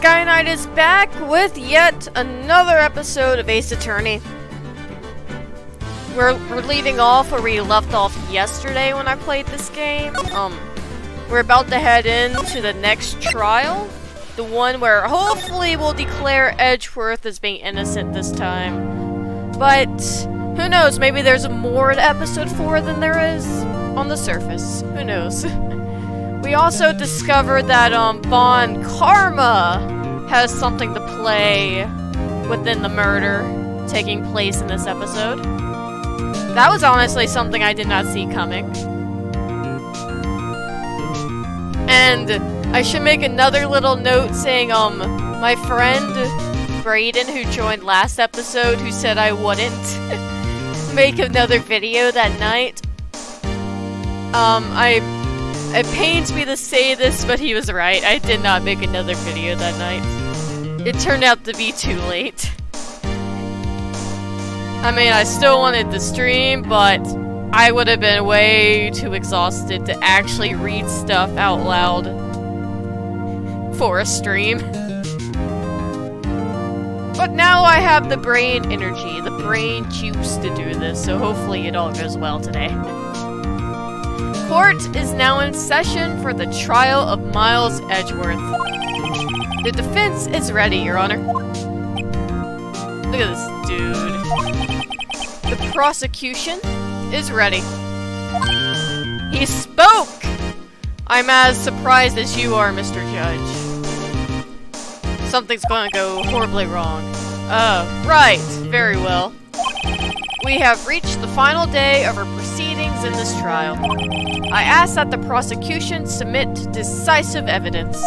Sky Knight is back with yet another episode of Ace Attorney. We're leaving off where we left off yesterday when I played this game. We're about to head into the next trial. The one where hopefully we'll declare Edgeworth as being innocent this time. But who knows, maybe there's more to episode 4 than there is on the surface. Who knows? We also discovered that Von Karma has something to play within the murder taking place in this episode. That was honestly something I did not see coming. And I should make another little note saying, my friend Brayden, who joined last episode, who said I wouldn't make another video that night. It pains me to say this, but he was right. I did not make another video that night. It turned out to be too late. I mean, I still wanted to stream, but I would have been way too exhausted to actually read stuff out loud for a stream. But now I have the brain energy, the brain juice to do this, so hopefully it all goes well today. Court is now in session for the trial of Miles Edgeworth. The defense is ready, Your Honor. Look at this dude. The prosecution is ready. He spoke! I'm as surprised as you are, Mr. Judge. Something's gonna go horribly wrong. Right. Very well. We have reached the final day of our proceedings in this trial. I ask that the prosecution submit decisive evidence.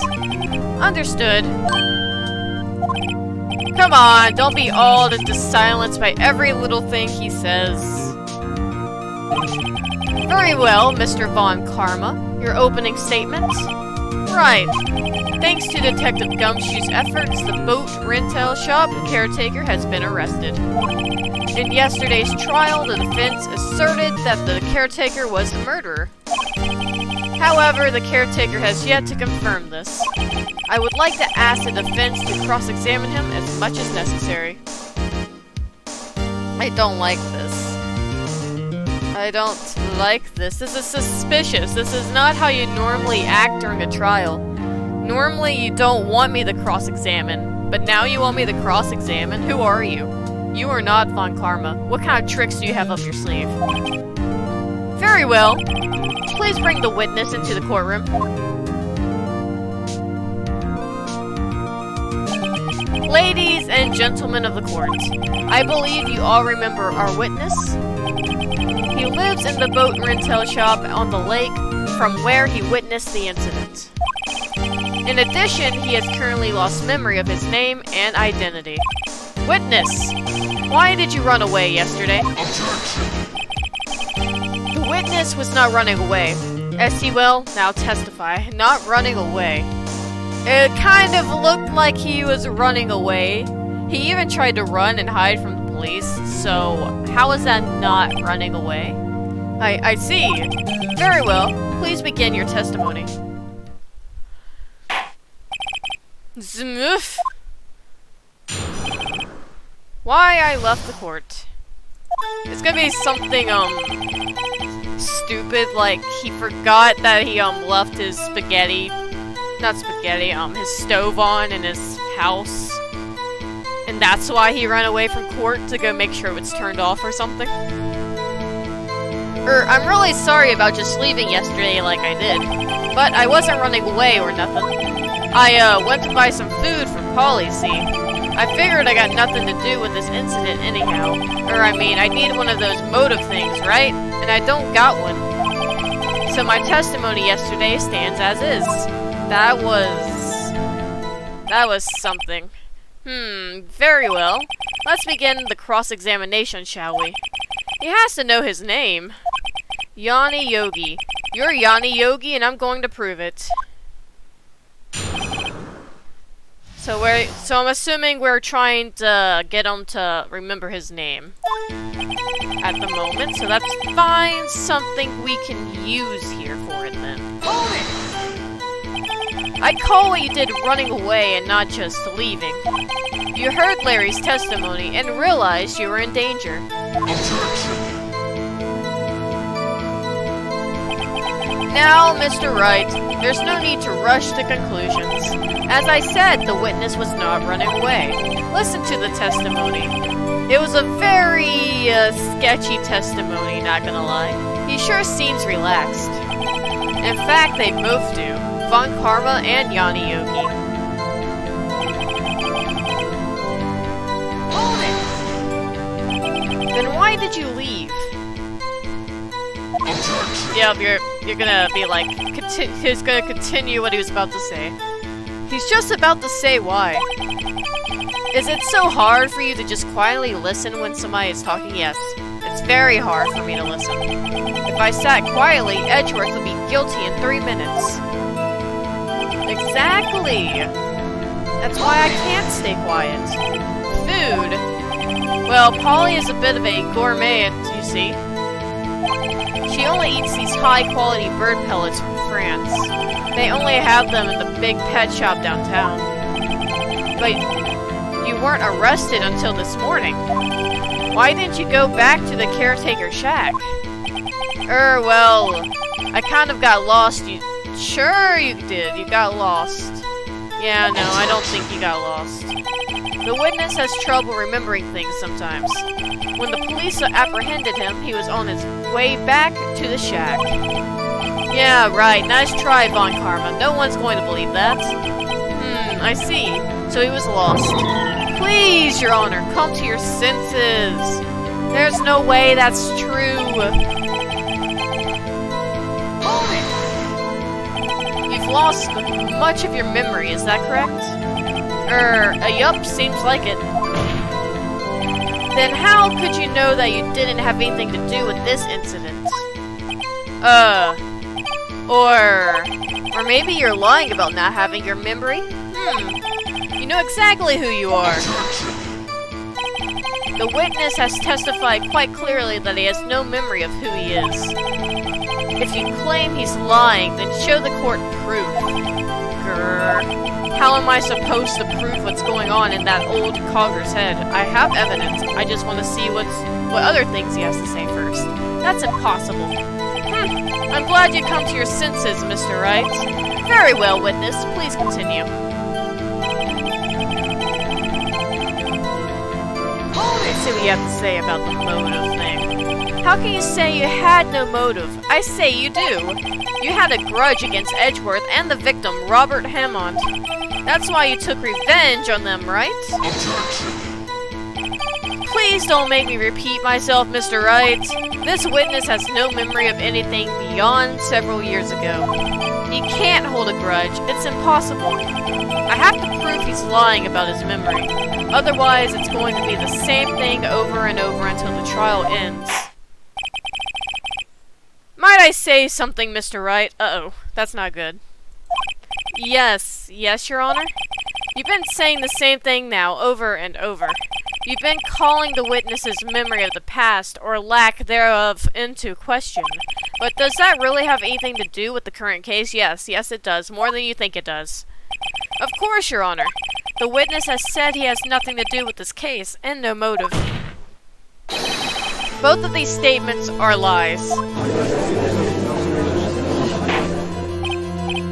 Understood. Come on, don't be awed into silence by every little thing he says. Very well, Mr. Von Karma. Your opening statement? Right. Thanks to Detective Gumshoe's efforts, the boat rental shop caretaker has been arrested. In yesterday's trial, the defense asserted that the caretaker was the murderer. However, the caretaker has yet to confirm this. I would like to ask the defense to cross-examine him as much as necessary. I don't like this. I don't like this. This is suspicious. This is not how you normally act during a trial. Normally, you don't want me to cross-examine, but now you want me to cross-examine? Who are you? You are not Von Karma. What kind of tricks do you have up your sleeve? Very well. Please bring the witness into the courtroom. Ladies and gentlemen of the court, I believe you all remember our witness. He lives in the boat rental shop on the lake from where he witnessed the incident. In addition, he has currently lost memory of his name and identity. Witness! Why did you run away yesterday? Objection! The witness was not running away. As he will now testify, not running away. It kind of looked like he was running away. He even tried to run and hide from the police, so how is that not running away? I see. Very well. Please begin your testimony. Zmoof. Why I left the court. It's gonna be something, stupid, like he forgot that he, left his spaghetti, not spaghetti, his stove on in his house. And that's why he ran away from court to go make sure it's turned off or something. I'm really sorry about just leaving yesterday like I did, but I wasn't running away or nothing. I, went to buy some food from Polly's, see? I figured I got nothing to do with this incident anyhow. I need one of those motive things, right? And I don't got one. So my testimony yesterday stands as is. That was something. Very well. Let's begin the cross-examination, shall we? He has to know his name. Yanni Yogi. You're Yanni Yogi, and I'm going to prove it. So I'm assuming we're trying to get him to remember his name at the moment, so that's fine. Something we can use here for it then. I call what you did running away and not just leaving. You heard Larry's testimony and realized you were in danger. Now, Mr. Wright, there's no need to rush to conclusions. As I said, the witness was not running away. Listen to the testimony. It was a very, sketchy testimony, not gonna lie. He sure seems relaxed. In fact, they both do. Von Karma and Yanni Yogi. Hold it! Then why did you leave? Yep, you're gonna be like, he's gonna continue what he was about to say. He's just about to say why. Is it so hard for you to just quietly listen when somebody is talking? Yes, it's very hard for me to listen. If I sat quietly, Edgeworth would be guilty in 3 minutes. Exactly! That's why I can't stay quiet. Food? Well, Polly is a bit of a gourmet, you see. She only eats these high-quality bird pellets from France. They only have them in the big pet shop downtown. But you weren't arrested until this morning. Why didn't you go back to the caretaker shack? Well, I kind of got lost. Sure you did. You got lost. Yeah, no, I don't think you got lost. The witness has trouble remembering things sometimes. When the police apprehended him, he was on his way back to the shack. Yeah, right. Nice try, Von Karma. No one's going to believe that. I see. So he was lost. Please, Your Honor, come to your senses. There's no way that's true. You've lost much of your memory, is that correct? Yup, seems like it. Then how could you know that you didn't have anything to do with this incident? Or maybe you're lying about not having your memory? You know exactly who you are. The witness has testified quite clearly that he has no memory of who he is. If you claim he's lying, then show the court proof. Grrr. How am I supposed to prove what's going on in that old cogger's head? I have evidence. I just want to see what other things he has to say first. That's impossible. I'm glad you come to your senses, Mr. Wright. Very well, witness. Please continue. Let's see what you have to say about the motive thing. How can you say you had no motive? I say you do. You had a grudge against Edgeworth and the victim, Robert Hammond. That's why you took revenge on them, right? Please don't make me repeat myself, Mr. Wright. This witness has no memory of anything beyond several years ago. He can't hold a grudge. It's impossible. I have to prove he's lying about his memory. Otherwise, it's going to be the same thing over and over until the trial ends. Might I say something, Mr. Wright? Uh-oh, that's not good. Yes, Your Honor? You've been saying the same thing now, over and over. You've been calling the witness's memory of the past, or lack thereof, into question. But does that really have anything to do with the current case? Yes, it does. More than you think it does. Of course, Your Honor. The witness has said he has nothing to do with this case, and no motive. Both of these statements are lies.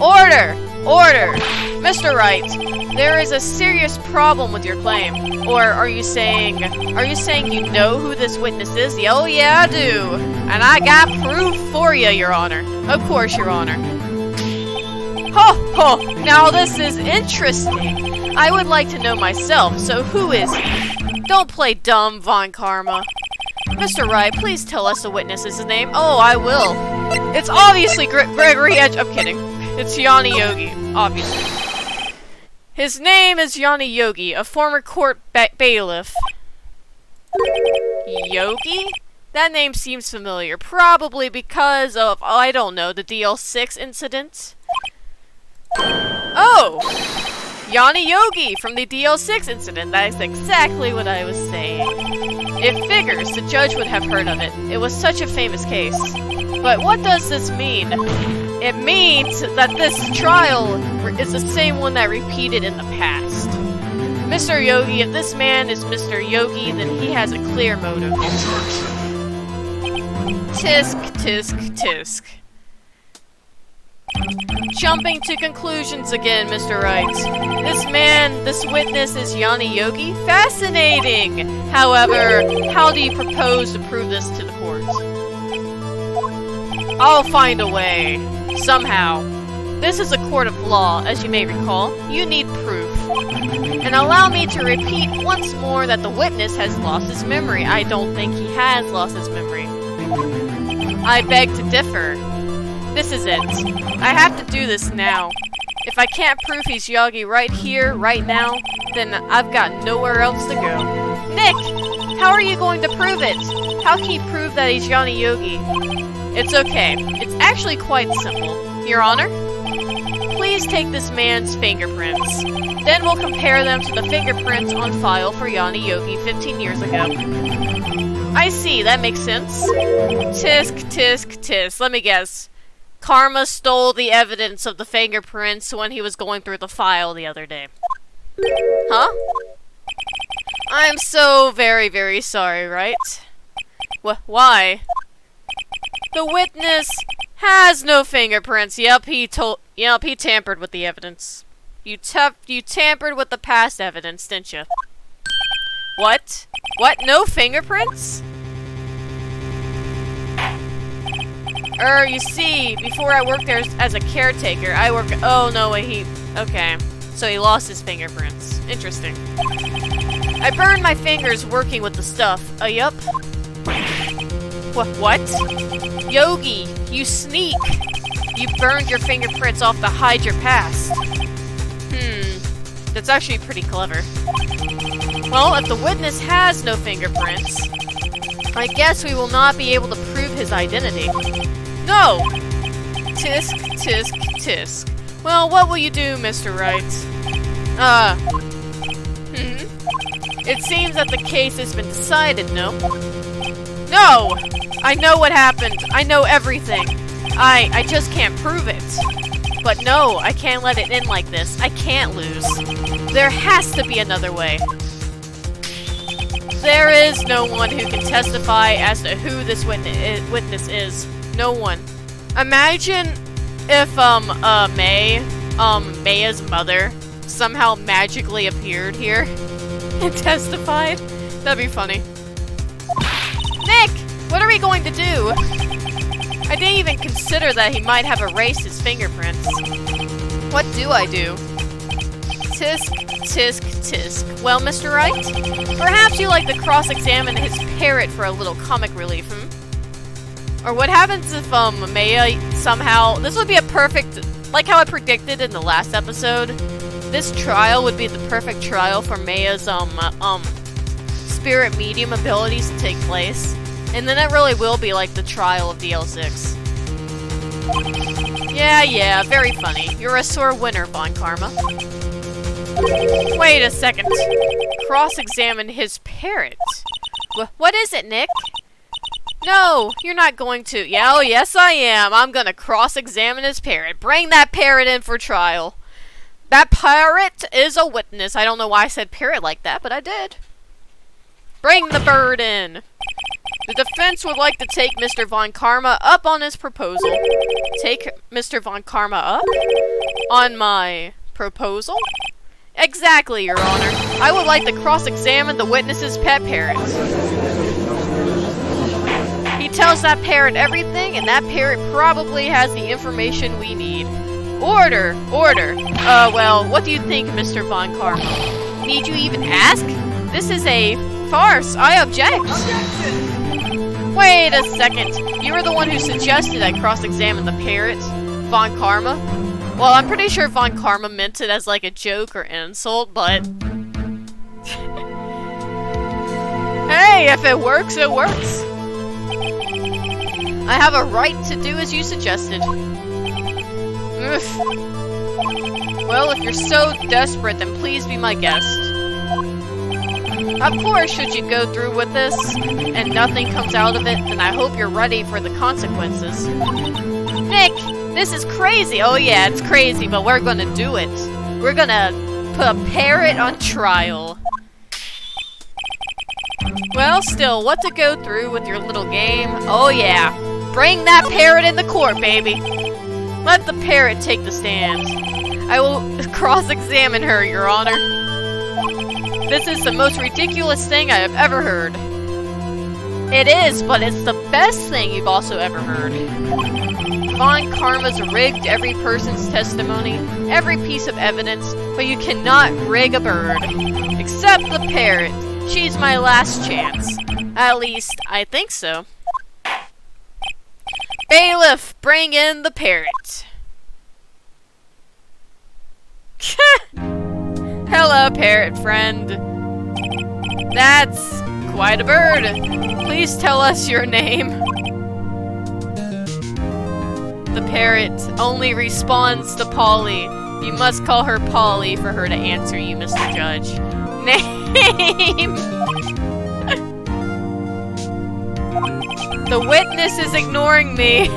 Order! Order! Mr. Wright, there is a serious problem with your claim. Or are you saying you know who this witness is? Oh yeah, I do. And I got proof for you, Your Honor. Of course, Your Honor. Ho ho! Now this is interesting. I would like to know myself, so who is he? Don't play dumb, Von Karma. Mr. Wright, please tell us the witness's name. Oh, I will. It's obviously Gregory Edge. I'm kidding. It's Yanni Yogi, obviously. His name is Yanni Yogi, a former court bailiff. Yogi? That name seems familiar. Probably because of, I don't know, the DL6 incident. Oh! Yanni Yogi from the DL6 incident. That is exactly what I was saying. It figures the judge would have heard of it. It was such a famous case. But what does this mean? It means that this trial is the same one that repeated in the past. Mr. Yogi, if this man is Mr. Yogi, then he has a clear motive. Tisk, tisk, tisk. Jumping to conclusions again, Mr. Wright. This witness is Yanni Yogi? Fascinating! However, how do you propose to prove this to the court? I'll find a way. Somehow. This is a court of law, as you may recall. You need proof. And allow me to repeat once more that the witness has lost his memory. I don't think he has lost his memory. I beg to differ. This is it. I have to do this now. If I can't prove he's Yogi right here, right now, then I've got nowhere else to go. Nick! How are you going to prove it? How can you prove that he's Yanni Yogi? It's okay. It's actually quite simple. Your Honor? Please take this man's fingerprints. Then we'll compare them to the fingerprints on file for Yanni Yogi 15 years ago. I see, that makes sense. Tisk, tisk, tisk. Let me guess. Karma stole the evidence of the fingerprints when he was going through the file the other day. Huh? I'm so very, very sorry, right? Why? The witness has no fingerprints. Yep, he tampered with the evidence. You tampered with the past evidence, didn't you? What? What? No fingerprints? You see, before I worked there as a caretaker, oh, no, wait, okay. So he lost his fingerprints. Interesting. I burned my fingers working with the stuff. Yup. What? Yogi, you sneak! You burned your fingerprints off to hide your past. That's actually pretty clever. Well, if the witness has no fingerprints, I guess we will not be able to prove his identity. No! Tisk, tisk, tisk. Well, what will you do, Mr. Wright? It seems that the case has been decided, no? No! I know what happened. I know everything. I just can't prove it. But no, I can't let it end like this. I can't lose. There has to be another way. There is no one who can testify as to who this witness is. No one. Imagine if, Maya's mother somehow magically appeared here and testified. That'd be funny. Nick! What are we going to do? I didn't even consider that he might have erased his fingerprints. What do I do? Tisk, tisk, tisk. Well, Mr. Wright? Perhaps you like to cross-examine his parrot for a little comic relief, Or what happens if, Maya somehow... This would be a perfect... Like how I predicted in the last episode, this trial would be the perfect trial for Maya's, spirit medium abilities to take place. And then it really will be like the trial of DL6. Yeah, very funny. You're a sore winner, Von Karma. Wait a second. Cross-examine his parrot. What is it, Nick? No, you're not going to. Yeah, oh, yes I am. I'm gonna cross-examine his parrot. Bring that parrot in for trial. That parrot is a witness. I don't know why I said parrot like that, but I did. Bring the bird in. The defense would like to take Mr. Von Karma up on his proposal. Take Mr. Von Karma up? On my proposal? Exactly, Your Honor. I would like to cross-examine the witness's pet parrot. He tells that parrot everything, and that parrot probably has the information we need. Order! Order! Well, what do you think, Mr. Von Karma? Need you even ask? This is a farce. I object. Objection! Wait a second. You were the one who suggested I cross-examine the parrot, Von Karma? Well, I'm pretty sure Von Karma meant it as like a joke or insult, but... Hey, if it works, it works. I have a right to do as you suggested. Oof. Well, if you're so desperate, then please be my guest. Of course, should you go through with this, and nothing comes out of it, then I hope you're ready for the consequences. Nick! This is crazy. Oh yeah, it's crazy, but we're gonna do it. We're gonna put a parrot on trial. Well, still, what to go through with your little game? Oh yeah. Bring that parrot in the court, baby. Let the parrot take the stand. I will cross-examine her, Your Honor. This is the most ridiculous thing I have ever heard. It is, but it's the best thing you've also ever heard. Von Karma's rigged every person's testimony, every piece of evidence, but you cannot rig a bird. Except the parrot. She's my last chance. At least, I think so. Bailiff, bring in the parrot. Hello, parrot friend. That's quite a bird. Please tell us your name. The parrot only responds to Polly. You must call her Polly for her to answer you, Mr. Judge. Name! The witness is ignoring me.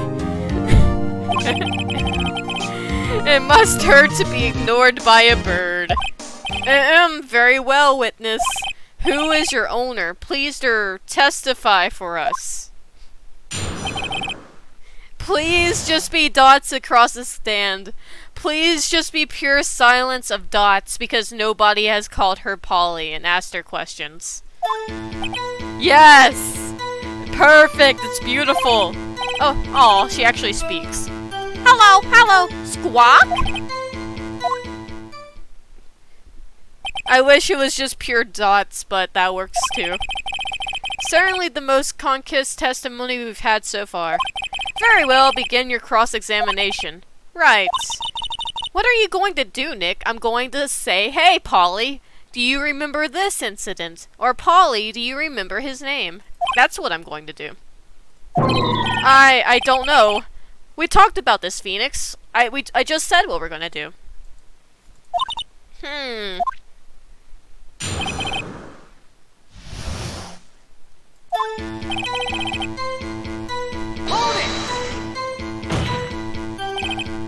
It must hurt to be ignored by a bird. Very well, witness. Who is your owner? Please testify for us. Please just be dots across the stand. Please just be pure silence of dots because nobody has called her Polly and asked her questions. Yes! Perfect, it's beautiful. Oh, she actually speaks. Hello, squawk? I wish it was just pure dots, but that works too. Certainly the most concise testimony we've had so far. Very well, begin your cross-examination. Right. What are you going to do, Nick? I'm going to say, hey, Polly, do you remember this incident? Or Polly, do you remember his name? That's what I'm going to do. I don't know. We talked about this, Phoenix. I just said what we're gonna do.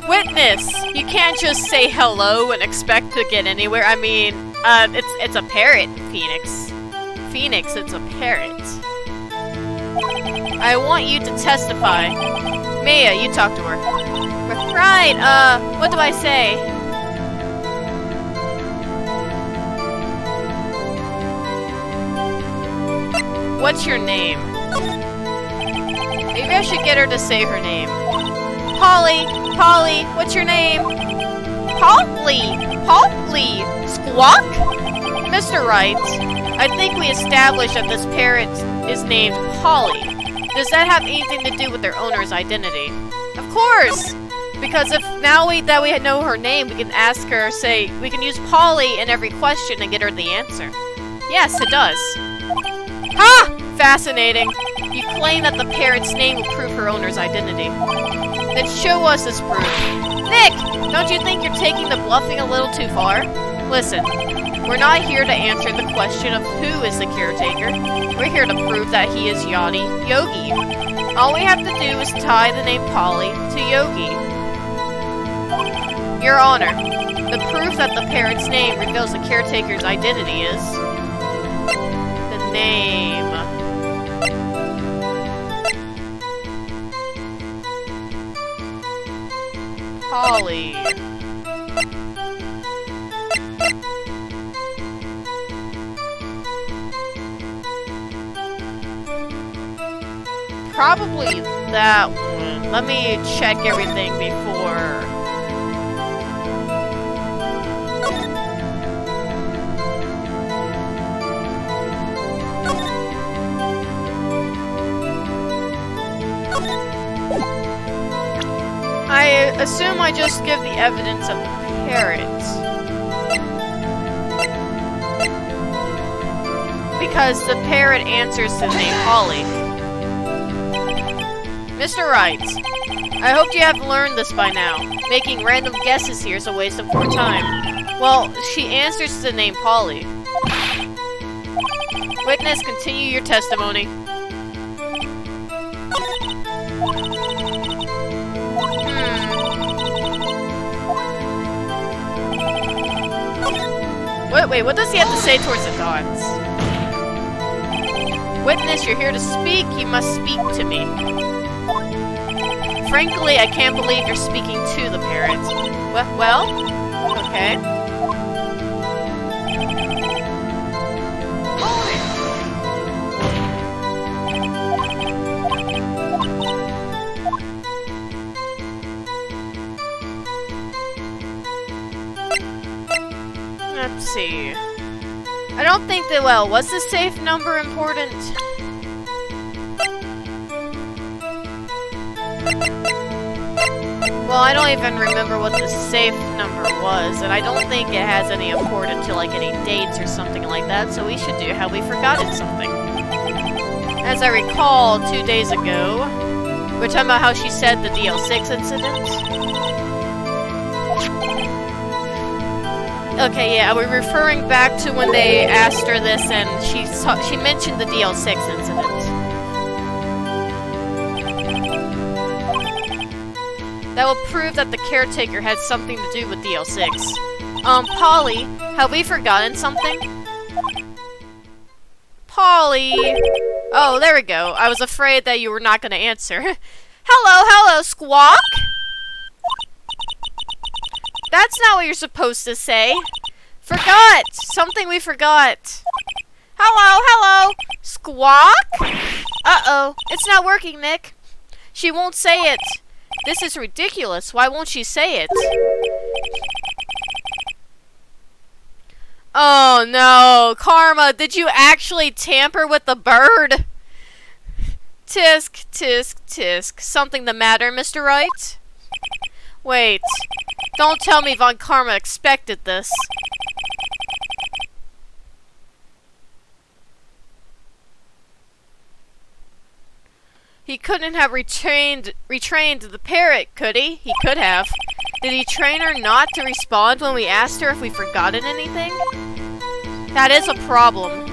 Witness! You can't just say hello and expect to get anywhere. I mean, it's a parrot, Phoenix. Phoenix, it's a parrot. I want you to testify. Maya, you talk to her. Right, what do I say? What's your name? Maybe I should get her to say her name. Polly, what's your name? Polly, squawk? Mr. Wright, I think we established that this parrot is named Polly. Does that have anything to do with their owner's identity? Of course! Because if now that we know her name, we can ask her, we can use Polly in every question and get her the answer. Yes, it does. Ha! Fascinating. You claim that the parrot's name will prove her owner's identity. Then show us this proof. Nick! Don't you think you're taking the bluffing a little too far? Listen, we're not here to answer the question of who is the caretaker. We're here to prove that he is Yogi. All we have to do is tie the name Polly to Yogi. Your Honor, the proof that the parrot's name reveals the caretaker's identity is... the name... Polly. Probably that one. Let me check everything before. I assume I just give the evidence of the parrot. Because the parrot answers to the name Polly. Mr. Wright, I hope you have learned this by now. Making random guesses here is a waste of your time. Well, she answers to the name Polly. Witness, continue your testimony. Wait, what does he have to say towards the gods? Witness, you're here to speak. You must speak to me. Frankly, I can't believe you're speaking to the parrot. Well? Okay. Let's see. I don't think that, well, was the safe number important? Well, I don't even remember what the safe number was, and I don't think it has any importance to, like, any dates or something like that, so we should do how we forgotten something. As I recall, 2 days ago, we're talking about how she said the DL6 incident. Okay, yeah, we're referring back to when they asked her this, and she mentioned the DL6 incident. That will prove that the caretaker had something to do with DL6. Polly, have we forgotten something? Polly! Oh, there we go. I was afraid that you were not going to answer. Hello, Squawk? That's not what you're supposed to say. Forgot! Something we forgot. Hello, Squawk? Uh-oh, it's not working, Nick. She won't say it. This is ridiculous. Why won't she say it? Oh no, Karma, did you actually tamper with the bird? Tisk, tisk, tisk. Something the matter, Mr. Wright? Wait, don't tell me Von Karma expected this. He couldn't have retrained the parrot, could he? He could have. Did he train her not to respond when we asked her if we'd forgotten anything? That is a problem.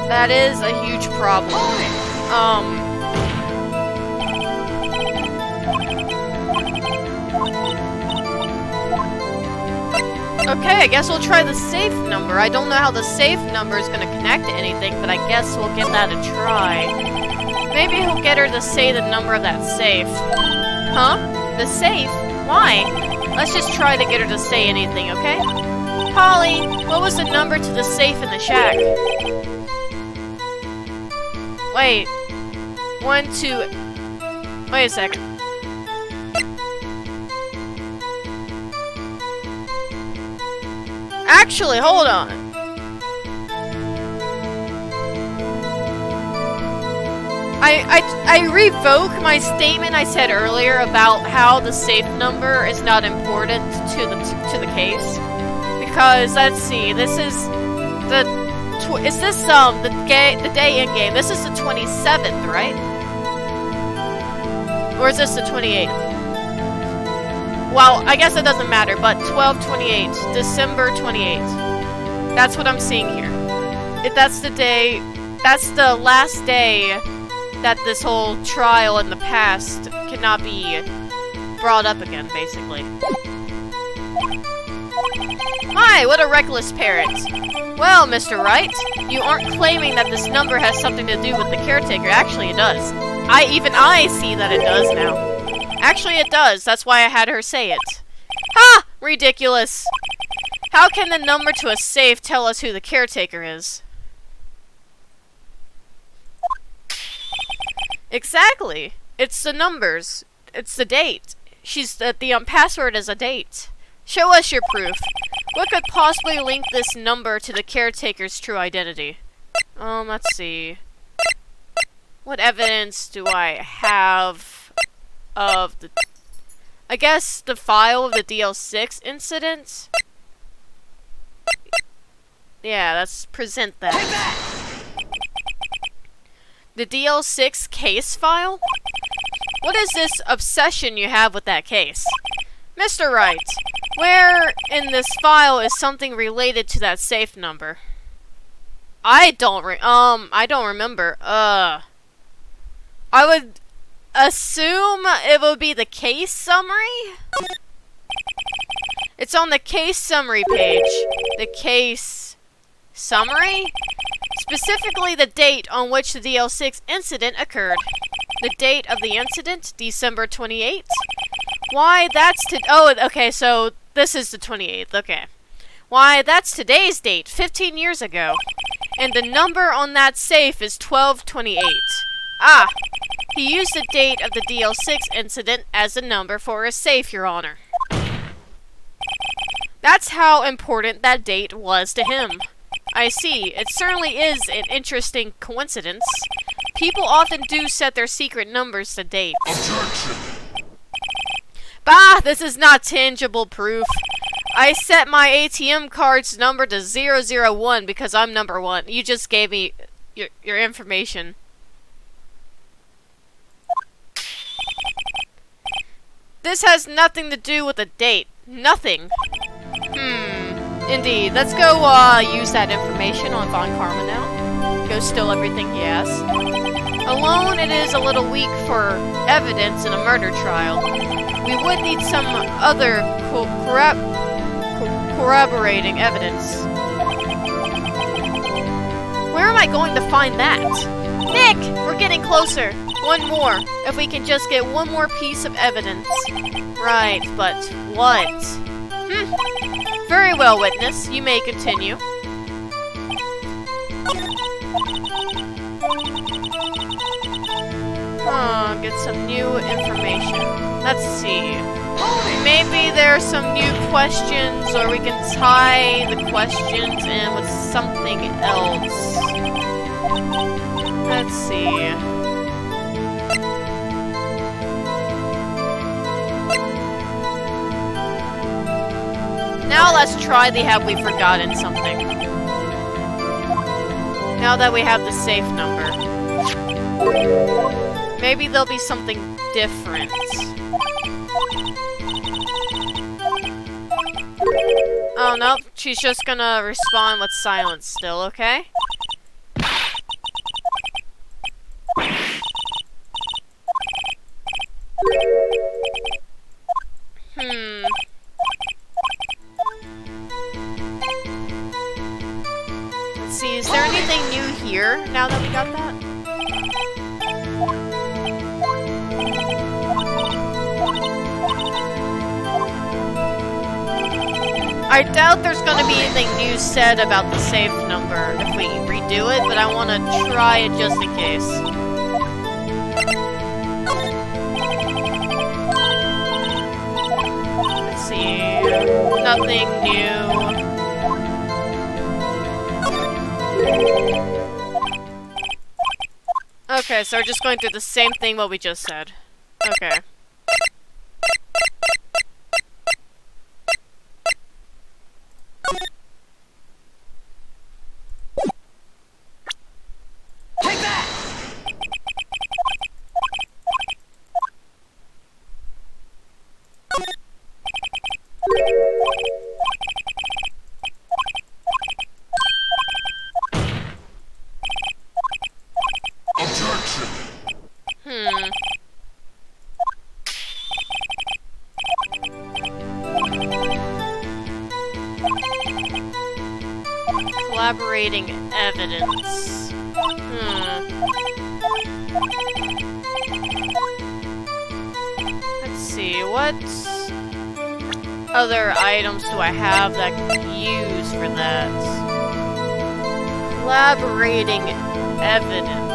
That is a huge problem. Okay, I guess we'll try the safe number. I don't know how the safe number is going to connect to anything, but I guess we'll give that a try. Maybe he'll get her to say the number of that safe. Huh? The safe? Why? Let's just try to get her to say anything, okay? Polly, what was the number to the safe in the shack? Wait. 1, 2... Wait a second. Actually, hold on. I revoke my statement I said earlier about how the safe number is not important to the case, because let's see, this is the day in game. This is the 27th, right? Or is this the 28th? Well, I guess it doesn't matter, but 12/28, December 28th. That's what I'm seeing here. If that's the day, that's the last day that this whole trial in the past cannot be brought up again, basically. My, what a reckless parrot. Well, Mr. Wright, you aren't claiming that this number has something to do with the caretaker. Actually, it does. Even I see that it does now. Actually, it does. That's why I had her say it. Ha! Ridiculous. How can the number to a safe tell us who the caretaker is? Exactly. It's the numbers. It's the date. The password is a date. Show us your proof. What could possibly link this number to the caretaker's true identity? Let's see. What evidence do I have of the... I guess the file of the DL6 incident? Yeah, let's present that. The DL6 case file? What is this obsession you have with that case? Mr. Wright, where in this file is something related to that safe number? I don't remember. I would assume it would be the case summary? It's on the case summary page. The case summary? Specifically the date on which the DL6 incident occurred. The date of the incident, December 28th. Why, that's oh, okay, so this is the 28th, okay. Why, that's today's date, 15 years ago. And the number on that safe is 1228. Ah, he used the date of the DL6 incident as a number for his safe, Your Honor. That's how important that date was to him. I see. It certainly is an interesting coincidence. People often do set their secret numbers to dates. Objection! Bah! This is not tangible proof. I set my ATM card's number to 001 because I'm number 1. You just gave me your information. This has nothing to do with the date. Nothing. Indeed. Let's go, use that information on Von Karma now. Go steal everything he has. Alone, it is a little weak for evidence in a murder trial. We would need some other corroborating evidence. Where am I going to find that? Nick! We're getting closer. One more. If we can just get one more piece of evidence. Right, but what? Very well, witness. You may continue. Get some new information. Let's see. Maybe there are some new questions, or we can tie the questions in with something else. Let's see. Now let's try the have we forgotten something. Now that we have the safe number. Maybe there'll be something different. Oh, nope. She's just gonna respond with silence still, okay? Let's see, is there anything new here now that we got that? I doubt there's gonna be anything new said about the safe number if we redo it, but I wanna try it just in case. Let's see. Nothing new. Okay, so we're just going through the same thing what we just said. Okay. Take that! Objection! Collaborating evidence. Let's see, what other items do I have that I can use for that? Collaborating evidence.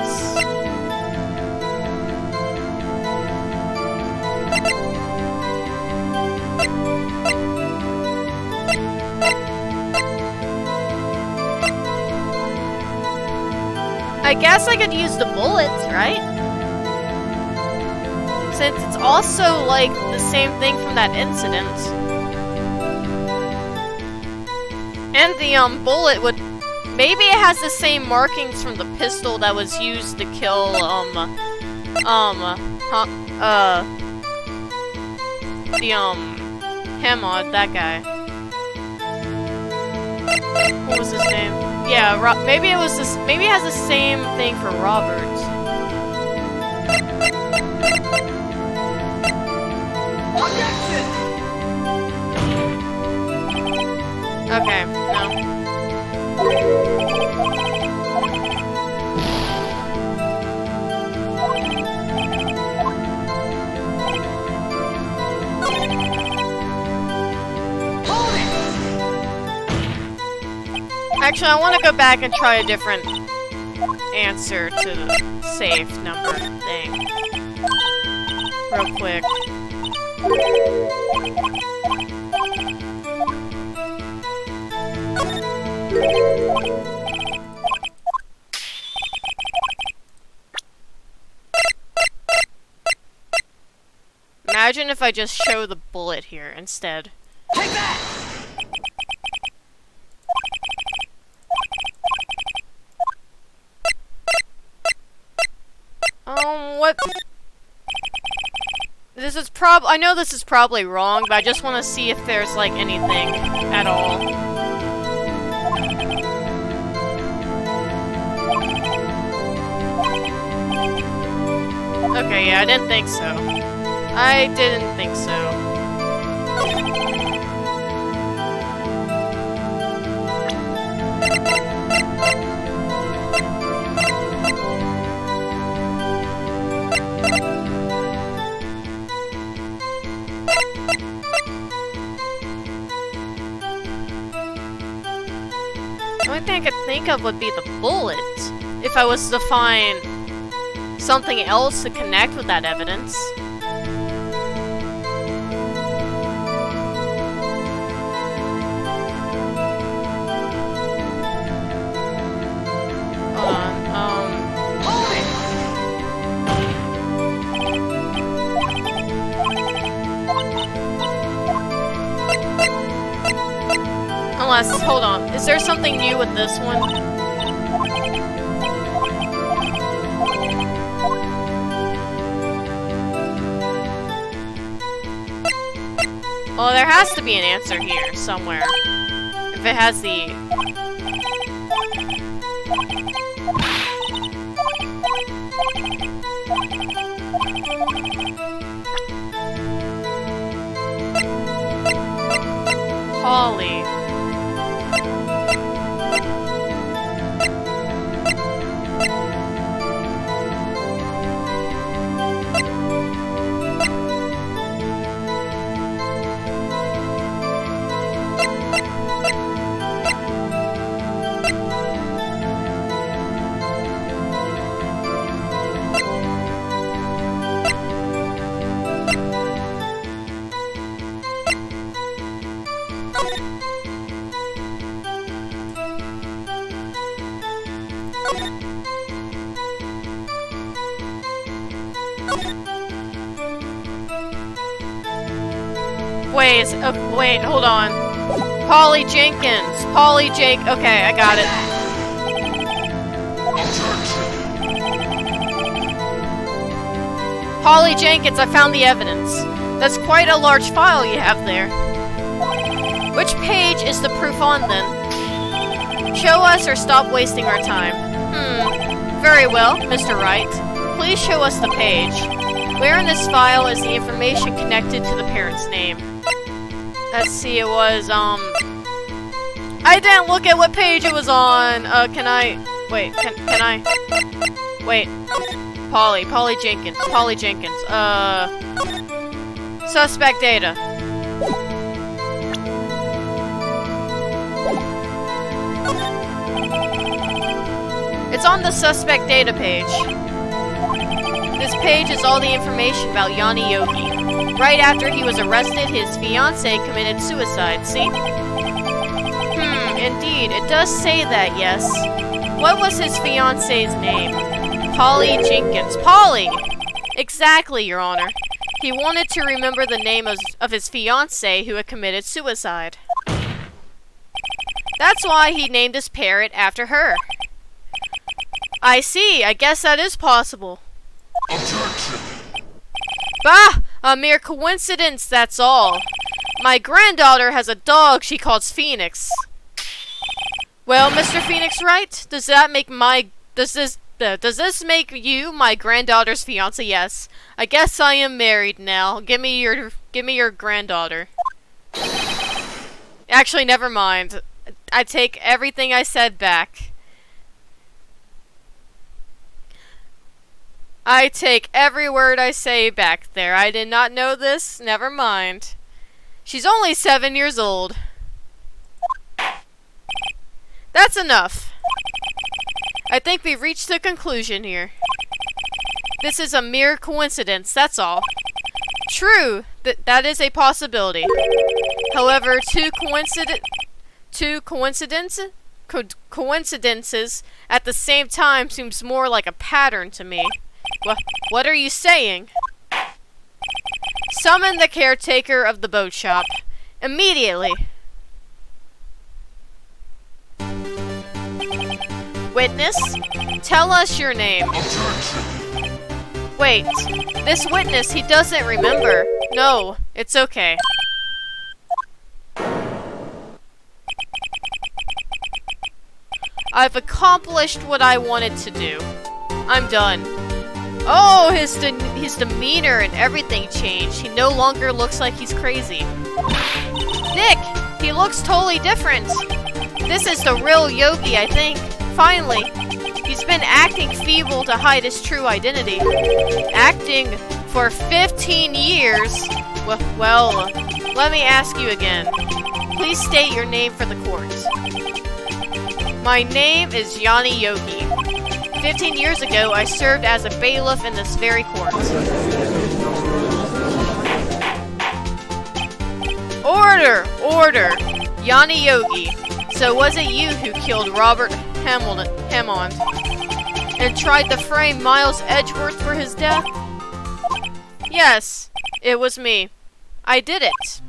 I guess I could use the bullets, right? Since it's also, like, the same thing from that incident. And the, bullet would... Maybe it has the same markings from the pistol that was used to kill, Hamod, that guy. What was his name? Yeah, maybe it was this. Maybe it has the same thing for Robert. Okay, no. Actually, I want to go back and try a different answer to the safe number thing. Real quick. Imagine if I just show the bullet here instead. Take that! What? This is I know this is probably wrong, but I just want to see if there's, like, anything at all. Okay, yeah, I didn't think so. I didn't think so. The only thing I could think of would be the bullet. If I was to find something else to connect with that evidence. Hold on, Unless, hold on, is there something new with this one? Well, there has to be an answer here somewhere. If it has the... Holly. Wait, hold on. Polly Jenkins. Polly Jake. Okay, I got it. Polly Jenkins, I found the evidence. That's quite a large file you have there. Which page is the proof on, then? Show us or stop wasting our time. Very well, Mr. Wright. Please show us the page. Where in this file is the information connected to the parent's name? Let's see, it was, I didn't look at what page it was on. Can I... Wait, can I... Wait. Polly Jenkins. Suspect data. It's on the suspect data page. This page is all the information about Yanni Yogi. Right after he was arrested, his fiancée committed suicide, see? Indeed, it does say that, yes. What was his fiancée's name? Polly Jenkins. Polly! Exactly, Your Honor. He wanted to remember the name of his fiancée who had committed suicide. That's why he named his parrot after her. I see. I guess that is possible. Objection! Bah! A mere coincidence, that's all. My granddaughter has a dog she calls Phoenix. Well, Mr. Phoenix Wright, does this make you my granddaughter's fiancé? Yes. I guess I am married now. Give me your granddaughter. Actually, never mind. I take everything I said back. I take every word I say back there. I did not know this. Never mind. She's only 7 years old. That's enough. I think we've reached a conclusion here. This is a mere coincidence, that's all. True, that is a possibility. However, coincidences at the same time seems more like a pattern to me. What are you saying? Summon the caretaker of the boat shop. Immediately. Witness, tell us your name. Objection. Wait, this witness, he doesn't remember. No, it's okay. I've accomplished what I wanted to do. I'm done. Oh, his demeanor and everything changed. He no longer looks like he's crazy. Nick, he looks totally different. This is the real Yogi, I think. Finally, he's been acting feeble to hide his true identity. Acting for 15 years? Well, let me ask you again. Please state your name for the court. My name is Yanni Yogi. 15 years ago, I served as a bailiff in this very court. Order! Order! Yanni Yogi. So was it you who killed Robert Hammond and tried to frame Miles Edgeworth for his death? Yes, it was me. I did it.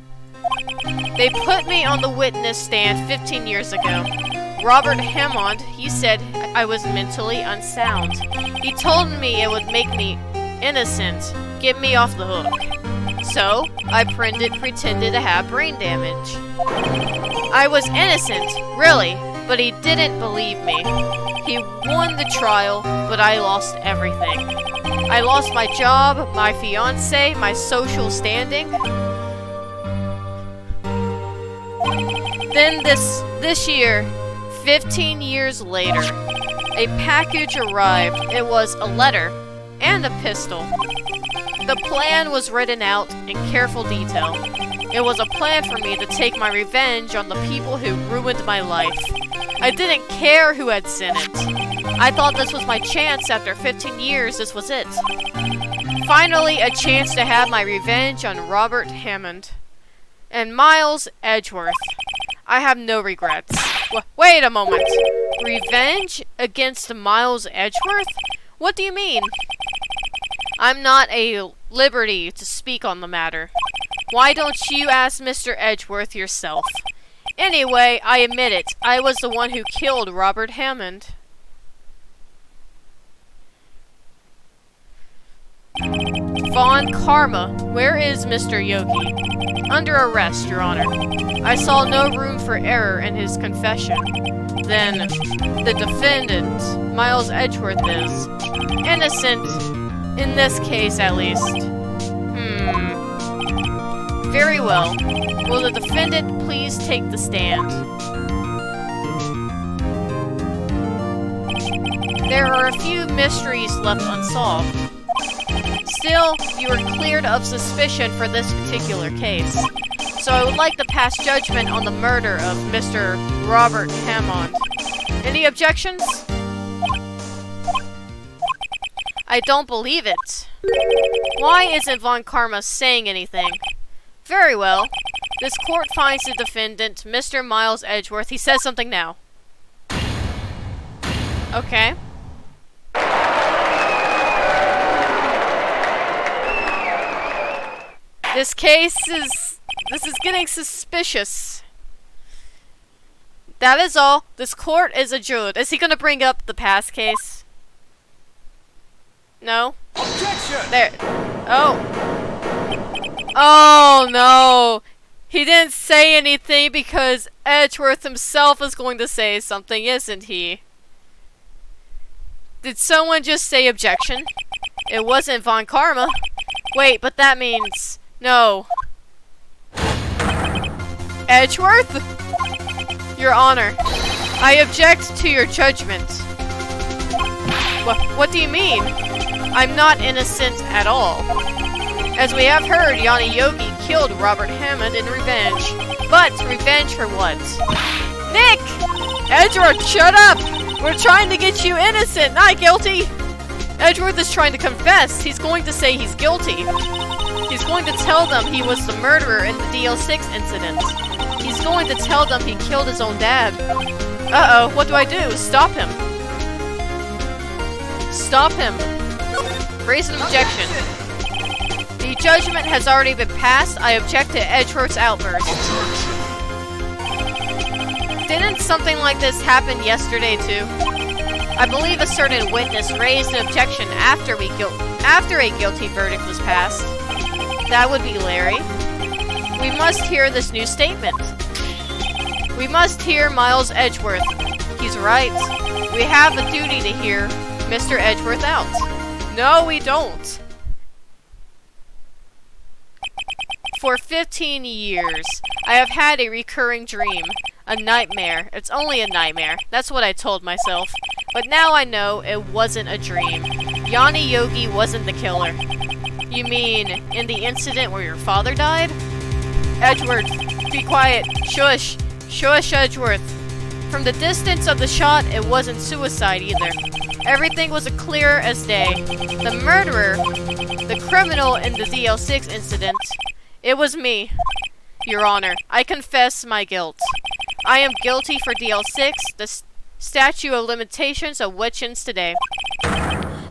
They put me on the witness stand 15 years ago. Robert Hammond, he said I was mentally unsound. He told me it would make me innocent, get me off the hook. So, I pretended to have brain damage. I was innocent, really, but he didn't believe me. He won the trial, but I lost everything. I lost my job, my fiancé, my social standing. Then this year, 15 years later, a package arrived. It was a letter and a pistol. The plan was written out in careful detail. It was a plan for me to take my revenge on the people who ruined my life. I didn't care who had sent it. I thought this was my chance. After 15 years, this was it. Finally, a chance to have my revenge on Robert Hammond and Miles Edgeworth. I have no regrets. Wait a moment. Revenge against Miles Edgeworth? What do you mean? I'm not at liberty to speak on the matter. Why don't you ask Mr. Edgeworth yourself? Anyway, I admit it. I was the one who killed Robert Hammond. Von Karma, where is Mr. Yogi? Under arrest, Your Honor. I saw no room for error in his confession. Then, the defendant, Miles Edgeworth, is innocent, in this case at least. Very well. Will the defendant please take the stand? There are a few mysteries left unsolved. Still, you are cleared of suspicion for this particular case. So I would like to pass judgment on the murder of Mr. Robert Hammond. Any objections? I don't believe it. Why isn't Von Karma saying anything? Very well. This court finds the defendant, Mr. Miles Edgeworth. He says something now. Okay. This is getting suspicious. That is all. This court is adjourned. Is he gonna bring up the past case? No? Objection! There. Oh. Oh no. He didn't say anything because Edgeworth himself is going to say something, isn't he? Did someone just say objection? It wasn't Von Karma. Wait, but that means... No. Edgeworth? Your Honor, I object to your judgment. What do you mean? I'm not innocent at all. As we have heard, Yanni Yogi killed Robert Hammond in revenge. But revenge for what? Nick! Edgeworth, shut up! We're trying to get you innocent, not guilty! Edgeworth is trying to confess. He's going to say he's guilty. He's going to tell them he was the murderer in the DL6 incident. He's going to tell them he killed his own dad. Uh-oh, what do I do? Stop him. Stop him. Raise an objection. The judgment has already been passed. I object to Edgeworth's outburst. Didn't something like this happen yesterday too? I believe a certain witness raised an objection after a guilty verdict was passed. That would be Larry. We must hear this new statement. We must hear Miles Edgeworth. He's right. We have a duty to hear Mr. Edgeworth out. No, we don't. For 15 years, I have had a recurring dream. A nightmare. It's only a nightmare. That's what I told myself. But now I know it wasn't a dream. Yanni Yogi wasn't the killer. You mean, in the incident where your father died? Edgeworth, be quiet. Shush. Shush, Edgeworth. From the distance of the shot, it wasn't suicide either. Everything was clear as day. The murderer, the criminal in the DL6 incident, it was me. Your Honor, I confess my guilt. I am guilty for DL6, the statute of limitations of which ends today.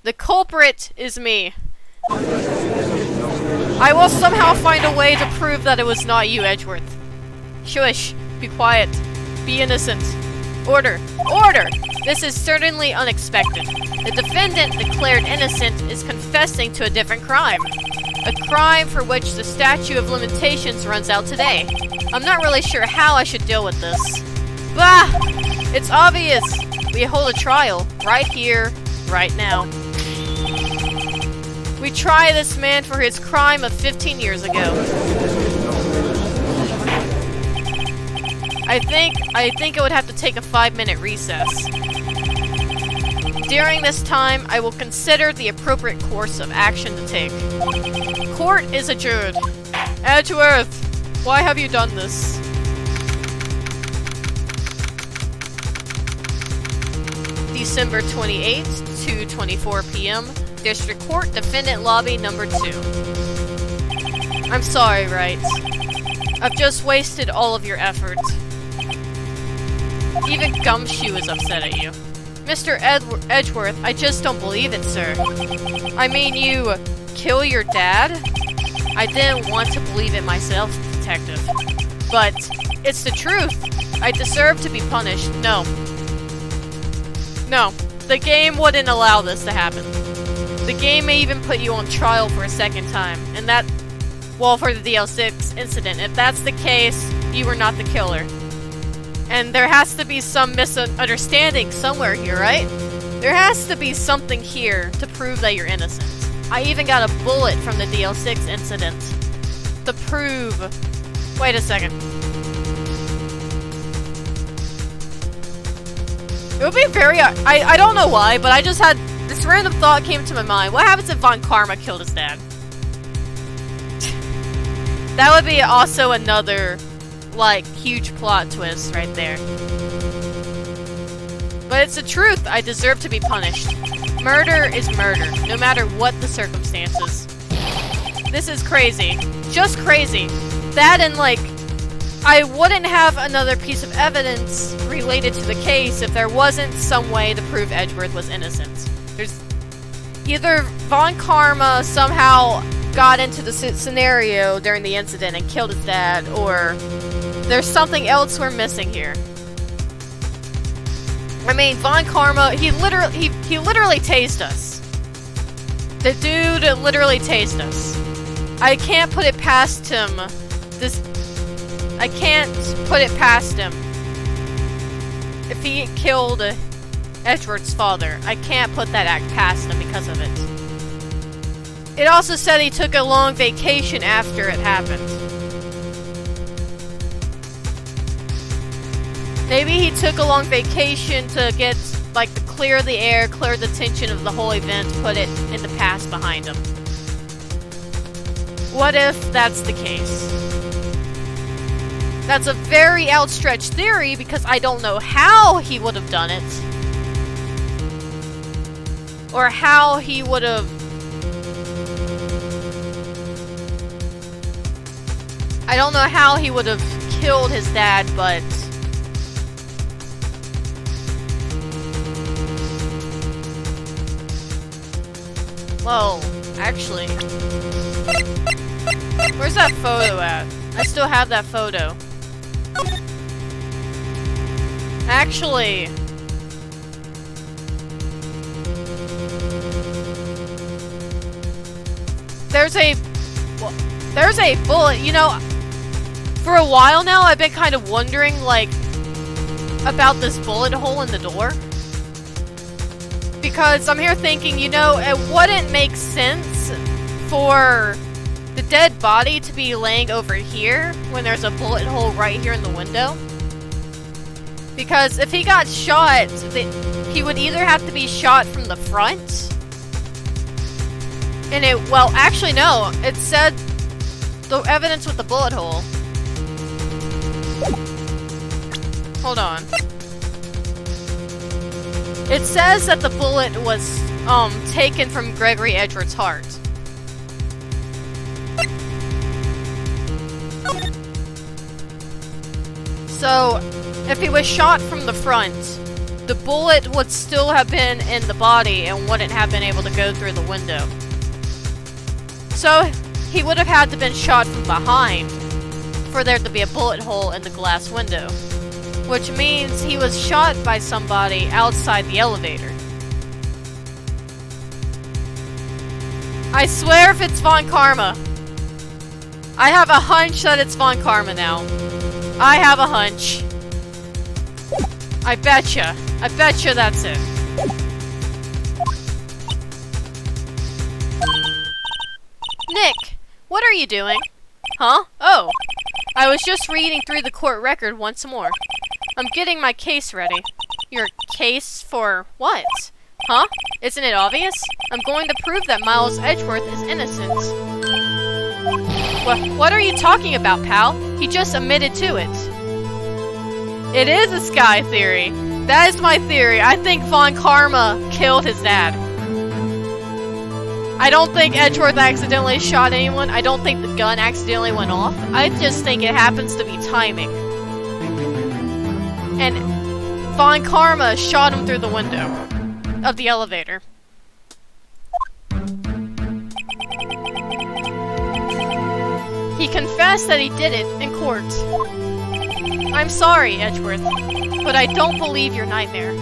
The culprit is me. I will somehow find a way to prove that it was not you, Edgeworth. Shush. Be quiet. Be innocent. Order. Order! This is certainly unexpected. The defendant declared innocent is confessing to a different crime. A crime for which the statute of limitations runs out today. I'm not really sure how I should deal with this. Bah! It's obvious. We hold a trial. Right here. Right now. We try this man for his crime of 15 years ago. I think it would have to take a 5-minute recess. During this time, I will consider the appropriate course of action to take. Court is adjourned. Edgeworth, why have you done this? December 28th, 2:24 p.m. District Court, Defendant Lobby number 2. I'm sorry, Wright. I've just wasted all of your effort. Even Gumshoe is upset at you. Mr. Edgeworth, I just don't believe it, sir. I mean, you kill your dad? I didn't want to believe it myself, detective. But it's the truth. I deserve to be punished. No. No. The game wouldn't allow this to happen. The game may even put you on trial for a second time. And that, well, for the DL6 incident. If that's the case, you were not the killer. And there has to be some misunderstanding somewhere here, right? There has to be something here to prove that you're innocent. I even got a bullet from the DL6 incident to prove... Wait a second. It would be very... I don't know why, but I just had... This random thought came to my mind. What happens if Von Karma killed his dad? That would be also another... like, huge plot twist right there. But it's the truth. I deserve to be punished. Murder is murder, no matter what the circumstances. This is crazy. Just crazy. That and, like, I wouldn't have another piece of evidence related to the case if there wasn't some way to prove Edgeworth was innocent. There's either Von Karma somehow got into the scenario during the incident and killed his dad, or there's something else we're missing here. I mean, Von Karma, he literally tased us. The dude literally tased us. I can't put it past him. I can't put it past him. If he killed Edgeworth's father, I can't put that act past him because of it. It also said he took a long vacation after it happened. Maybe he took a long vacation to get, like, to clear the air, clear the tension of the whole event, put it in the past behind him. What if that's the case? That's a very outstretched theory because I don't know how he would have done it. Or how he would have... I don't know how he would have killed his dad, but... Well, actually... Where's that photo at? I still have that photo. Actually... There's a bullet, you know, for a while now I've been kind of wondering, like, about this bullet hole in the door. Because I'm here thinking, you know, it wouldn't make sense for the dead body to be laying over here when there's a bullet hole right here in the window. Because if he got shot, he would either have to be shot from the front. And well, actually no, it said the evidence with the bullet hole. Hold on. It says that the bullet was, taken from Gregory Edgeworth's heart. So, if he was shot from the front, the bullet would still have been in the body and wouldn't have been able to go through the window. So, he would have had to have been shot from behind for there to be a bullet hole in the glass window. Which means he was shot by somebody outside the elevator. I swear if it's Von Karma. I have a hunch that it's Von Karma now. I have a hunch. I betcha. I betcha that's it. Nick, what are you doing? Huh? Oh, I was just reading through the court record once more. I'm getting my case ready. Your case for what? Huh? Isn't it obvious? I'm going to prove that Miles Edgeworth is innocent. What are you talking about, pal? He just admitted to it. It is a Sky theory. That is my theory. I think Von Karma killed his dad. I don't think Edgeworth accidentally shot anyone. I don't think the gun accidentally went off. I just think it happens to be timing. And Von Karma shot him through the window of the elevator. He confessed that he did it in court. I'm sorry, Edgeworth, but I don't believe your nightmare.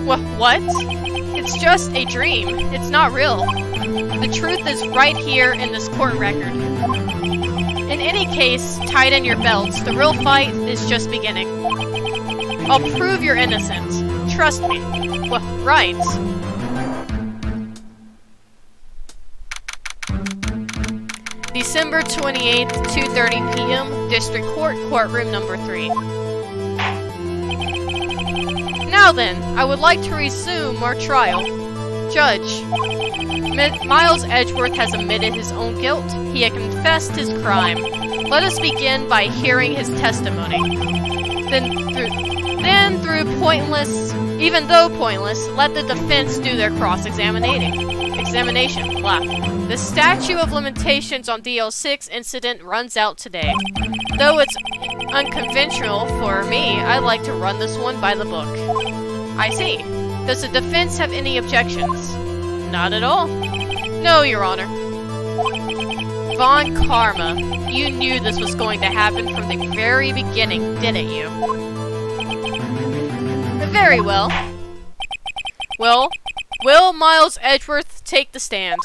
What? It's just a dream. It's not real. The truth is right here in this court record. In any case, tighten your belts. The real fight is just beginning. I'll prove you're innocent. Trust me. Right. December 28th, 2:30 p.m., District Court, Courtroom Number 3. Now then, I would like to resume our trial. Judge, Miles Edgeworth has admitted his own guilt. He had confessed his crime. Let us begin by hearing his testimony. Then through pointless, even though pointless, let the defense do their cross-examination. Blah. The statute of limitations on the DL6 incident runs out today. Though it's unconventional for me, I like to run this one by the book. I see. Does the defense have any objections? Not at all. No, Your Honor. Von Karma, you knew this was going to happen from the very beginning, didn't you? Very well. Well, will Miles Edgeworth take the stand?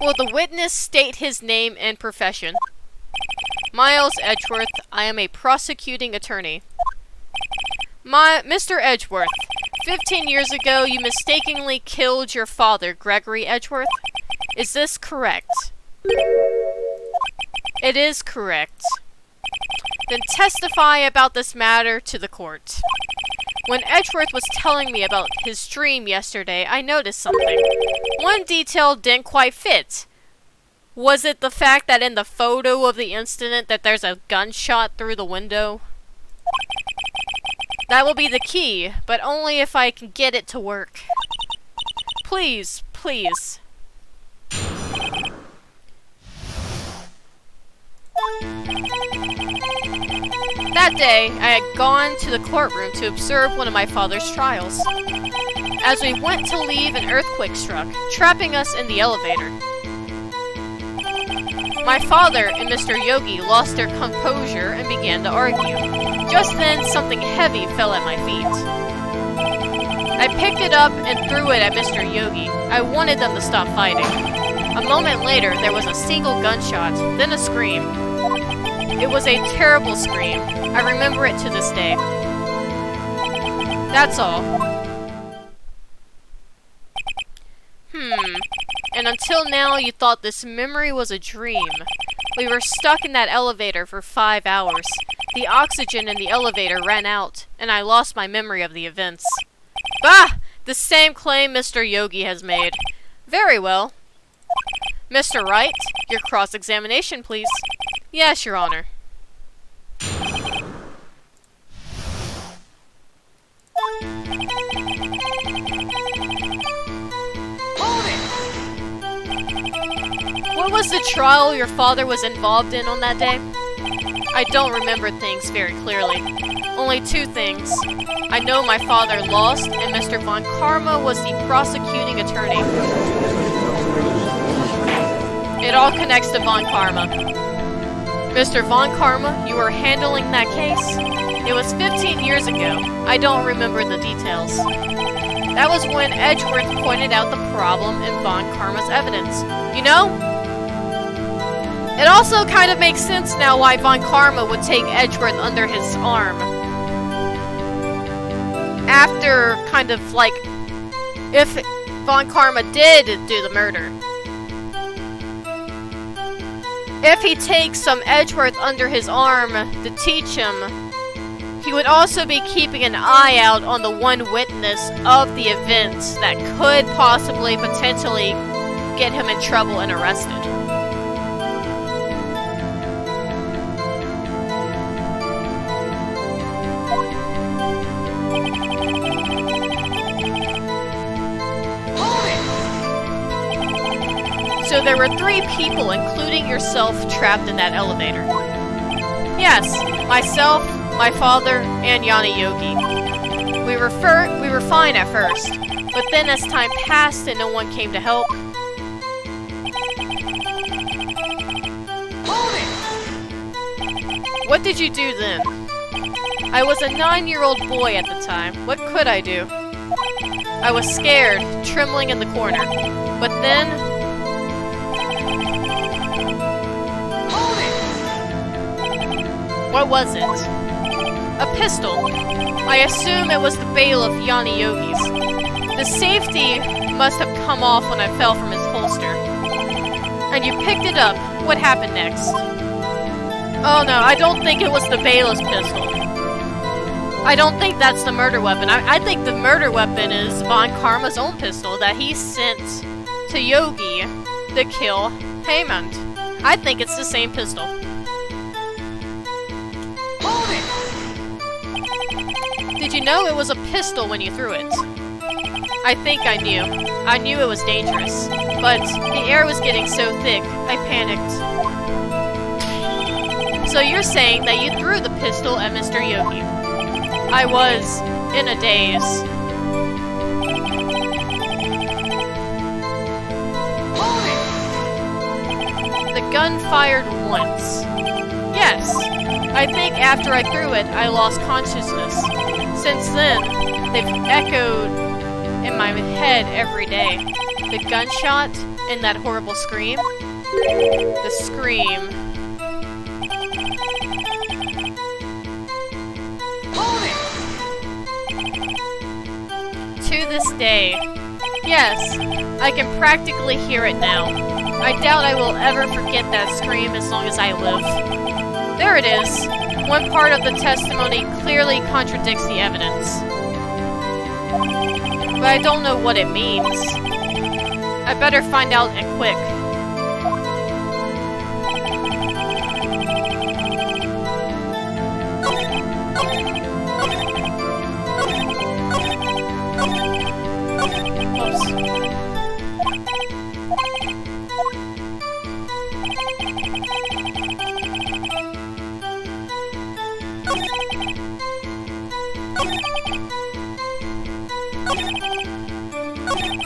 Will the witness state his name and profession? Miles Edgeworth, I am a prosecuting attorney. Mr. Edgeworth, 15 years ago you mistakenly killed your father, Gregory Edgeworth. Is this correct? It is correct. Then testify about this matter to the court. When Edgeworth was telling me about his dream yesterday, I noticed something. One detail didn't quite fit. Was it the fact that in the photo of the incident that there's a gunshot through the window? That will be the key, but only if I can get it to work. Please, please. That day, I had gone to the courtroom to observe one of my father's trials. As we went to leave, an earthquake struck, trapping us in the elevator. My father and Mr. Yogi lost their composure and began to argue. Just then, something heavy fell at my feet. I picked it up and threw it at Mr. Yogi. I wanted them to stop fighting. A moment later, there was a single gunshot, then a scream. It was a terrible scream. I remember it to this day. That's all. And until now, you thought this memory was a dream. We were stuck in that elevator for 5 hours. The oxygen in the elevator ran out, and I lost my memory of the events. Bah! The same claim Mr. Yogi has made. Very well. Mr. Wright, your cross-examination, please. Yes, Your Honor. What was the trial your father was involved in on that day? I don't remember things very clearly. Only 2 things. I know my father lost, and Mr. Von Karma was the prosecuting attorney. It all connects to Von Karma. Mr. Von Karma, you were handling that case? It was 15 years ago. I don't remember the details. That was when Edgeworth pointed out the problem in Von Karma's evidence. You know? It also kind of makes sense now why Von Karma would take Edgeworth under his arm. After, kind of like, if Von Karma did do the murder. If he takes some Edgeworth under his arm to teach him, he would also be keeping an eye out on the one witness of the events that could possibly, potentially, get him in trouble and arrested. So there were 3 people, including yourself, trapped in that elevator. Yes, myself, my father, and Yana Yogi. We were fine at first, but then as time passed and no one came to help... What did you do then? I was a 9-year-old boy at the time. What could I do? I was scared, trembling in the corner. But then... What was it? A pistol. I assume it was the bailiff Yana Yogi's. The safety must have come off when I fell from his holster. And you picked it up. What happened next? Oh no, I don't think it was the bailiff's pistol. I don't think that's the murder weapon. I think the murder weapon is Von Karma's own pistol that he sent to Yogi to kill Haymond. I think it's the same pistol. Did you know it was a pistol when you threw it? I think I knew. I knew it was dangerous. But the air was getting so thick, I panicked. So you're saying that you threw the pistol at Mr. Yogi. I was in a daze. The gun fired once. Yes. I think after I threw it, I lost consciousness. Since then, they've echoed in my head every day. The gunshot and that horrible scream. The scream. To this day. Yes, I can practically hear it now. I doubt I will ever forget that scream as long as I live. There it is. One part of the testimony clearly contradicts the evidence. But I don't know what it means. I better find out and quick.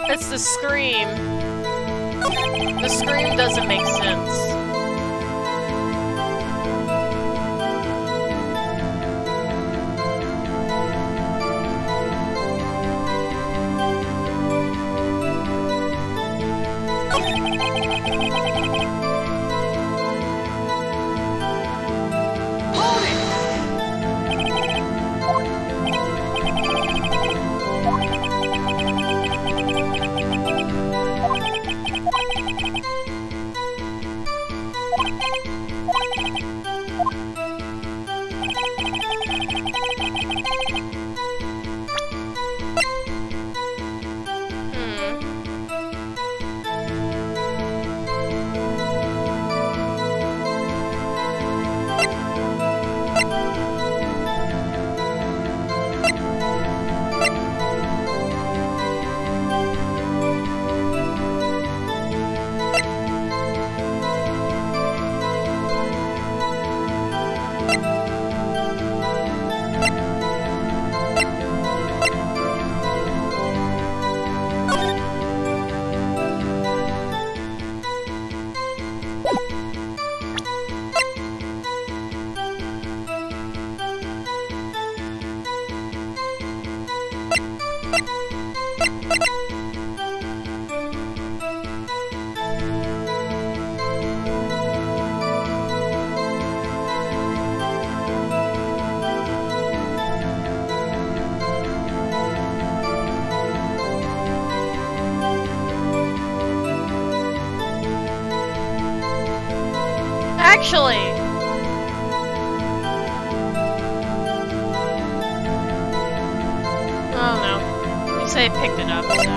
It's the scream. The scream doesn't make sense. Actually, oh no, you say picked it up, so.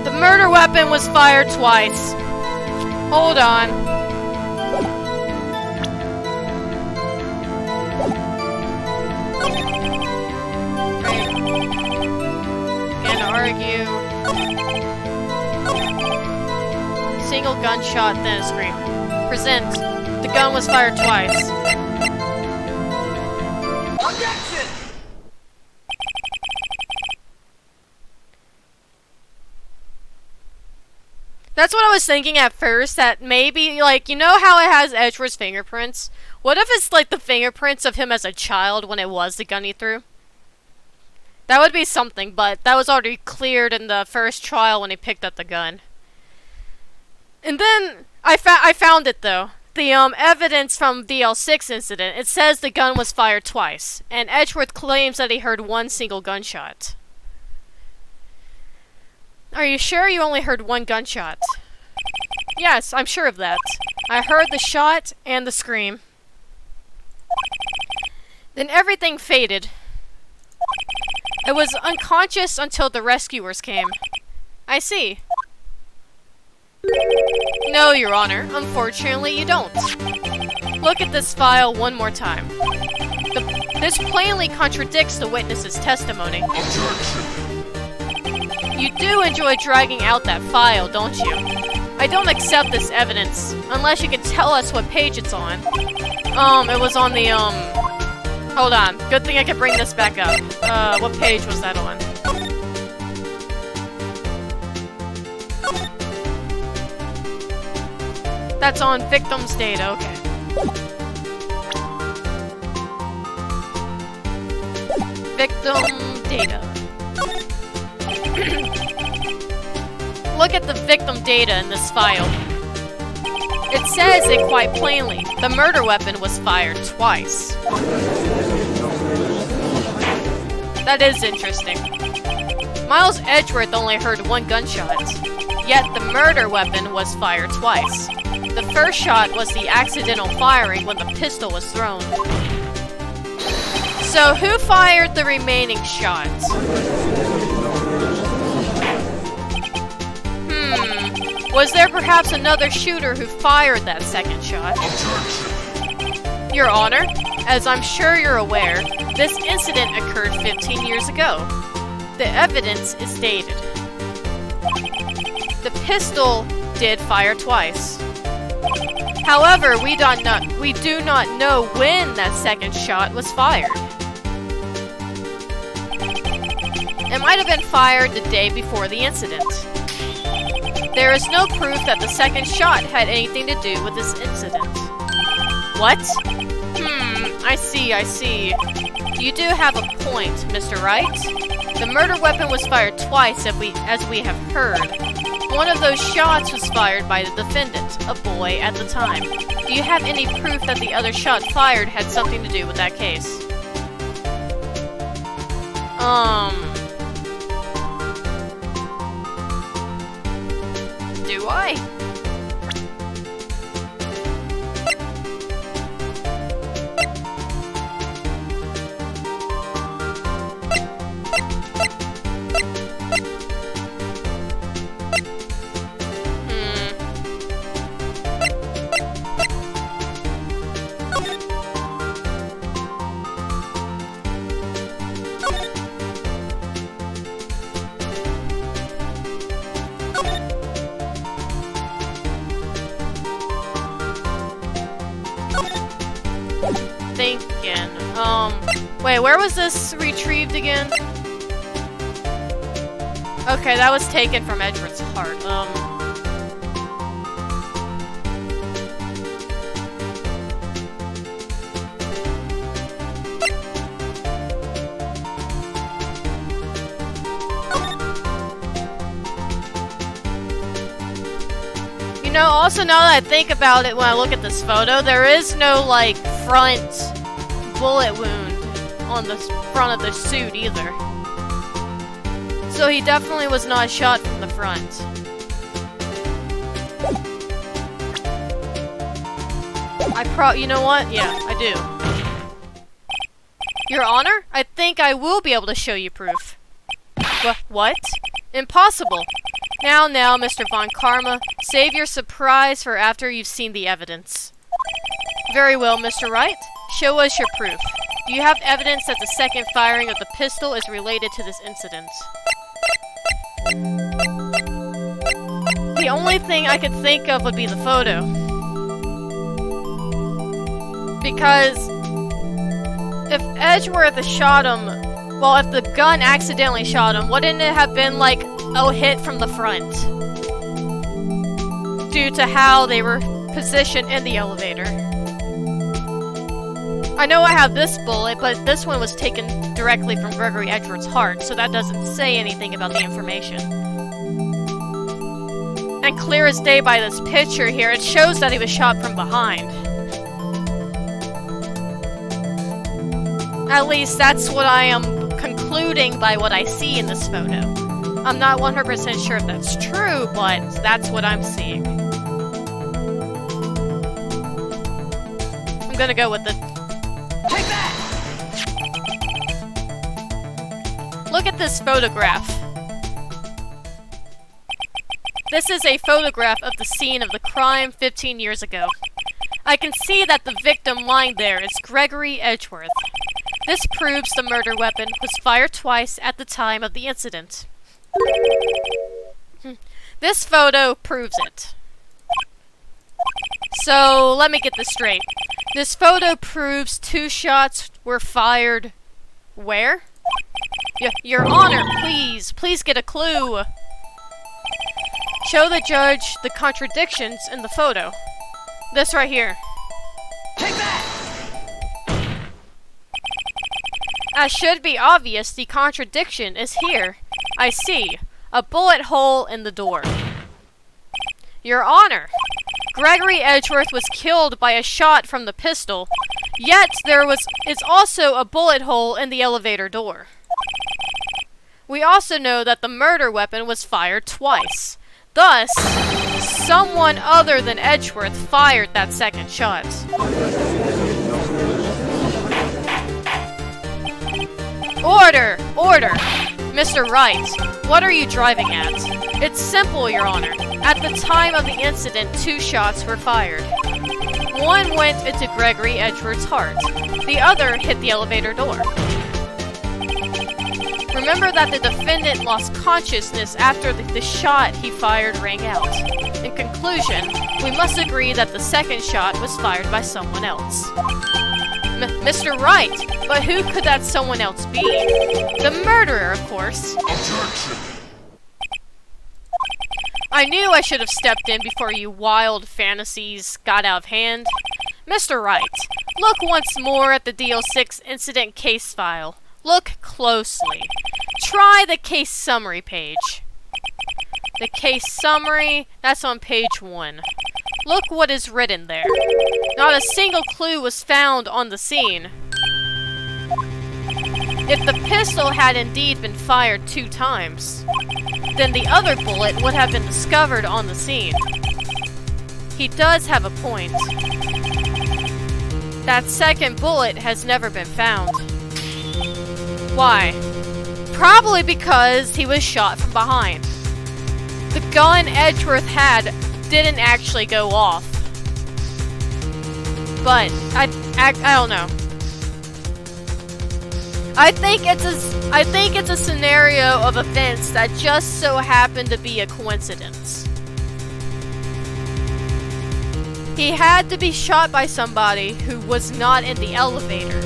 The murder weapon was fired twice. Hold on. Right. Can argue. Single gunshot, then a scream. Present. The gun was fired twice. Objection! That's what I was thinking at first, that maybe, like, you know how it has Edgeworth's fingerprints? What if it's, like, the fingerprints of him as a child when it was the gun he threw? That would be something, but that was already cleared in the first trial when he picked up the gun. And then, I found it, though. The, evidence from the L6 incident, it says the gun was fired twice, and Edgeworth claims that he heard one single gunshot. Are you sure you only heard one gunshot? Yes, I'm sure of that. I heard the shot and the scream. Then everything faded. I was unconscious until the rescuers came. I see. No, Your Honor. Unfortunately, you don't. Look at this file one more time. This plainly contradicts the witness's testimony. You do enjoy dragging out that file, don't you? I don't accept this evidence, unless you can tell us what page it's on. It was on the, hold on. Good thing I could bring this back up. What page was that on? That's on victim's data, okay. Victim data. Look at the victim data in this file. It says it quite plainly. The murder weapon was fired twice. That is interesting. Miles Edgeworth only heard one gunshot, yet the murder weapon was fired twice. The first shot was the accidental firing when the pistol was thrown. So who fired the remaining shots? Was there perhaps another shooter who fired that second shot? Your Honor, as I'm sure you're aware, this incident occurred 15 years ago. The evidence is dated. The pistol did fire twice. However, we do not know when that second shot was fired. It might have been fired the day before the incident. There is no proof that the second shot had anything to do with this incident. What? I see. You do have a point, Mr. Wright. The murder weapon was fired twice, as we have heard. One of those shots was fired by the defendant, a boy at the time. Do you have any proof that the other shot fired had something to do with that case? Do I? Wait, where was this retrieved again? Okay, that was taken from Edgeworth's heart. You know, also now that I think about it when I look at this photo, there is no, like, front bullet wound on the front of the suit either. So he definitely was not shot from the front. You know what? Yeah, I do. Your Honor, I think I will be able to show you proof. What? Impossible! Now, Mr. Von Karma, save your surprise for after you've seen the evidence. Very well, Mr. Wright. Show us your proof. Do you have evidence that the second firing of the pistol is related to this incident? The only thing I could think of would be the photo. Because if Edgeworth shot him, well, if the gun accidentally shot him, wouldn't it have been like a hit from the front? Due to how they were positioned in the elevator. I know I have this bullet, but this one was taken directly from Gregory Edgeworth's heart, so that doesn't say anything about the information. And clear as day by this picture here, it shows that he was shot from behind. At least that's what I am concluding by what I see in this photo. I'm not 100% sure if that's true, but that's what I'm seeing. I'm gonna go with the... Take that! Look at this photograph. This is a photograph of the scene of the crime 15 years ago. I can see that the victim lying there is Gregory Edgeworth. This proves the murder weapon was fired twice at the time of the incident. This photo proves it. So, let me get this straight. This photo proves 2 shots were fired... where? Your Honor, please get a clue. Show the judge the contradictions in the photo. This right here. Take that! As should be obvious, the contradiction is here. I see. A bullet hole in the door. Your Honor, Gregory Edgeworth was killed by a shot from the pistol, yet is also a bullet hole in the elevator door. We also know that the murder weapon was fired twice. Thus, someone other than Edgeworth fired that second shot. Order! Order! Mr. Wright, what are you driving at? It's simple, Your Honor. At the time of the incident, 2 shots were fired. One went into Gregory Edgeworth's heart. The other hit the elevator door. Remember that the defendant lost consciousness after the shot he fired rang out. In conclusion, we must agree that the second shot was fired by someone else. Mr. Wright, but who could that someone else be? The murderer, of course. Objection! I knew I should have stepped in before you wild fantasies got out of hand. Mr. Wright, look once more at the DL6 incident case file. Look closely. Try the case summary page. The case summary, that's on page 1. Look what is written there. Not a single clue was found on the scene. If the pistol had indeed been fired 2 times, then the other bullet would have been discovered on the scene. He does have a point. That second bullet has never been found. Why? Probably because he was shot from behind. The gun Edgeworth had didn't actually go off. But I don't know. I think it's a scenario of events that just so happened to be a coincidence. He had to be shot by somebody who was not in the elevator.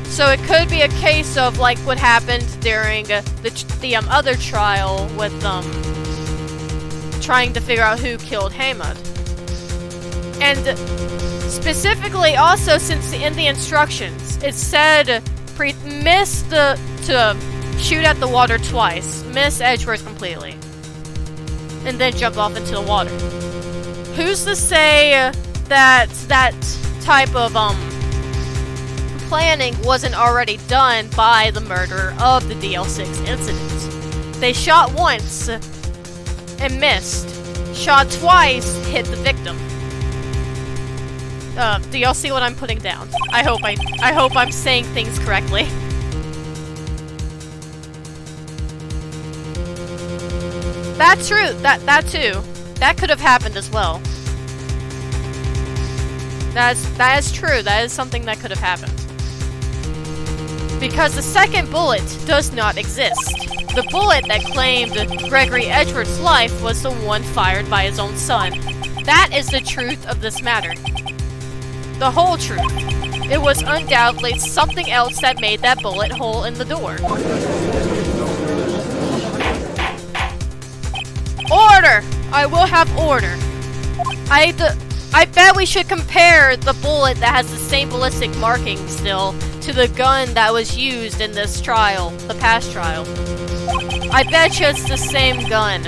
So it could be a case of like what happened during the other trial with trying to figure out who killed Hamad. And specifically also since in the instructions it said miss to shoot at the water twice, miss Edgeworth completely, and then jump off into the water. Who's to say that type of planning wasn't already done by the murderer of the DL6 incident? They shot once and missed. Shot twice, hit the victim. Do y'all see what I'm putting down? I hope I'm saying things correctly. That's true. That too. That could have happened as well. That is true. That is something that could have happened. Because the second bullet does not exist. The bullet that claimed Gregory Edgeworth's life was the one fired by his own son. That is the truth of this matter. The whole truth. It was undoubtedly something else that made that bullet hole in the door. Order! I will have order. I bet we should compare the bullet that has the same ballistic marking still to the gun that was used in this trial, the past trial. I bet you it's the same gun.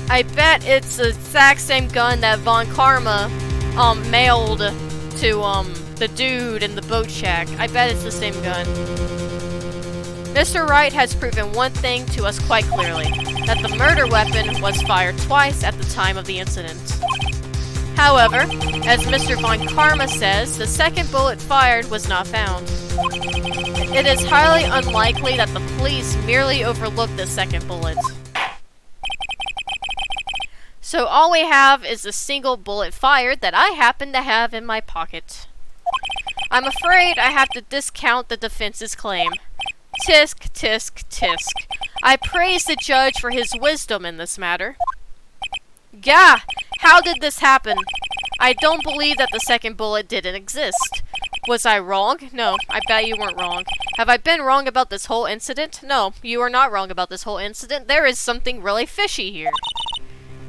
I bet it's the exact same gun that Von Karma mailed to the dude in the boat shack. I bet it's the same gun. Mr. Wright has proven one thing to us quite clearly, that the murder weapon was fired twice at the time of the incident. However, as Mr. Von Karma says, the second bullet fired was not found. It is highly unlikely that the police merely overlooked the second bullet. So all we have is a single bullet fired that I happen to have in my pocket. I'm afraid I have to discount the defense's claim. Tisk, tisk, tisk. I praise the judge for his wisdom in this matter. Gah! How did this happen? I don't believe that the second bullet didn't exist. Was I wrong? No, I bet you weren't wrong. Have I been wrong about this whole incident? No, you are not wrong about this whole incident. There is something really fishy here.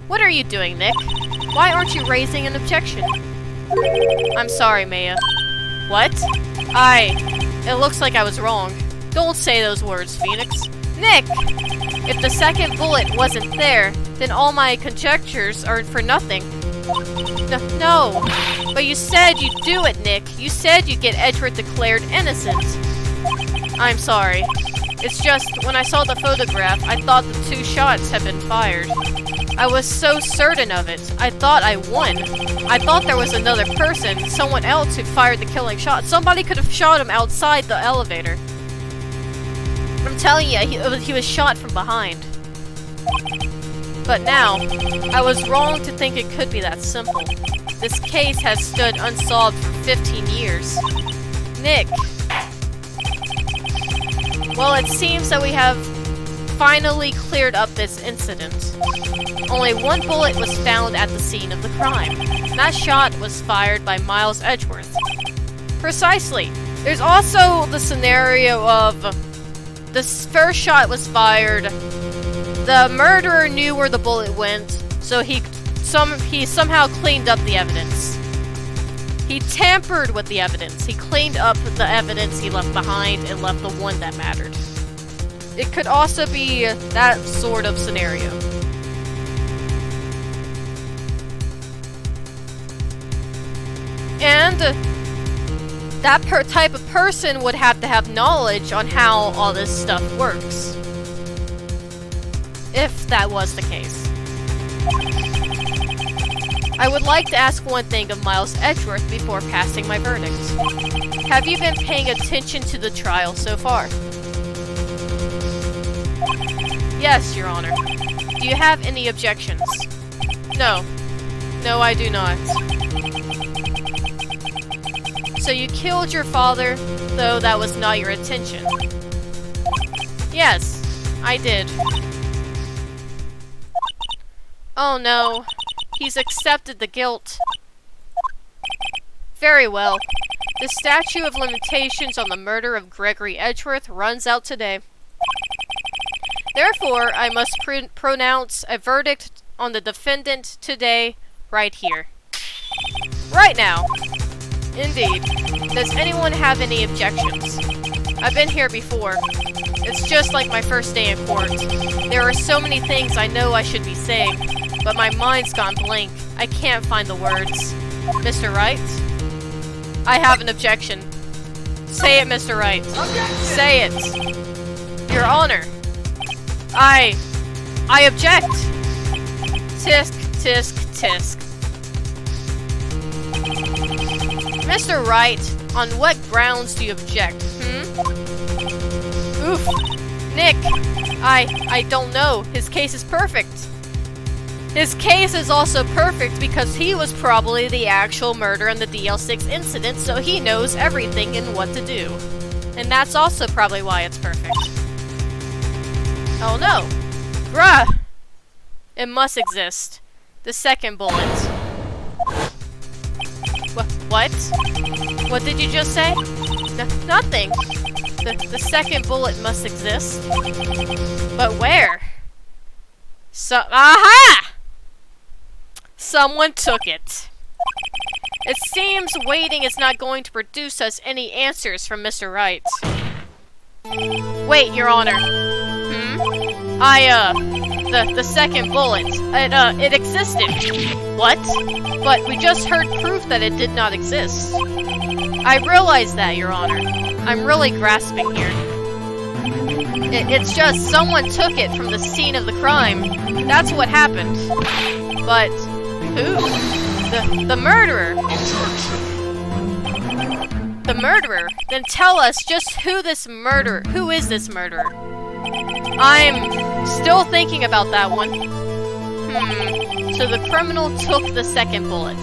What are you doing, Nick? Why aren't you raising an objection? I'm sorry, Maya. What? It looks like I was wrong. Don't say those words, Phoenix. Nick! If the second bullet wasn't there, then all my conjectures are for nothing. No. But you said you'd do it, Nick. You said you'd get Edgeworth declared innocent. I'm sorry. It's just, when I saw the photograph, I thought the 2 shots had been fired. I was so certain of it. I thought I won. I thought there was another person, someone else who fired the killing shot. Somebody could have shot him outside the elevator. I'm telling you, he was shot from behind. But now, I was wrong to think it could be that simple. This case has stood unsolved for 15 years. Nick. Well, it seems that we have finally cleared up this incident. Only 1 bullet was found at the scene of the crime. That shot was fired by Miles Edgeworth. Precisely. There's also the scenario of the first shot was fired. The murderer knew where the bullet went, so he somehow cleaned up the evidence. He tampered with the evidence. He cleaned up the evidence he left behind and left the one that mattered. It could also be that sort of scenario. And that type of person would have to have knowledge on how all this stuff works. If that was the case. I would like to ask one thing of Miles Edgeworth before passing my verdict. Have you been paying attention to the trial so far? Yes, Your Honor. Do you have any objections? No. No, I do not. So you killed your father, though that was not your intention. Yes, I did. Oh no. He's accepted the guilt. Very well. The statute of limitations on the murder of Gregory Edgeworth runs out today. Therefore, I must pronounce a verdict on the defendant today, right here. Right now. Indeed. Does anyone have any objections? I've been here before. It's just like my first day in court. There are so many things I know I should be saying, but my mind's gone blank. I can't find the words. Mr. Wright? I have an objection. Say it, Mr. Wright. Objection! Say it. Your Honor. I object. Tisk, tisk, tisk. Mr. Wright, on what grounds do you object, Oof. Nick, I don't know. His case is perfect. His case is also perfect because he was probably the actual murderer in the DL6 incident, so he knows everything and what to do. And that's also probably why it's perfect. Oh no. Bruh! It must exist. The second bullet. What? What did you just say? Nothing. The second bullet must exist. But where? Aha! Someone took it. It seems waiting is not going to produce us any answers from Mr. Wright. Wait, Your Honor. The second bullet. It existed. What? But we just heard proof that it did not exist. I realize that, Your Honor. I'm really grasping here. It's just someone took it from the scene of the crime. That's what happened. But who? The murderer. The murderer? Then tell us just who is this murderer? I'm still thinking about that one. So the criminal took the second bullet.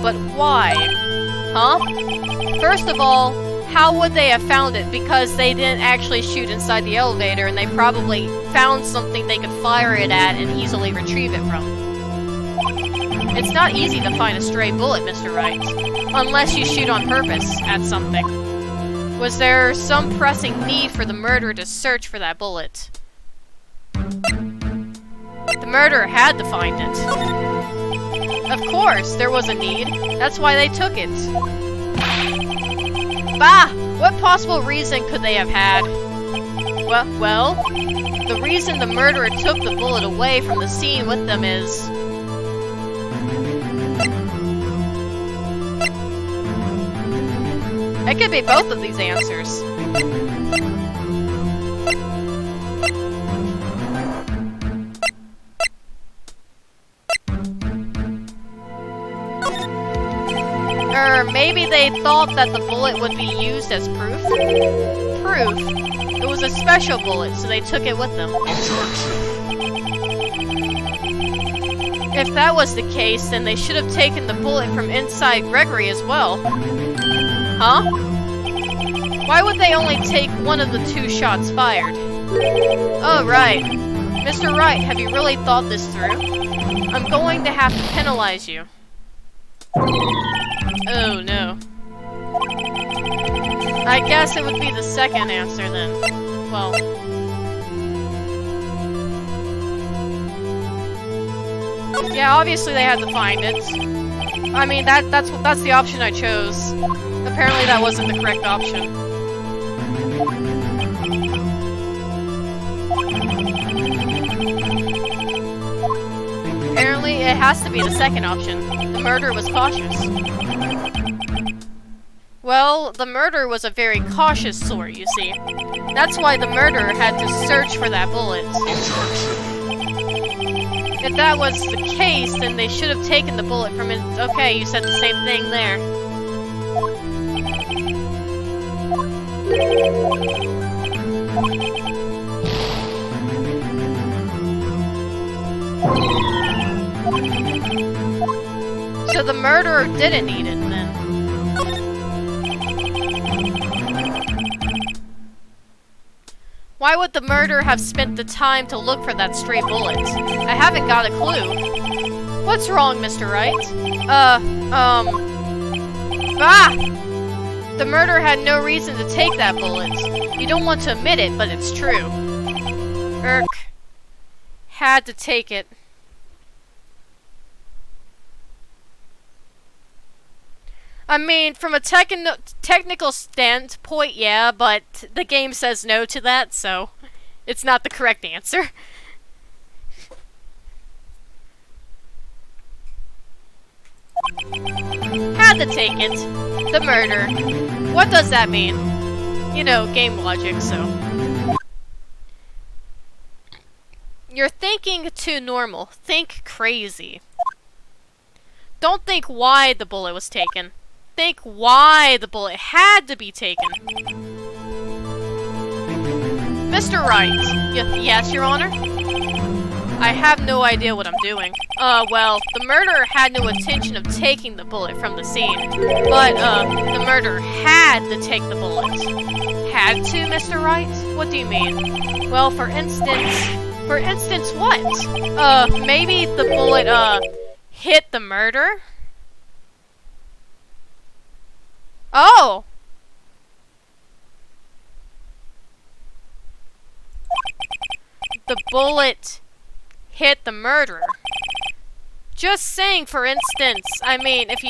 But why? Huh? First of all, how would they have found it? Because they didn't actually shoot inside the elevator and they probably found something they could fire it at and easily retrieve it from. It's not easy to find a stray bullet, Mr. Wright. Unless you shoot on purpose at something. Was there some pressing need for the murderer to search for that bullet? The murderer had to find it. Of course, there was a need. That's why they took it. Bah! What possible reason could they have had? Well, the reason the murderer took the bullet away from the scene with them is... It could be both of these answers. Or maybe they thought that the bullet would be used as proof? Proof? It was a special bullet, so they took it with them. If that was the case, then they should have taken the bullet from inside Gregory as well. Huh? Why would they only take one of the 2 shots fired? Oh, right. Mr. Wright, have you really thought this through? I'm going to have to penalize you. Oh, no. I guess it would be the second answer then. Well... Yeah, obviously they had to find it. I mean, that's the option I chose. Apparently that wasn't the correct option. Apparently it has to be the second option. The murderer was cautious. Well, the murderer was a very cautious sort, you see. That's why the murderer had to search for that bullet. If that was the case, then they should have taken the bullet from it. Okay, you said the same thing there. So the murderer didn't need it then. Why would the murderer have spent the time to look for that stray bullet? I haven't got a clue. What's wrong, Mr. Wright? The murderer had no reason to take that bullet. You don't want to admit it, but it's true. Had to take it. I mean, from a technical standpoint, yeah, but the game says no to that, so it's not the correct answer. Had to take it. The murder. What does that mean? You know, game logic, so. You're thinking too normal. Think crazy. Don't think why the bullet was taken. Think why the bullet had to be taken. Mr. Wright. Yes, Your Honor? I have no idea what I'm doing. Well, the murderer had no intention of taking the bullet from the scene. But, the murderer had to take the bullet. Had to, Mr. Wright? What do you mean? Well, for instance what? Maybe the bullet, hit the murderer? Oh! The bullet hit the murderer. Just saying, for instance, I mean, if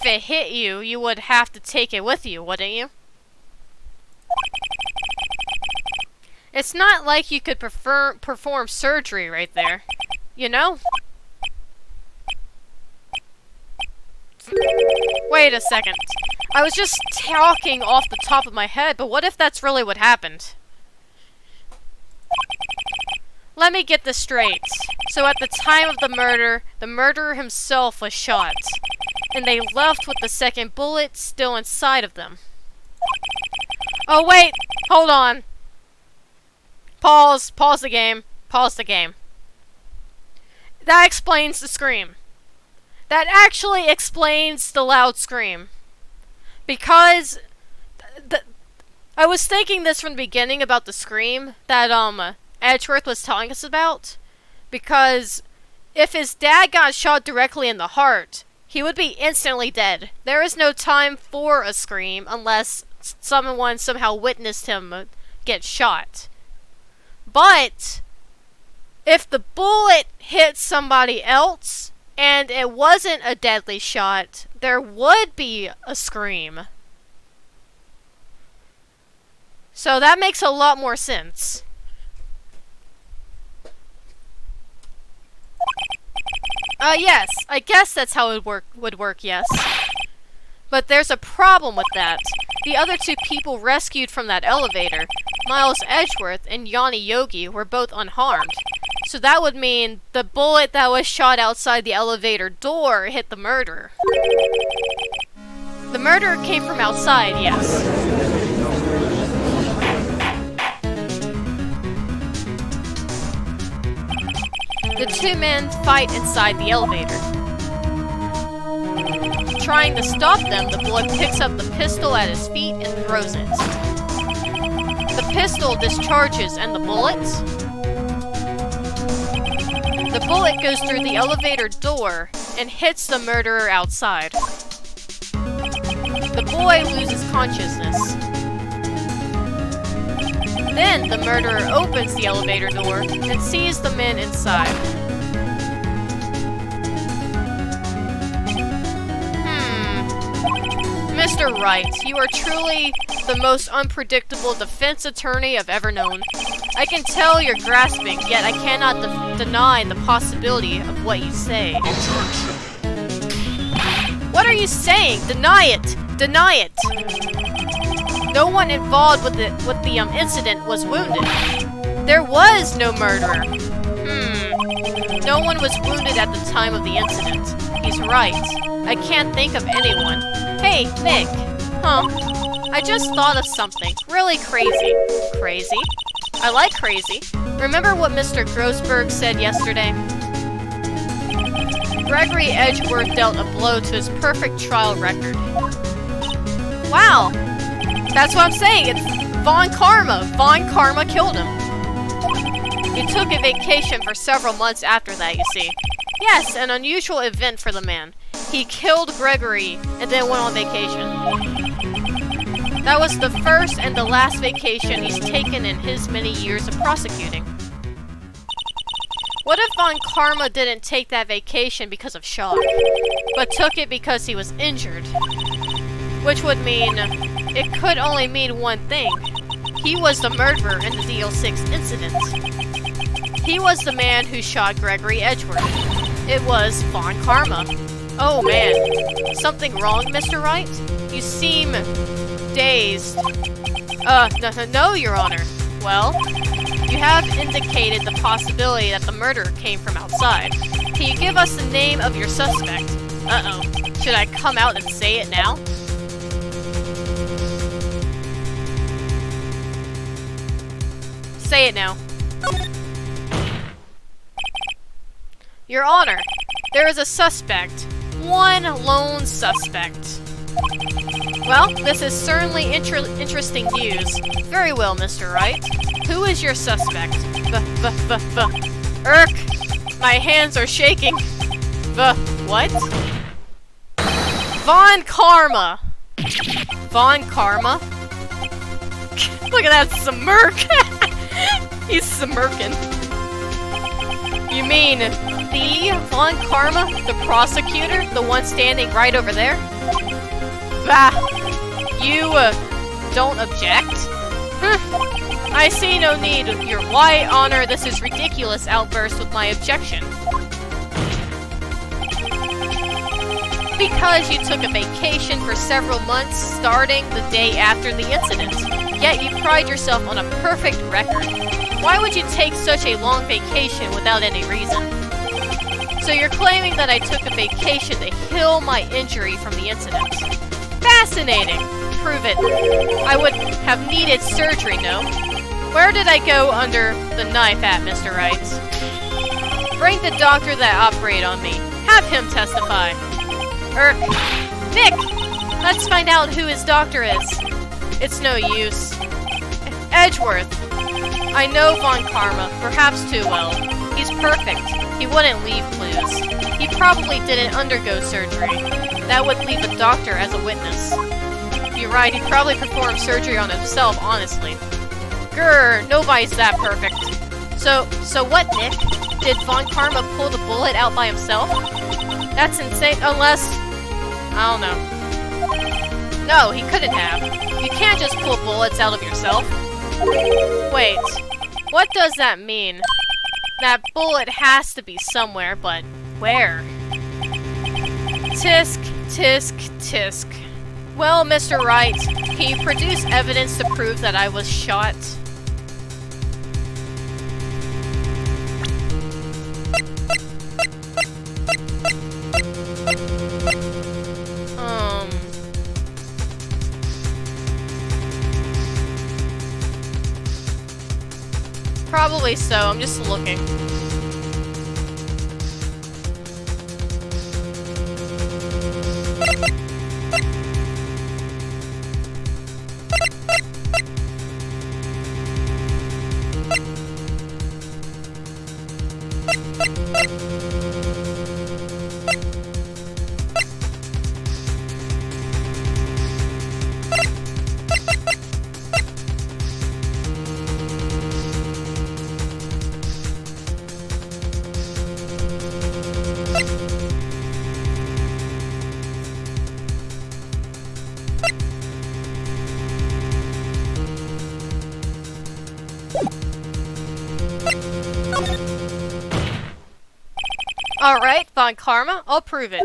it hit you, you would have to take it with you, wouldn't you? It's not like you could perform surgery right there, you know? Wait a second. I was just talking off the top of my head, but what if that's really what happened? Let me get this straight. So at the time of the murder, the murderer himself was shot, and they left with the second bullet still inside of them. Oh wait, hold on. Pause the game. Pause the game. That explains the scream. That actually explains the loud scream. Because I was thinking this from the beginning about the scream that Edgeworth was telling us about. Because if his dad got shot directly in the heart, he would be instantly dead. There is no time for a scream unless someone somehow witnessed him get shot. But if the bullet hit somebody else and it wasn't a deadly shot, there would be a scream. So that makes a lot more sense. Yes, I guess that's how it would work, yes. But there's a problem with that. The other two people rescued from that elevator, Miles Edgeworth and Yanni Yogi, were both unharmed. So that would mean the bullet that was shot outside the elevator door hit the murderer. The murderer came from outside, yes. The two men fight inside the elevator. Trying to stop them, the boy picks up the pistol at his feet and throws it. The pistol discharges and the bullet goes through the elevator door and hits the murderer outside. The boy loses consciousness. Then the murderer opens the elevator door and sees the men inside. Mr. Wright, you are truly the most unpredictable defense attorney I've ever known. I can tell you're grasping, yet I cannot deny the possibility of what you say. What are you saying? Deny it! Deny it! No one involved with the incident was wounded. There was no murderer. No one was wounded at the time of the incident. He's right. I can't think of anyone. Hey, Nick. I just thought of something really crazy. Crazy? I like crazy. Remember what Mr. Grossberg said yesterday? Gregory Edgeworth dealt a blow to his perfect trial record. Wow! That's what I'm saying, it's Von Karma! Von Karma killed him. He took a vacation for several months after that, you see. Yes, an unusual event for the man. He killed Gregory and then went on vacation. That was the first and the last vacation he's taken in his many years of prosecuting. What if Von Karma didn't take that vacation because of shock, but took it because he was injured? Which would mean, it could only mean one thing. He was the murderer in the DL6 incident. He was the man who shot Gregory Edgeworth. It was Von Karma. Oh man. Something wrong, Mr. Wright? You seem dazed. No, Your Honor. Well, you have indicated the possibility that the murderer came from outside. Can you give us the name of your suspect? Uh-oh. Should I come out and say it now? Say it now. Your Honor, there is a suspect. One lone suspect. Well, this is certainly interesting news. Very well, Mr. Wright. Who is your suspect? My hands are shaking. What? Von Karma. Von Karma? Look at that smirk. He's smirking. You mean the Von Karma? The prosecutor? The one standing right over there? Bah! You, don't object? I see no need of your why honor this is ridiculous outburst with my objection. Because you took a vacation for several months starting the day after the incident. Yet you pride yourself on a perfect record. Why would you take such a long vacation without any reason? So you're claiming that I took a vacation to heal my injury from the incident. Fascinating! Prove it. I would have needed surgery, no? Where did I go under the knife at, Mr. Wright? Bring the doctor that operated on me. Have him testify. Nick! Let's find out who his doctor is. It's no use. Edgeworth. I know Von Karma, perhaps too well. He's perfect. He wouldn't leave clues. He probably didn't undergo surgery. That would leave a doctor as a witness. You're right, he probably performed surgery on himself, honestly. Grr, nobody's that perfect. So what, Nick? Did Von Karma pull the bullet out by himself? That's insane, unless... I don't know. No, he couldn't have. You can't just pull bullets out of yourself. Wait, what does that mean? That bullet has to be somewhere, but where? Tisk, tisk, tisk. Well, Mr. Wright, can you produce evidence to prove that I was shot? Probably so, I'm just looking. Alright, Von Karma, I'll prove it.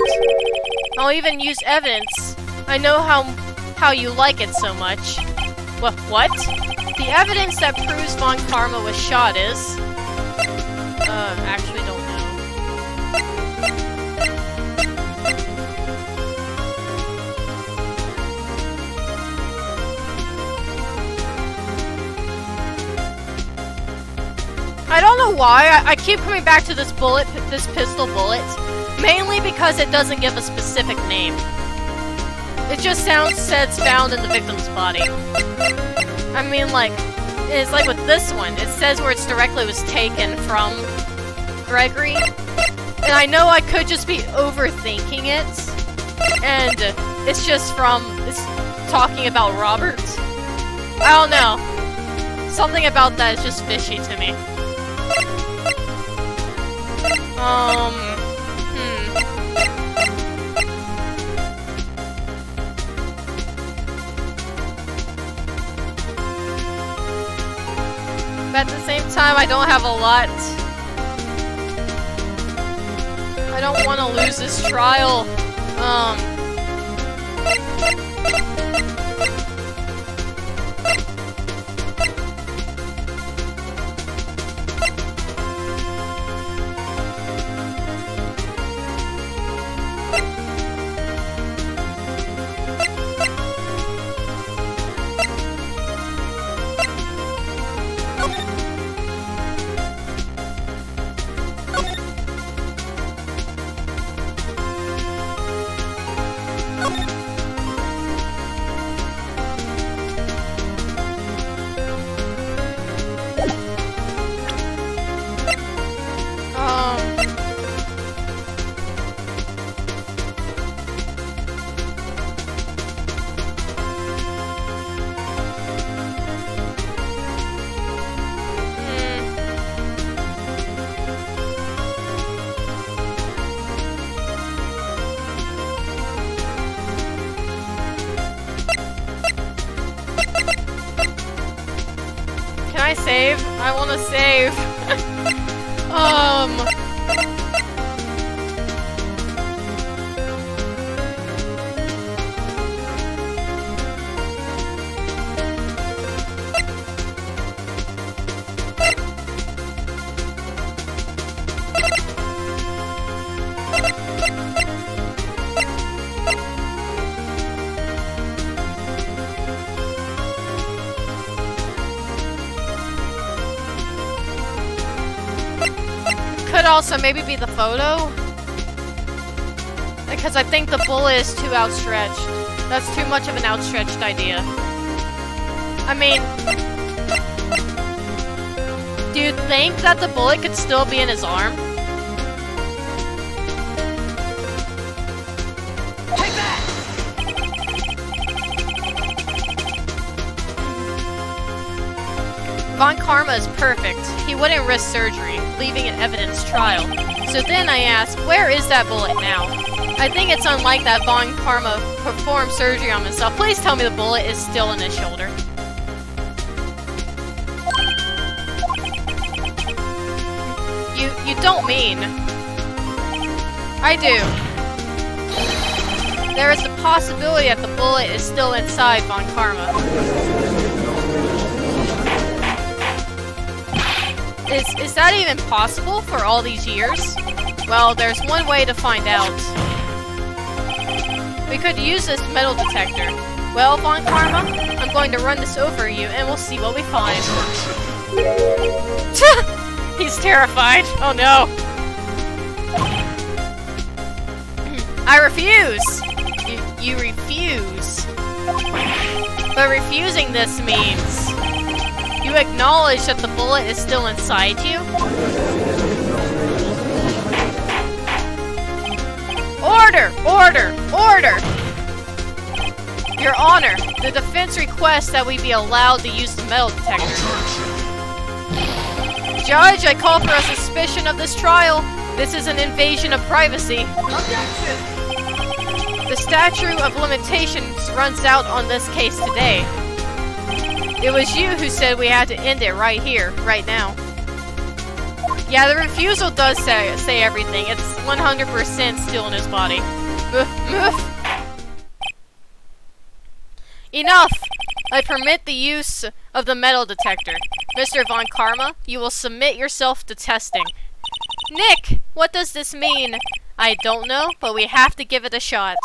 I'll even use evidence. I know how you like it so much. What? The evidence that proves Von Karma was shot is... actually don't know. I don't know why, I keep coming back to this pistol bullet, mainly because it doesn't give a specific name. It just says found in the victim's body. I mean, like, it's like with this one, it says where it's directly was taken from Gregory, and I know I could just be overthinking it, and it's just it's talking about Robert. I don't know. Something about that is just fishy to me. But at the same time, I don't have a lot. I don't want to lose this trial. Can I save? I want to save. Could also maybe be the photo, because I think the bullet is too outstretched. That's too much of an outstretched idea. I mean, do you think that the bullet could still be in his arm? Take that! Von Karma is perfect. He wouldn't risk surgery, leaving an evidence trial. So then I ask, where is that bullet now? I think it's unlike that Von Karma performed surgery on himself. Please tell me the bullet is still in his shoulder. You don't mean. I do. There is a possibility that the bullet is still inside Von Karma. Is that even possible for all these years? Well, there's one way to find out. We could use this metal detector. Well, Von Karma, I'm going to run this over you and we'll see what we find. He's terrified. Oh no. I refuse! You refuse. But refusing this means you acknowledge that the bullet is still inside you? Order! Order! Order! Your Honor, the defense requests that we be allowed to use the metal detector. Judge, I call for a suspicion of this trial. This is an invasion of privacy. Objection! The statute of limitations runs out on this case today. It was you who said we had to end it right here, right now. Yeah, the refusal does say everything. It's 100% still in his body. Enough! I permit the use of the metal detector. Mr. Von Karma, you will submit yourself to testing. Nick, what does this mean? I don't know, but we have to give it a shot.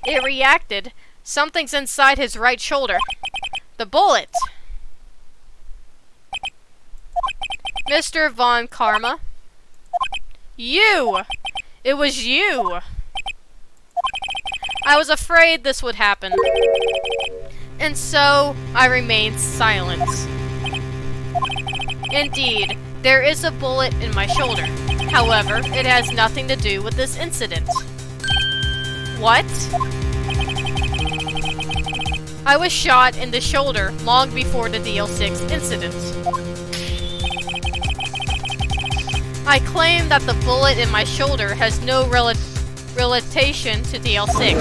It reacted. Something's inside his right shoulder. The bullet. Mr. Von Karma. You! It was you! I was afraid this would happen. And so, I remained silent. Indeed, there is a bullet in my shoulder. However, it has nothing to do with this incident. What? I was shot in the shoulder long before the DL6 incident. I claim that the bullet in my shoulder has no relation to DL6.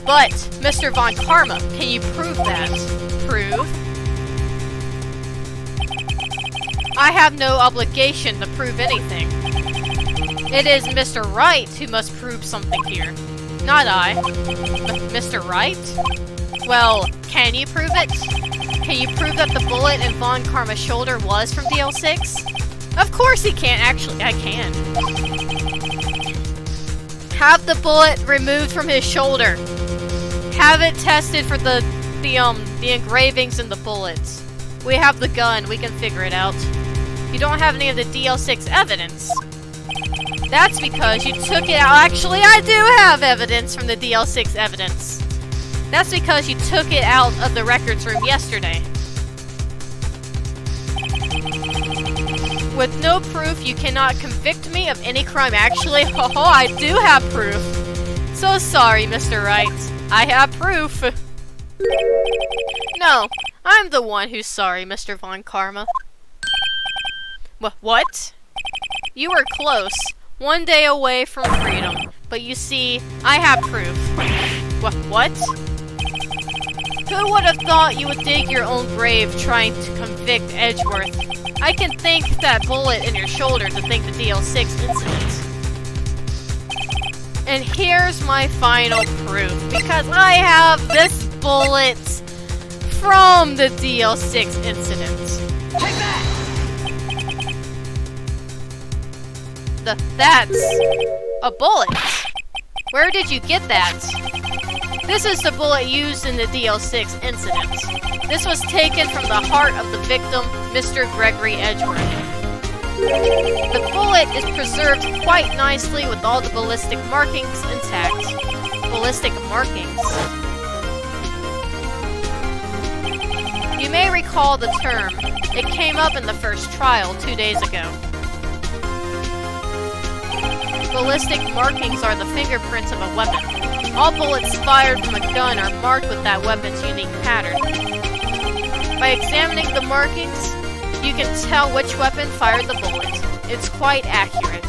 But, Mr. Von Karma, can you prove that? Prove? I have no obligation to prove anything. It is Mr. Wright who must prove something here. Not I. Mr. Wright? Well, can you prove it? Can you prove that the bullet in Von Karma's shoulder was from DL6? Of course he can't. Actually, I can. Have the bullet removed from his shoulder. Have it tested for the engravings in the bullets. We have the gun. We can figure it out. You don't have any of the DL6 evidence. That's because you took it out. Actually, I do have evidence from the DL6 evidence. That's because you took it out of the records room yesterday. With no proof, you cannot convict me of any crime. Actually, I do have proof. So sorry, Mr. Wright. I have proof. No, I'm the one who's sorry, Mr. Von Karma. What? You were close. One day away from freedom. But you see, I have proof. What? Who would have thought you would dig your own grave trying to convict Edgeworth? I can thank that bullet in your shoulder to thank the DL6 incident. And here's my final proof, because I have this bullet from the DL6 incident. Take that! That's a bullet. Where did you get that? This is the bullet used in the DL6 incident. This was taken from the heart of the victim, Mr. Gregory Edgeworth. The bullet is preserved quite nicely with all the ballistic markings intact. Ballistic markings. You may recall the term. It came up in the first trial 2 days ago. ballistic markings are the fingerprints of a weapon. All bullets fired from a gun are marked with that weapon's unique pattern. By examining the markings, you can tell which weapon fired the bullet. It's quite accurate.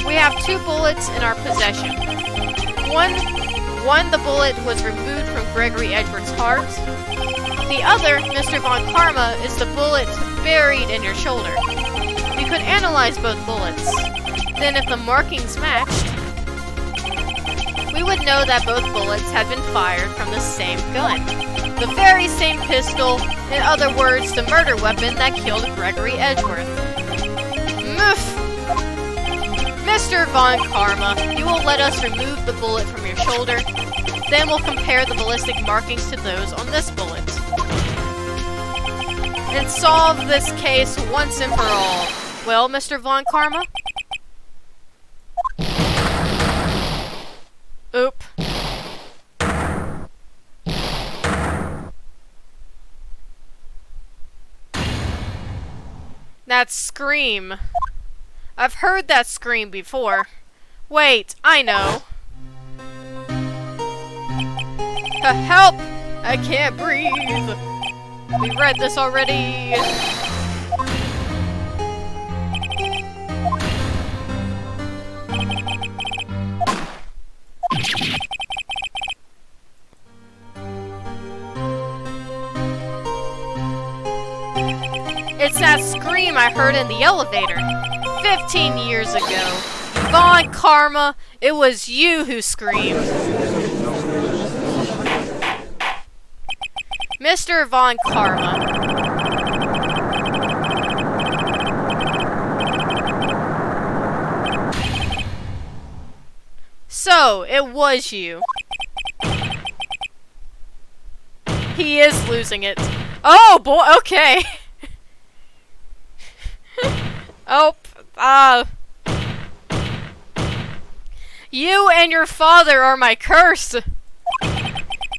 We have 2 bullets in our possession. One, the bullet was removed from Gregory Edgeworth's heart. The other, Mr. Von Karma, is the bullet buried in your shoulder. We could analyze both bullets. Then if the markings matched, we would know that both bullets had been fired from the same gun. The very same pistol, in other words, the murder weapon that killed Gregory Edgeworth. Moof! Mr. Von Karma, you will let us remove the bullet from your shoulder, then we'll compare the ballistic markings to those on this bullet. And solve this case once and for all. Well, Mr. Von Karma? Oop. That scream. I've heard that scream before. Wait, I know. Help! I can't breathe. We read this already. It's that scream I heard in the elevator 15 years ago. Von Karma, it was you who screamed. Mr. Von Karma. So, it was you. He is losing it. Oh boy, okay. Oh, you and your father are my curse.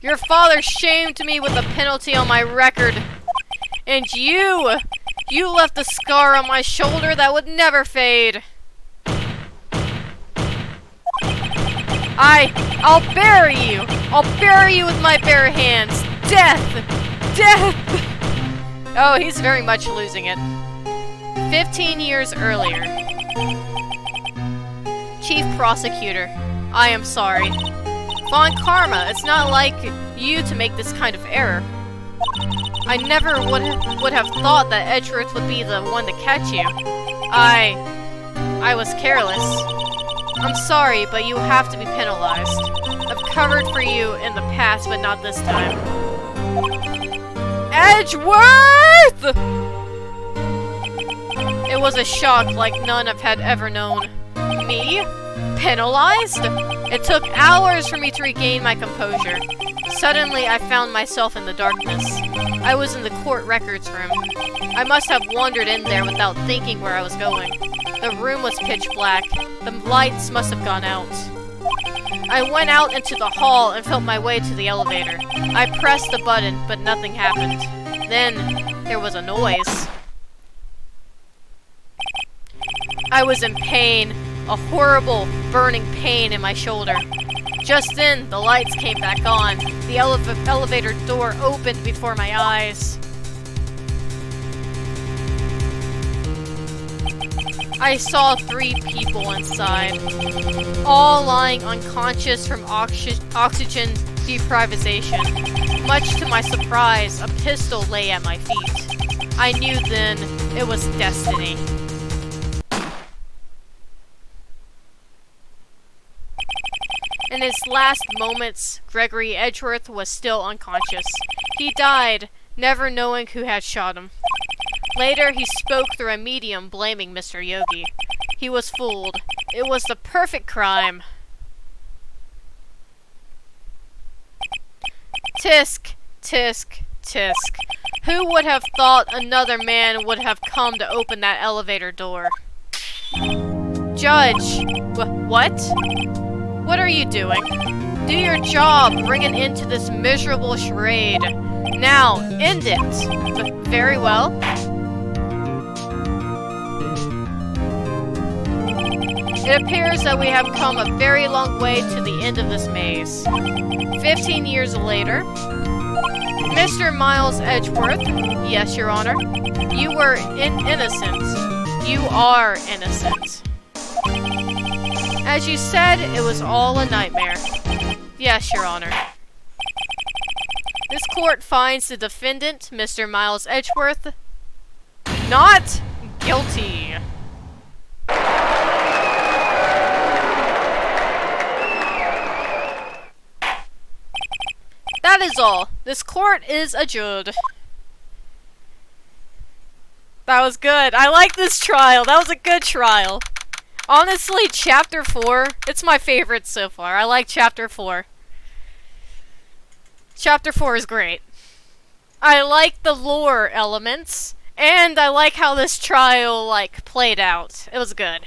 Your father shamed me with a penalty on my record. And you left a scar on my shoulder that would never fade. I'll bury you. I'll bury you with my bare hands. Death! Death! Oh, he's very much losing it. 15 years earlier. Chief Prosecutor, I am sorry. Von Karma, it's not like you to make this kind of error. I never would have thought that Edgeworth would be the one to catch you. I was careless. I'm sorry, but you have to be penalized. I've covered for you in the past, but not this time. Edgeworth! It was a shock like none I've had ever known. Me? Penalized? It took hours for me to regain my composure. Suddenly, I found myself in the darkness. I was in the court records room. I must have wandered in there without thinking where I was going. The room was pitch black. The lights must have gone out. I went out into the hall and felt my way to the elevator. I pressed the button, but nothing happened. Then, there was a noise. I was in pain. A horrible, burning pain in my shoulder. Just then, the lights came back on. The elevator door opened before my eyes. I saw 3 people inside, all lying unconscious from oxygen deprivation. Much to my surprise, a pistol lay at my feet. I knew then it was destiny. In his last moments, Gregory Edgeworth was still unconscious. He died, never knowing who had shot him. Later, he spoke through a medium blaming Mr. Yogi. He was fooled. It was the perfect crime. Tisk, tisk, tisk. Who would have thought another man would have come to open that elevator door? Judge! What? What are you doing? Do your job, bring an end to this miserable charade. Now, end it! Very well. It appears that we have come a very long way to the end of this maze. 15 years later, Mr. Miles Edgeworth, yes, Your Honor, you were innocent. You are innocent. As you said, it was all a nightmare. Yes, Your Honor. This court finds the defendant, Mr. Miles Edgeworth, not guilty. That is all. This court is adjourned. That was good. I like this trial. That was a good trial. Honestly, Chapter 4, it's my favorite so far. I like Chapter 4. Chapter 4 is great. I like the lore elements, and I like how this trial, like, played out. It was good.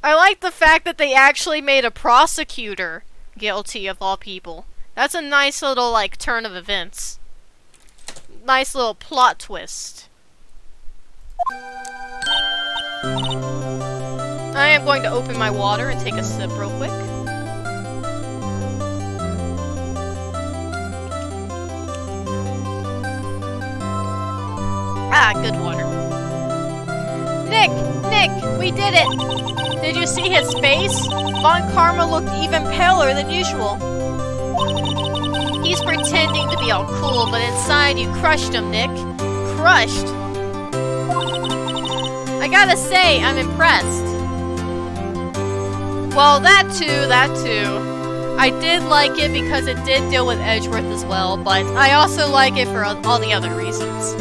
I like the fact that they actually made a prosecutor guilty of all people. That's a nice little, like, turn of events. Nice little plot twist. I am going to open my water and take a sip real quick. Ah, good water. Nick! We did it! Did you see his face? Von Karma looked even paler than usual. He's pretending to be all cool, but inside you crushed him, Nick. Crushed. I gotta say, I'm impressed. Well, that too. I did like it because it did deal with Edgeworth as well, but I also like it for all the other reasons.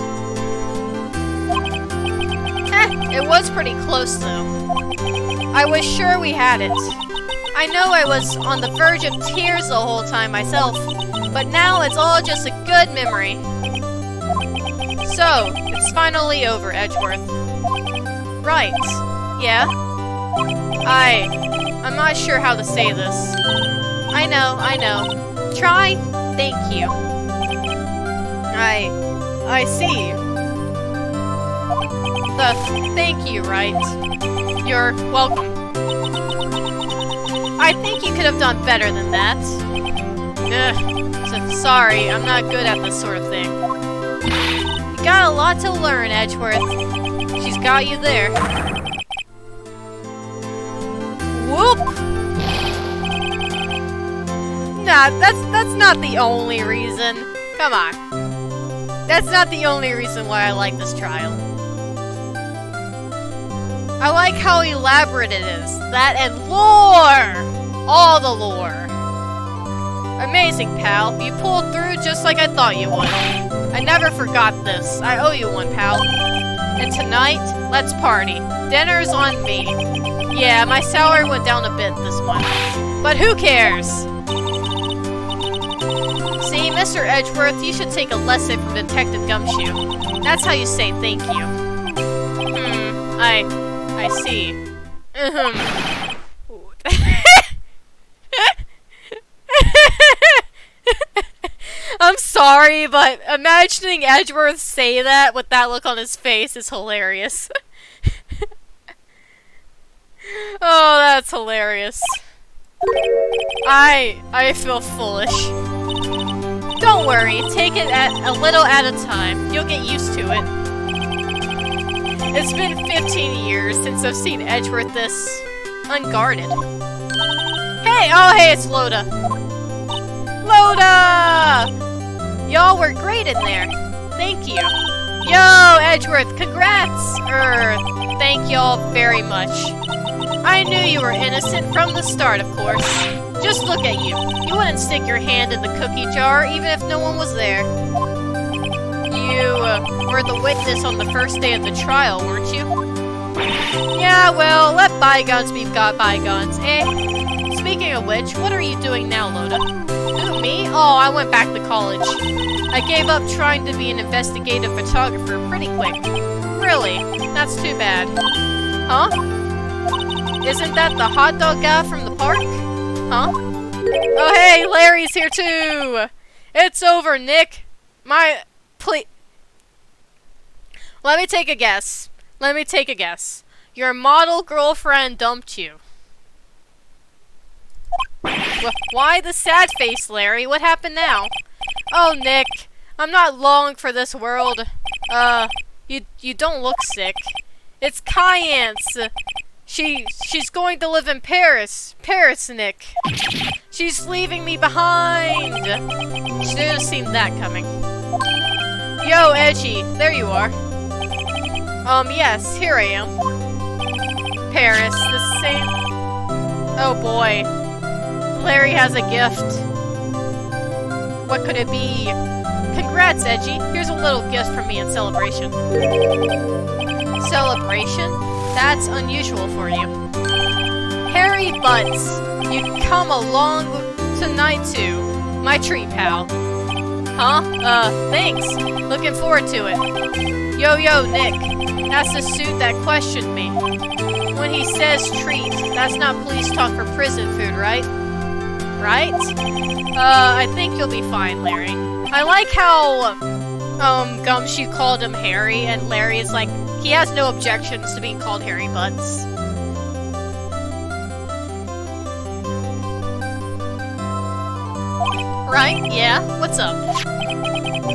It was pretty close though. I was sure we had it. I know I was on the verge of tears the whole time myself, but now it's all just a good memory. So, it's finally over, Edgeworth. Right. Yeah? I'm not sure how to say this. I know. Try? Thank you. I see. Thank you, Wright. You're welcome. I think you could have done better than that. So sorry, I'm not good at this sort of thing. You got a lot to learn, Edgeworth. She's got you there. Whoop! Nah, that's not the only reason. Come on. That's not the only reason why I like this trial. I like how elaborate it is. That and lore! All the lore. Amazing, pal. You pulled through just like I thought you would. I never forgot this. I owe you one, pal. And tonight, let's party. Dinner's on me. Yeah, my salary went down a bit this month. But who cares? See, Mr. Edgeworth, you should take a lesson from Detective Gumshoe. That's how you say thank you. I see. I'm sorry, but imagining Edgeworth say that with that look on his face is hilarious. Oh, that's hilarious. I feel foolish. Don't worry, take it a little at a time. You'll get used to it. It's been 15 years since I've seen Edgeworth this unguarded. Hey! Oh, hey, it's Loda. Loda! Y'all were great in there. Thank you. Yo, Edgeworth, congrats! Thank y'all very much. I knew you were innocent from the start, of course. Just look at you. You wouldn't stick your hand in the cookie jar even if no one was there. You were the witness on the first day of the trial, weren't you? Yeah, well, let bygones be bygones, eh? Speaking of which, what are you doing now, Loda? Who, me? Oh, I went back to college. I gave up trying to be an investigative photographer pretty quick. Really? That's too bad. Huh? Isn't that the hot dog guy from the park? Huh? Oh, hey, Larry's here too! It's over, Nick. Please. Let me take a guess. Let me take a guess. Your model girlfriend dumped you. Why the sad face, Larry? What happened now? Oh, Nick. I'm not long for this world. You don't look sick. It's Cayenne's. She's going to live in Paris. Paris, Nick. She's leaving me behind. She didn't have seen that coming. Yo, Edgy. There you are. Yes, here I am. Paris, the same... Oh boy. Larry has a gift. What could it be? Congrats, Edgy. Here's a little gift from me in celebration. Celebration? That's unusual for you. Harry Butts, you come along tonight too. My treat, pal. Huh? Thanks. Looking forward to it. Yo, Nick. That's the suit that questioned me. When he says treat, that's not police talk for prison food, right? Right? I think you'll be fine, Larry. I like how, Gumshoe called him Harry, and Larry is like, he has no objections to being called Harry Butts. Right? Yeah? What's up?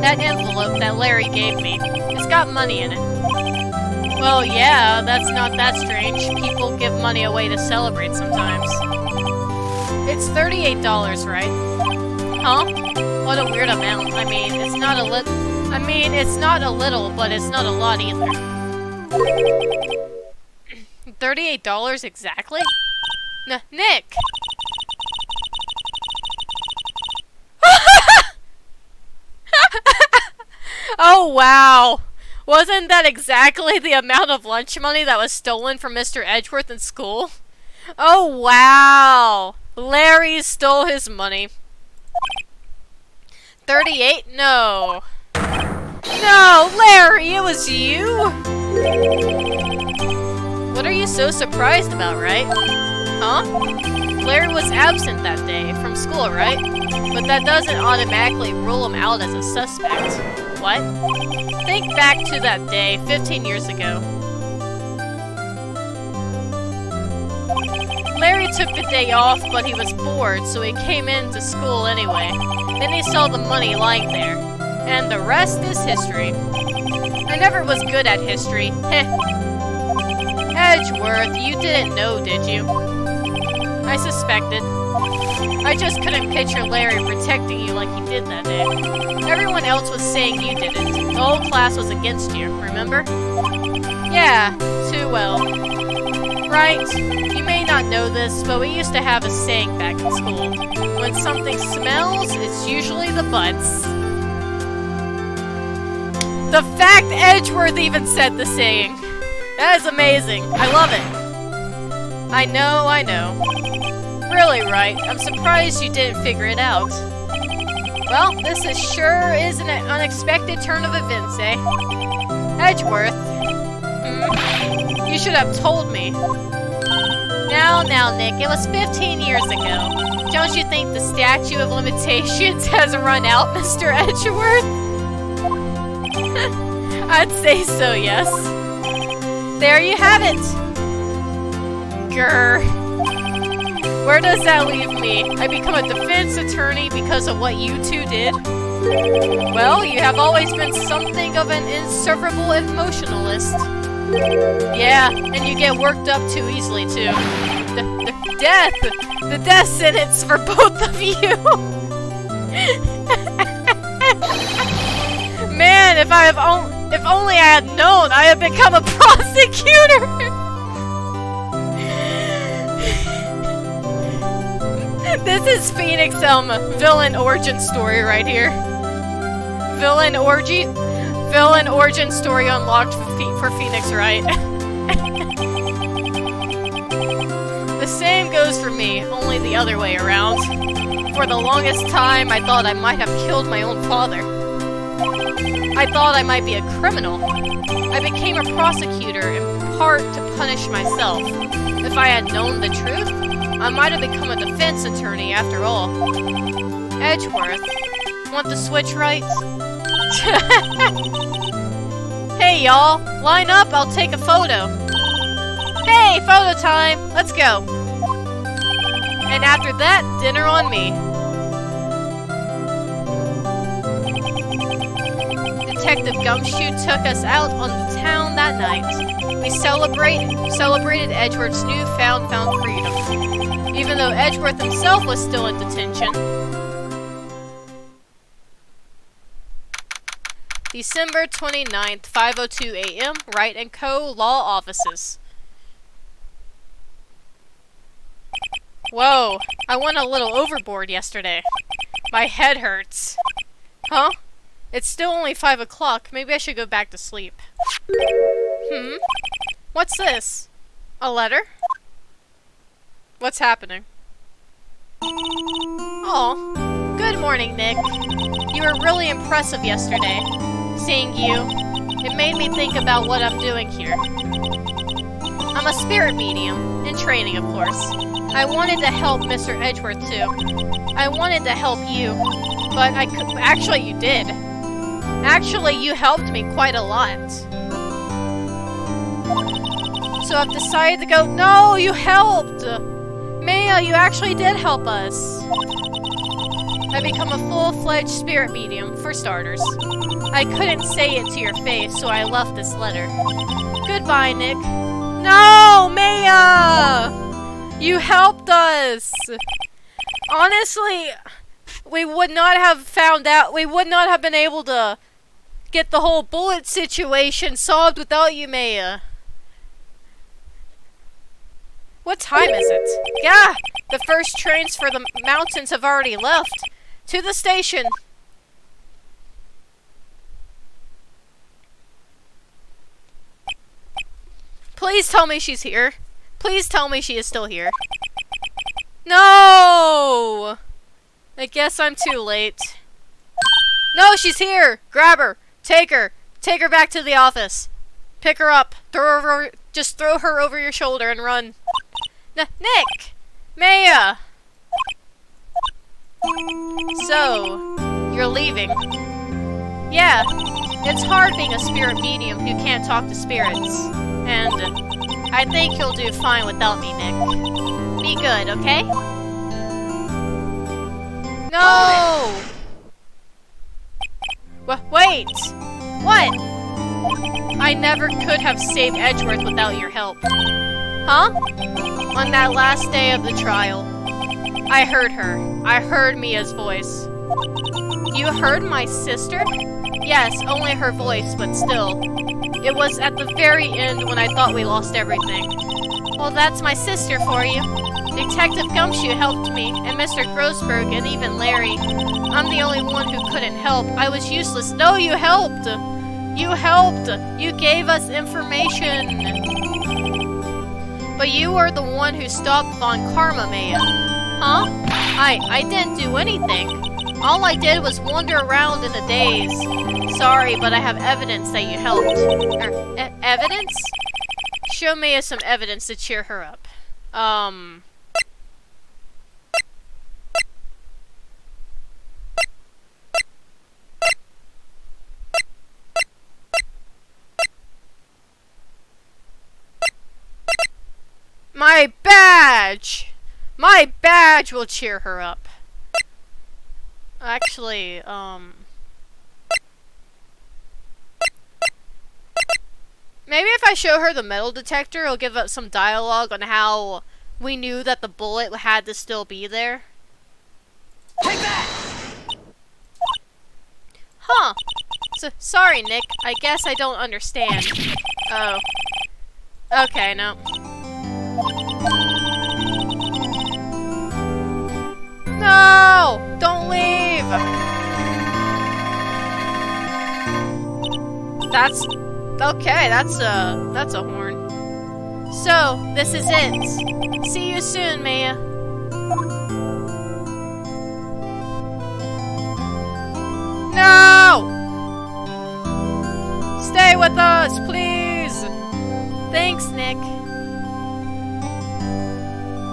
That envelope that Larry gave me. It's got money in it. Well, yeah, that's not that strange. People give money away to celebrate sometimes. It's $38, right? Huh? What a weird amount. I mean, it's not a little, but it's not a lot either. $38 exactly? Nick! Oh, wow. Wasn't that exactly the amount of lunch money that was stolen from Mr. Edgeworth in school? Oh, wow. Larry stole his money. 38? No. No, Larry, it was you! What are you so surprised about, right? Huh? Larry was absent that day from school, right? But that doesn't automatically rule him out as a suspect. What? Think back to that day, 15 years ago. Larry took the day off, but he was bored, so he came into school anyway. Then he saw the money lying there. And the rest is history. I never was good at history. Heh. Edgeworth, you didn't know, did you? I suspected. I just couldn't picture Larry protecting you like he did that day. Everyone else was saying you didn't. The whole class was against you, remember? Yeah, too well. Right, you may not know this, but we used to have a saying back in school. When something smells, it's usually the butts. The fact Edgeworth even said the saying. That is amazing. I love it. I know. Really, Wright. I'm surprised you didn't figure it out. Well, this sure is an unexpected turn of events, eh? Edgeworth? You should have told me. Now, Nick, it was 15 years ago. Don't you think the statute of limitations has run out, Mr. Edgeworth? I'd say so, yes. There you have it. Grr. Where does that leave me? I become a defense attorney because of what you two did? Well, you have always been something of an insufferable emotionalist. Yeah, and you get worked up too easily, too. The death sentence for both of you! Man, if only I had known, I had become a prosecutor! This is Phoenix, villain origin story right here. Villain origin story unlocked for Phoenix, right? The same goes for me, only the other way around. For the longest time, I thought I might have killed my own father. I thought I might be a criminal. I became a prosecutor in part to punish myself. If I had known the truth, I might have become a defense attorney after all. Edgeworth, want the switch right? Hey Hey, y'all! Line up, I'll take a photo. Hey, photo time! Let's go. And after that, dinner on me. Detective Gumshoe took us out on the town that night. We celebrated Edgeworth's newfound freedom, even though Edgeworth himself was still in detention. December 29th, 5:02 a.m., Wright & Co. Law Offices. Whoa, I went a little overboard yesterday. My head hurts. Huh? It's still only 5 o'clock. Maybe I should go back to sleep. What's this? A letter? What's happening? Oh, good morning, Nick. You were really impressive yesterday. Seeing you, it made me think about what I'm doing here. I'm a spirit medium, in training, of course. I wanted to help Mr. Edgeworth, too. I wanted to help you, but I could— actually, you did. Actually, you helped me quite a lot. So I've decided to go— No, you helped! Maya, you actually did help us. I become a full-fledged spirit medium, for starters. I couldn't say it to your face, so I left this letter. Goodbye, Nick. No, Maya! You helped us! Honestly, we would not have found out— we would not have been able to get the whole bullet situation solved without you, Maya. What time is it? Yeah! The first trains for the mountains have already left. To the station! Please tell me she's here. Please tell me she is still here. No! I guess I'm too late. No, she's here! Grab her! Take her! Take her back to the office! Pick her up! Just throw her over your shoulder and run. Nick! Maya! So, you're leaving. Yeah, it's hard being a spirit medium who can't talk to spirits. And I think you'll do fine without me, Nick. Be good, okay? No! Wait! What? I never could have saved Edgeworth without your help. Huh? On that last day of the trial, I heard her. I heard Mia's voice. You heard my sister? Yes, only her voice, but still. It was at the very end when I thought we lost everything. Well, that's my sister for you. Detective Gumshoe helped me, and Mr. Grossberg, and even Larry. I'm the only one who couldn't help. I was useless. No, you helped! You helped! You gave us information! But you were the one who stopped Von Karma, Maya. Huh? I didn't do anything. All I did was wander around in the daze. Sorry, but I have evidence that you helped. Evidence? Show Maya some evidence to cheer her up. My badge! My badge will cheer her up. Actually, maybe if I show her the metal detector, it'll give us some dialogue on how we knew that the bullet had to still be there. Take that! Huh. Sorry, Nick. I guess I don't understand. Oh. Okay, no. No! Don't leave! That's... okay, that's a horn. So, this is it. See you soon, Maya. No! Stay with us, please! Thanks, Nick.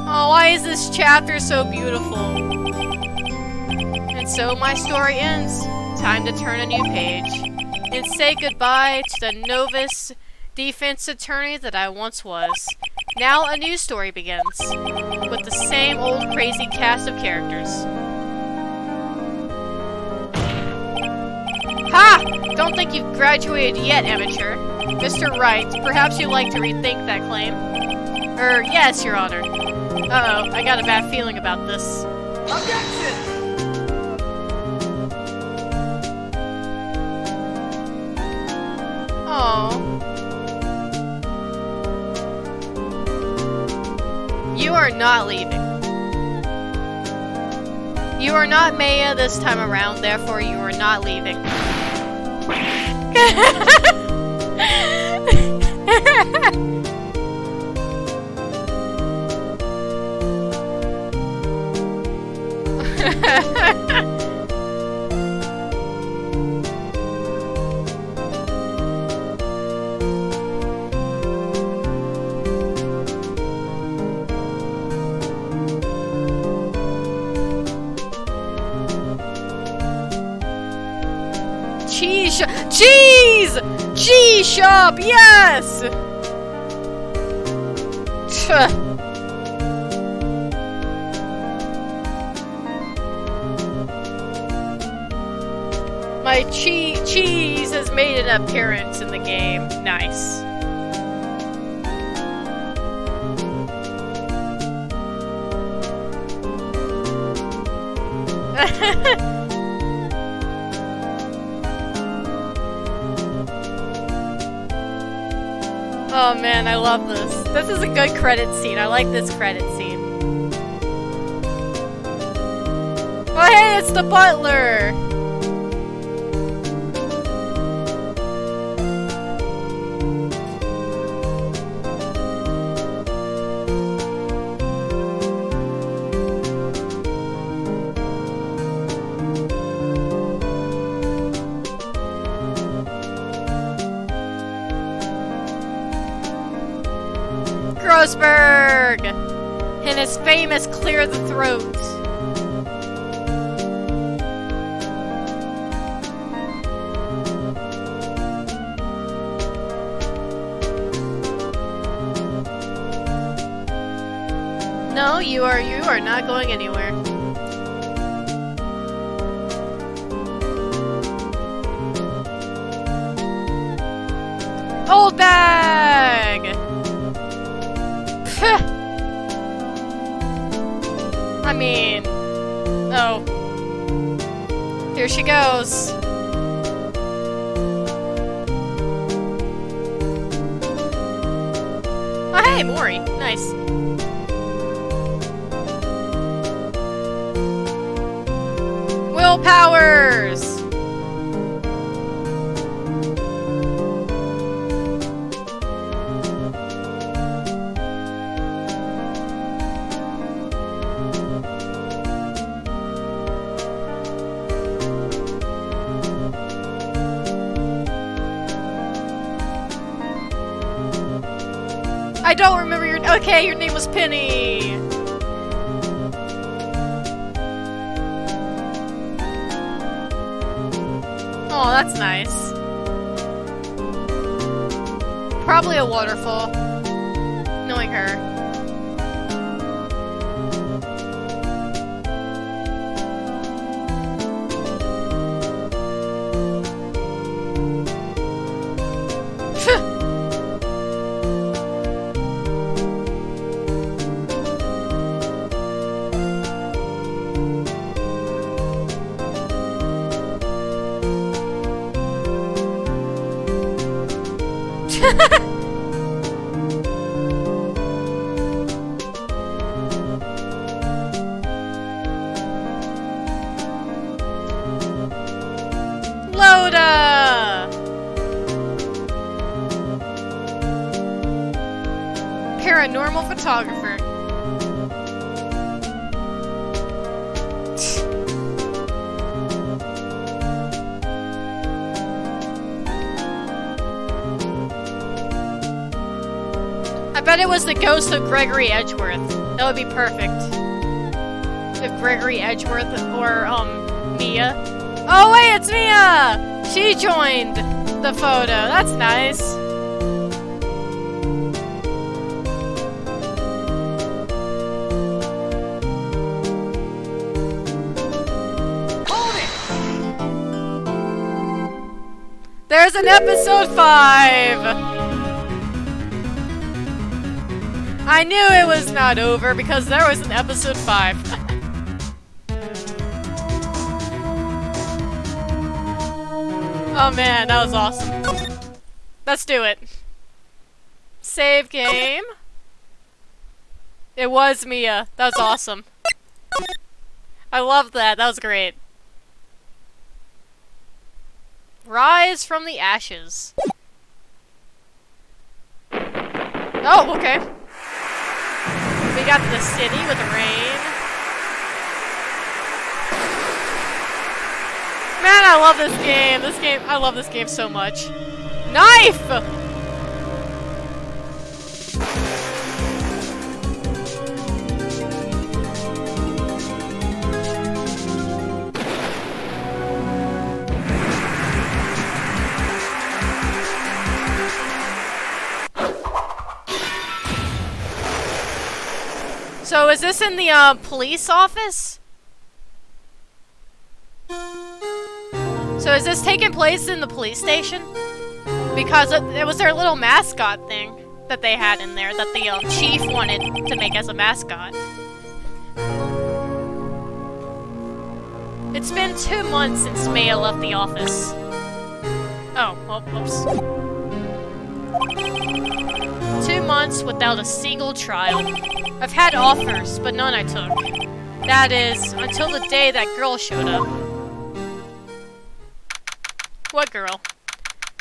Oh, why is this chapter so beautiful? And so my story ends. Time to turn a new page. and say goodbye to the novice defense attorney that I once was. Now a new story begins, with the same old crazy cast of characters. Ha! Don't think you've graduated yet, amateur. Mr. Wright, perhaps you'd like to rethink that claim? Yes, Your Honor. Uh-oh, I got a bad feeling about this. Objection! Oh. You are not leaving. You are not Maya this time around, therefore you are not leaving. Cheese! Cheese shop, yes! My cheese has made an appearance in the game. Nice. Oh man, I love this. This is a good credit scene. I like this credit scene. Oh hey, it's the butler! Grossberg! And his famous clear the throat. No, you are not going anywhere. Old bag! I mean... Oh. Here she goes. Oh hey, Mori. Nice. Will Powers! I don't remember your... Okay, your name was Penny! Oh, that's nice. Probably a waterfall. Knowing her. Loda! Paranormal photographer. I bet it was the ghost of Gregory Edgeworth. That would be perfect. If Gregory Edgeworth or, Mia. Oh wait, it's Mia! She joined the photo. That's nice. Hold it! There's an episode 5! I knew it was not over because there was an episode 5. Oh man, that was awesome. Let's do it. Save game. It was Mia. That was awesome. I loved that. That was great. Rise from the ashes. Oh, okay. We got the city with rain. Man, I love this game. I love this game so much. Knife! So is this in the police office? So is this taking place in the police station? Because it was their little mascot thing that they had in there that the chief wanted to make as a mascot. It's been 2 months since Maya left the office. Oh, oops. 2 months without a single trial. I've had offers, but none I took. That is, until the day that girl showed up. What girl?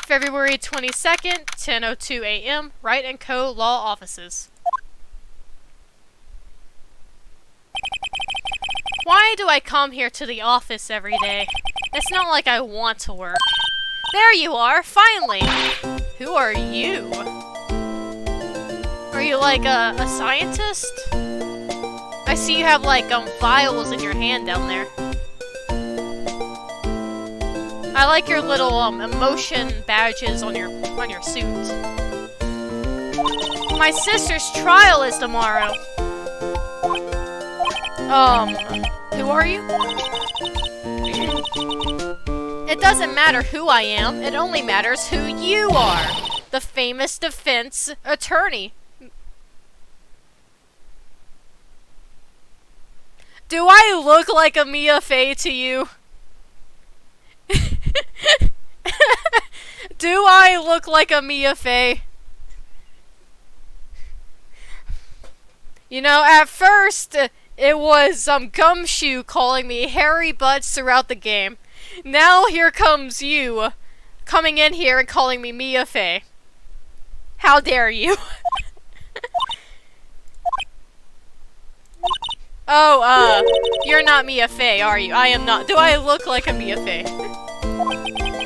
February 22nd, 10:02 a.m., Wright & Co. Law Offices. Why do I come here to the office every day? It's not like I want to work. There you are, finally! Who are you? Are you like a scientist? I see you have like files in your hand down there. I like your little emotion badges on your suit. My sister's trial is tomorrow. Who are you? It doesn't matter who I am, it only matters who you are. The famous defense attorney. Do I look like a Mia Fey to you? Do I look like a Mia Fey? You know, at first, it was Gumshoe calling me hairy butts throughout the game. Now here comes you, coming in here and calling me Mia Fey. How dare you? Oh, you're not Mia Fey, are you? I am not. Do I look like a Mia Fey?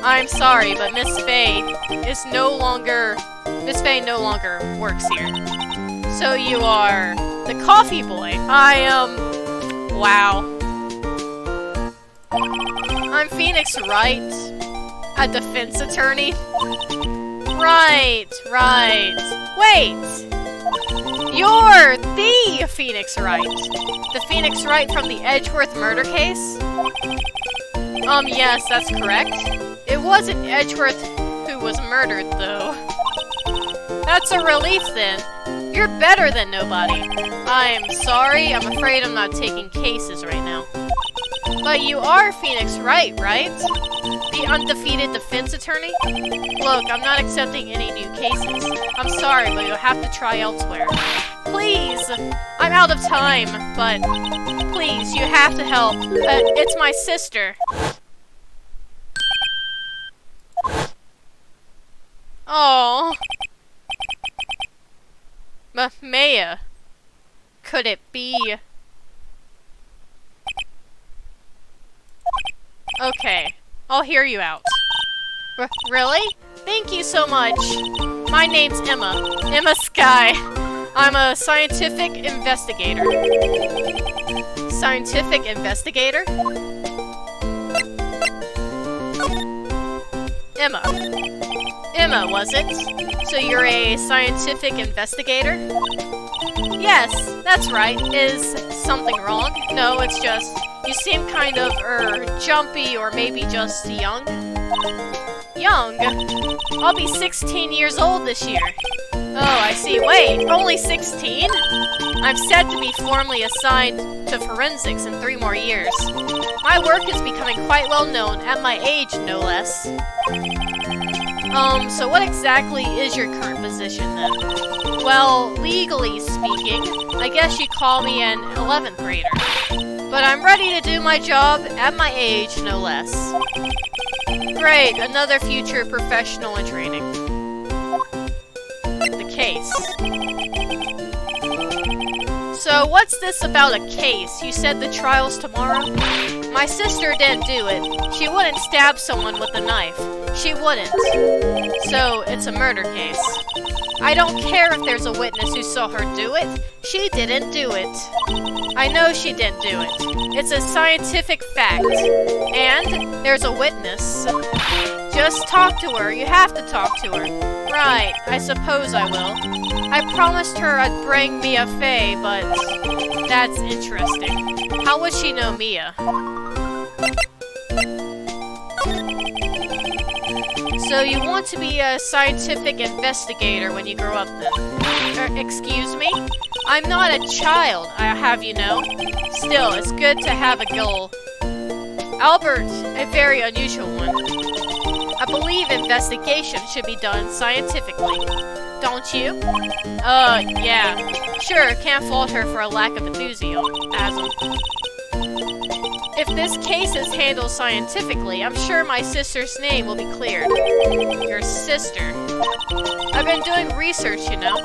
I'm sorry, but Miss Fey no longer works here. So you are the coffee boy. Wow. I'm Phoenix Wright, a defense attorney. Right. Wait! You're the Phoenix Wright. The Phoenix Wright from the Edgeworth murder case? Yes, that's correct. It wasn't Edgeworth who was murdered, though. That's a relief, then. You're better than nobody. I'm sorry, I'm afraid I'm not taking cases right now. But you are Phoenix Wright, right? The undefeated defense attorney? Look, I'm not accepting any new cases. I'm sorry, but you'll have to try elsewhere. Please! I'm out of time, but please, you have to help. It's my sister. Oh. Maya. Could it be? Okay, I'll hear you out. Really? Thank you so much. My name's Emma. Emma Sky. I'm a scientific investigator. Scientific investigator? Emma. Emma, was it? So you're a scientific investigator? Yes, that's right. Is something wrong? No, it's just, you seem kind of, jumpy or maybe just young. Young? I'll be 16 years old this year. Oh, I see. Wait, only 16? I'm set to be formally assigned to forensics in 3 more years. My work is becoming quite well known, at my age, no less. So what exactly is your current position then? Well, legally speaking, I guess you'd call me an 11th grader. But I'm ready to do my job, at my age, no less. Great, another future professional in training. The case. So what's this about a case? You said the trial's tomorrow? My sister didn't do it. She wouldn't stab someone with a knife. She wouldn't. So it's a murder case. I don't care if there's a witness who saw her do it. She didn't do it. I know she didn't do it. It's a scientific fact. And there's a witness. Just talk to her. You have to talk to her. Right, I suppose I will. I promised her I'd bring Mia Fey, but that's interesting. How would she know Mia? So you want to be a scientific investigator when you grow up then? Excuse me? I'm not a child, I have you know. Still, it's good to have a goal. Albert, a very unusual one. I believe investigation should be done scientifically. Don't you? Yeah. Sure, can't fault her for a lack of enthusiasm. If this case is handled scientifically, I'm sure my sister's name will be cleared. Your sister? I've been doing research, you know.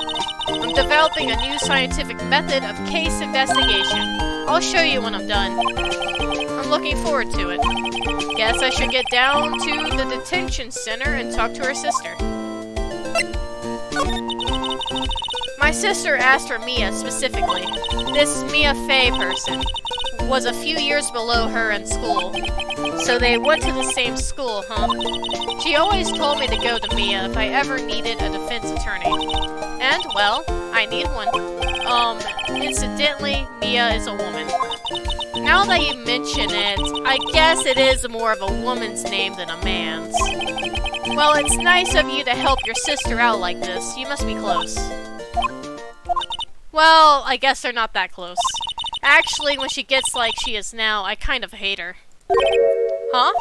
I'm developing a new scientific method of case investigation. I'll show you when I'm done. I'm looking forward to it. Guess I should get down to the detention center and talk to her sister. My sister asked for Mia specifically. This Mia Fey person was a few years below her in school. So they went to the same school, huh? She always told me to go to Mia if I ever needed a defense attorney. And, well, I need one. Incidentally, Mia is a woman. Now that you mention it, I guess it is more of a woman's name than a man's. Well, it's nice of you to help your sister out like this. You must be close. Well, I guess they're not that close. Actually, when she gets like she is now, I kind of hate her. Huh?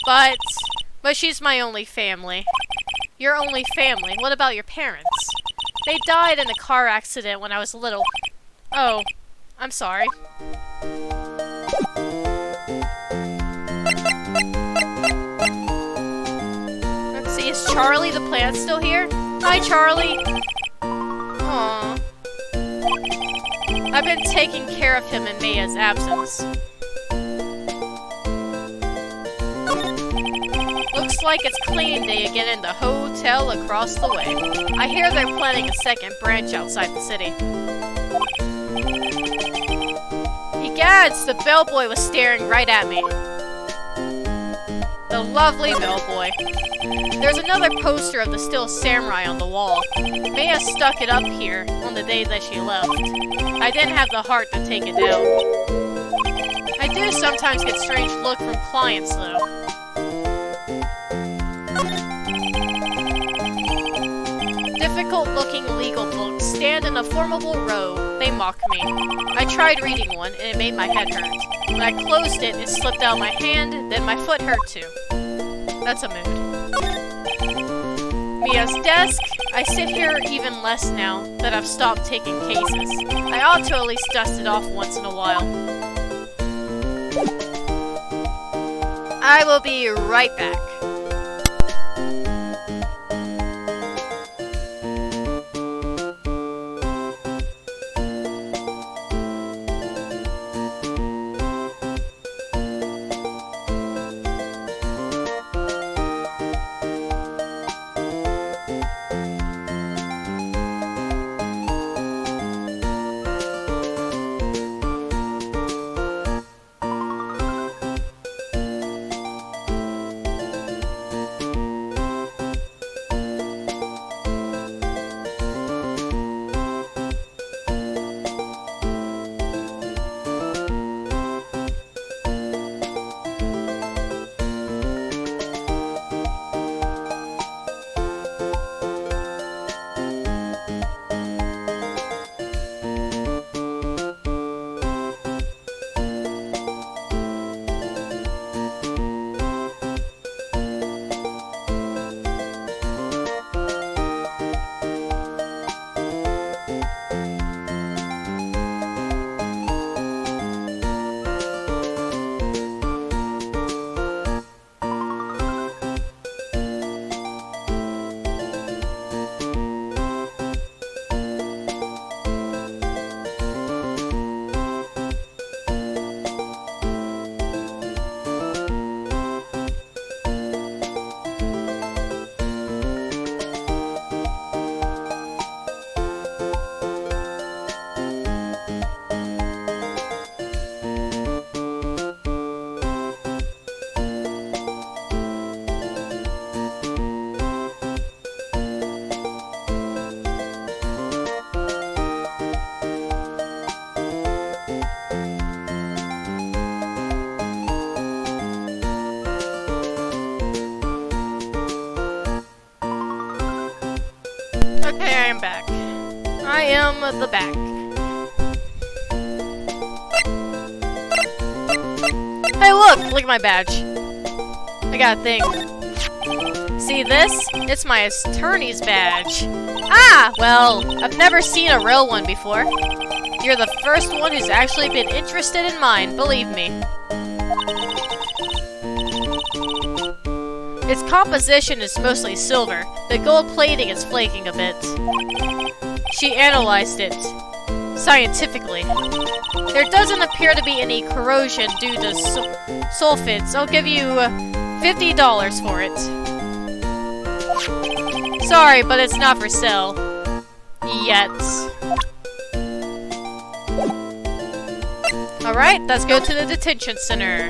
But she's my only family. Your only family? What about your parents? They died in a car accident when I was little. Oh, I'm sorry. Let's see, is Charlie the plant still here? Hi, Charlie. Aww. I've been taking care of him in Mia's absence. Looks like it's cleaning day again in the hotel across the way. I hear they're planning a second branch outside the city. Egads, the bellboy was staring right at me. The lovely bellboy. There's another poster of the Still Samurai on the wall. Mia stuck it up here on the day that she left. I didn't have the heart to take it down. I do sometimes get strange look from clients, though. Difficult-looking legal books stand in a formidable row. They mock me. I tried reading one, and it made my head hurt. When I closed it, it slipped out of my hand, then my foot hurt too. That's a mood. Mia's desk. I sit here even less now that I've stopped taking cases. I ought to at least dust it off once in a while. I will be right back. Okay, I am back. I am the back. Hey, look at my badge. I got a thing. See this? It's my attorney's badge. Ah, well, I've never seen a real one before. You're the first one who's actually been interested in mine, believe me. Its composition is mostly silver. The gold plating is flaking a bit. She analyzed it scientifically. There doesn't appear to be any corrosion due to sulfates. I'll give you $50 for it. Sorry, but it's not for sale. Yet. Alright, let's go to the detention center.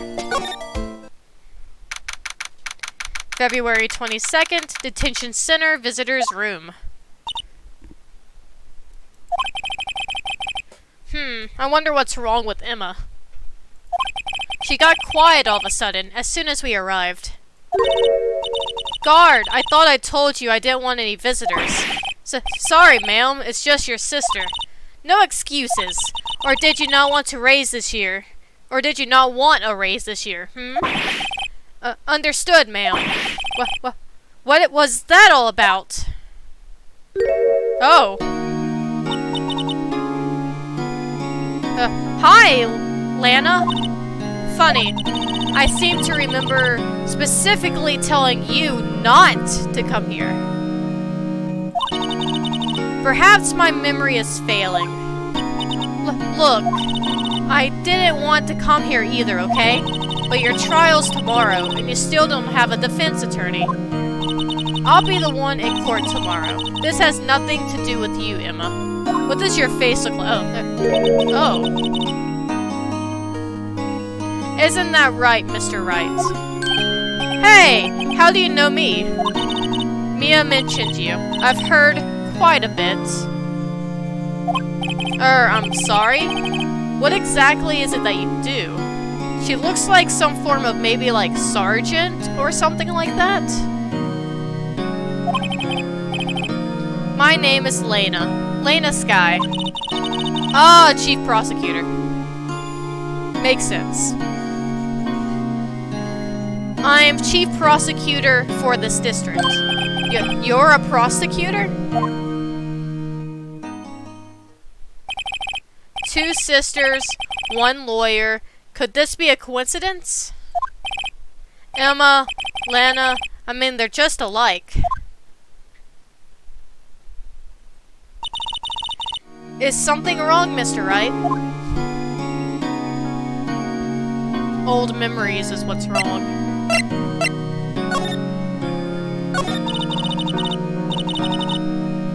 February 22nd, detention center, visitor's room. I wonder what's wrong with Emma. She got quiet all of a sudden, as soon as we arrived. Guard, I thought I told you I didn't want any visitors. Sorry, ma'am, it's just your sister. No excuses. Or did you not want to raise this year? Or did you not want a raise this year, understood, ma'am. What was that all about? Oh. Hi, Lana. Funny. I seem to remember specifically telling you not to come here. Perhaps my memory is failing. Look, I didn't want to come here either, okay? But your trial's tomorrow, and you still don't have a defense attorney. I'll be the one in court tomorrow. This has nothing to do with you, Emma. What does your face look like? Oh. Isn't that right, Mr. Wright? Hey, how do you know me? Mia mentioned you. I've heard quite a bit. I'm sorry? What exactly is it that you do? She looks like some form of maybe like sergeant or something like that. My name is Lena. Lena Sky. Ah, Chief Prosecutor. Makes sense. I'm Chief Prosecutor for this district. You're a prosecutor? 2 sisters, 1 lawyer. Could this be a coincidence? Emma, Lana, I mean, they're just alike. Is something wrong, Mr. Wright? Old memories is what's wrong.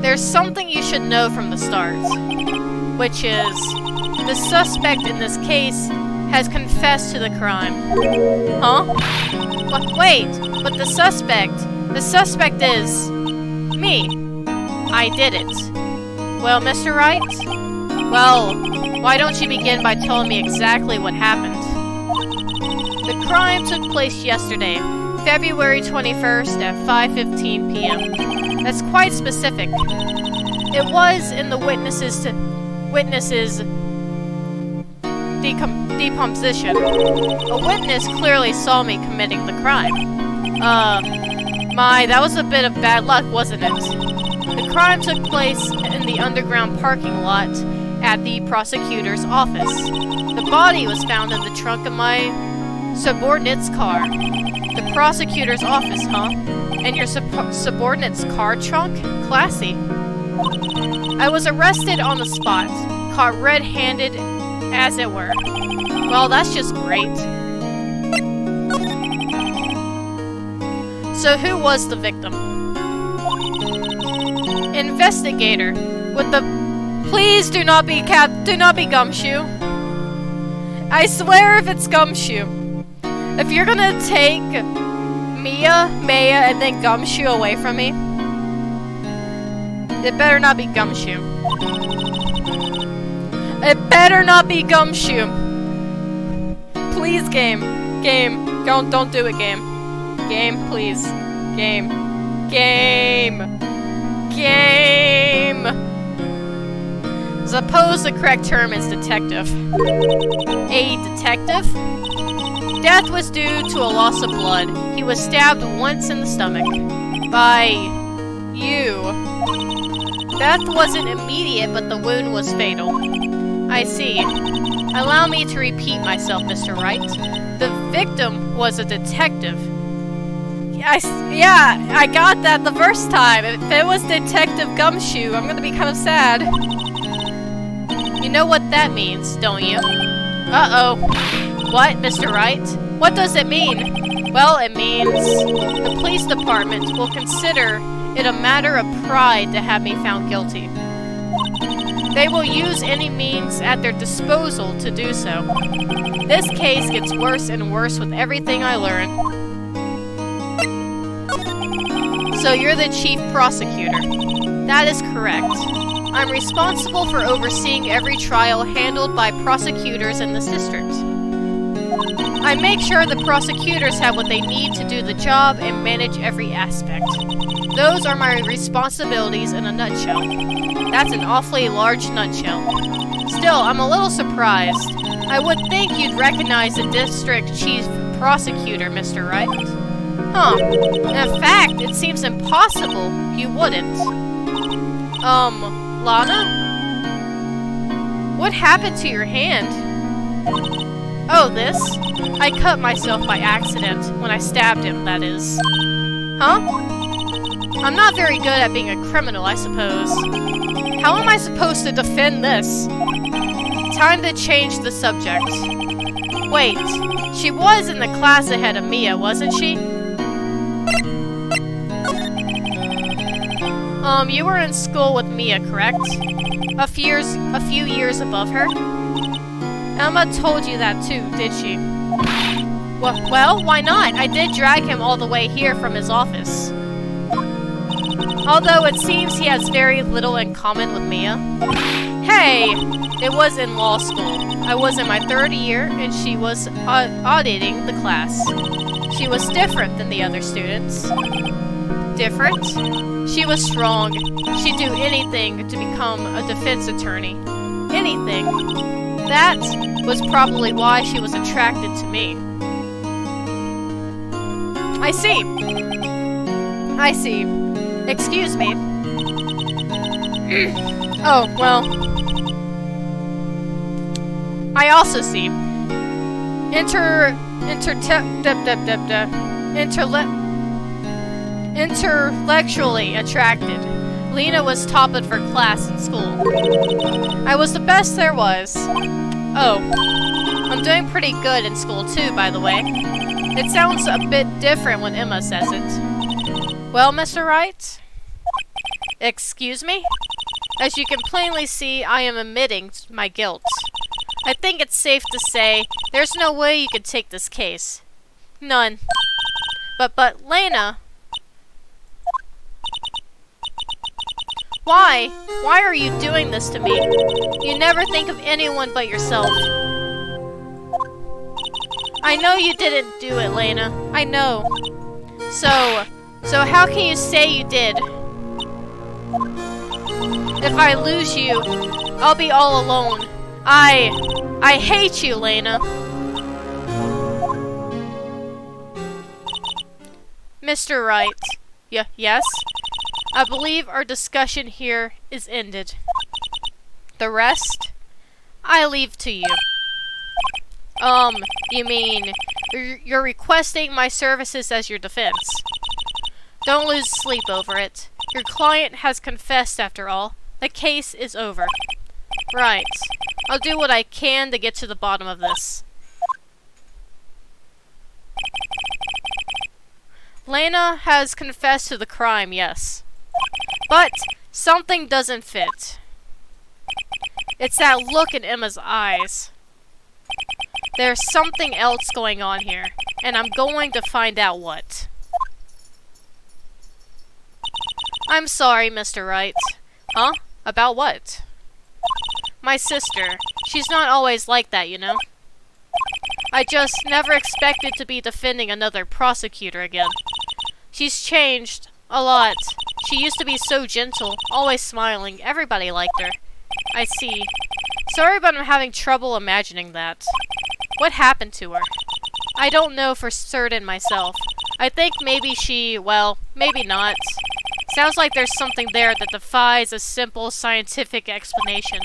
There's something you should know from the start, which is the suspect in this case has confessed to the crime. Huh? Wait, but the suspect is me. I did it. Well, Mr. Wright? Well, why don't you begin by telling me exactly what happened? The crime took place yesterday, February 21st at 5:15 p.m. That's quite specific. It was in the witness's decomposition. A witness clearly saw me committing the crime. That was a bit of bad luck, wasn't it? The crime took place in the underground parking lot at the prosecutor's office. The body was found in the trunk of my subordinate's car. The prosecutor's office, huh? And your subordinate's car trunk? Classy. I was arrested on the spot, caught red-handed, as it were. Well, that's just great. So who was the victim? Investigator with the... Please do not be Gumshoe. I swear if it's Gumshoe. If you're gonna take Mia, Maya, and then Gumshoe away from me, it better not be Gumshoe. It better not be Gumshoe. Please, game. Don't do it, game. Game, please. Game. game. Suppose the correct term is detective. A detective? Death was due to a loss of blood. He was stabbed once in the stomach. By you. Death wasn't immediate, but the wound was fatal. I see. Allow me to repeat myself, Mr. Wright. The victim was a detective. Yeah, I got that the first time. If it was Detective Gumshoe, I'm gonna be kind of sad. You know what that means, don't you? Uh-oh. What, Mr. Wright? What does it mean? Well, it means the police department will consider it a matter of pride to have me found guilty. They will use any means at their disposal to do so. This case gets worse and worse with everything I learn. So you're the chief prosecutor. That is correct. I'm responsible for overseeing every trial handled by prosecutors in this district. I make sure the prosecutors have what they need to do the job and manage every aspect. Those are my responsibilities in a nutshell. That's an awfully large nutshell. Still, I'm a little surprised. I would think you'd recognize the district chief prosecutor, Mr. Wright. Huh. In fact, it seems impossible you wouldn't. Lana? What happened to your hand? Oh, this? I cut myself by accident when I stabbed him, that is. Huh? I'm not very good at being a criminal, I suppose. How am I supposed to defend this? Time to change the subject. Wait, she was in the class ahead of Mia, wasn't she? You were in school with Mia, correct? A few years above her? Emma told you that too, did she? Well, why not? I did drag him all the way here from his office. Although it seems he has very little in common with Mia. Hey! It was in law school. I was in my third year, and she was auditing the class. She was different than the other students. Different? She was strong. She'd do anything to become a defense attorney. Anything. That was probably why she was attracted to me. I see. I see. Excuse me. Oh, well. I also see. Intellectually attracted. Lena was top of her class in school. I was the best there was. Oh. I'm doing pretty good in school too, by the way. It sounds a bit different when Emma says it. Well, Mr. Wright? Excuse me? As you can plainly see, I am admitting my guilt. I think it's safe to say there's no way you could take this case. None. But, Lena... Why? Why are you doing this to me? You never think of anyone but yourself. I know you didn't do it, Lena. I know. So how can you say you did? If I lose you, I'll be all alone. I hate you, Lena. Mr. Wright. Yes? I believe our discussion here is ended. The rest, I leave to you. You mean, you're requesting my services as your defense. Don't lose sleep over it. Your client has confessed after all. The case is over. Right. I'll do what I can to get to the bottom of this. Lena has confessed to the crime, yes. But something doesn't fit. It's that look in Emma's eyes. There's something else going on here, and I'm going to find out what. I'm sorry, Mr. Wright. Huh? About what? My sister. She's not always like that, you know? I just never expected to be defending another prosecutor again. She's changed a lot. She used to be so gentle, always smiling. Everybody liked her. I see. Sorry, but I'm having trouble imagining that. What happened to her? I don't know for certain myself. I think maybe she, well, maybe not. Sounds like there's something there that defies a simple scientific explanation.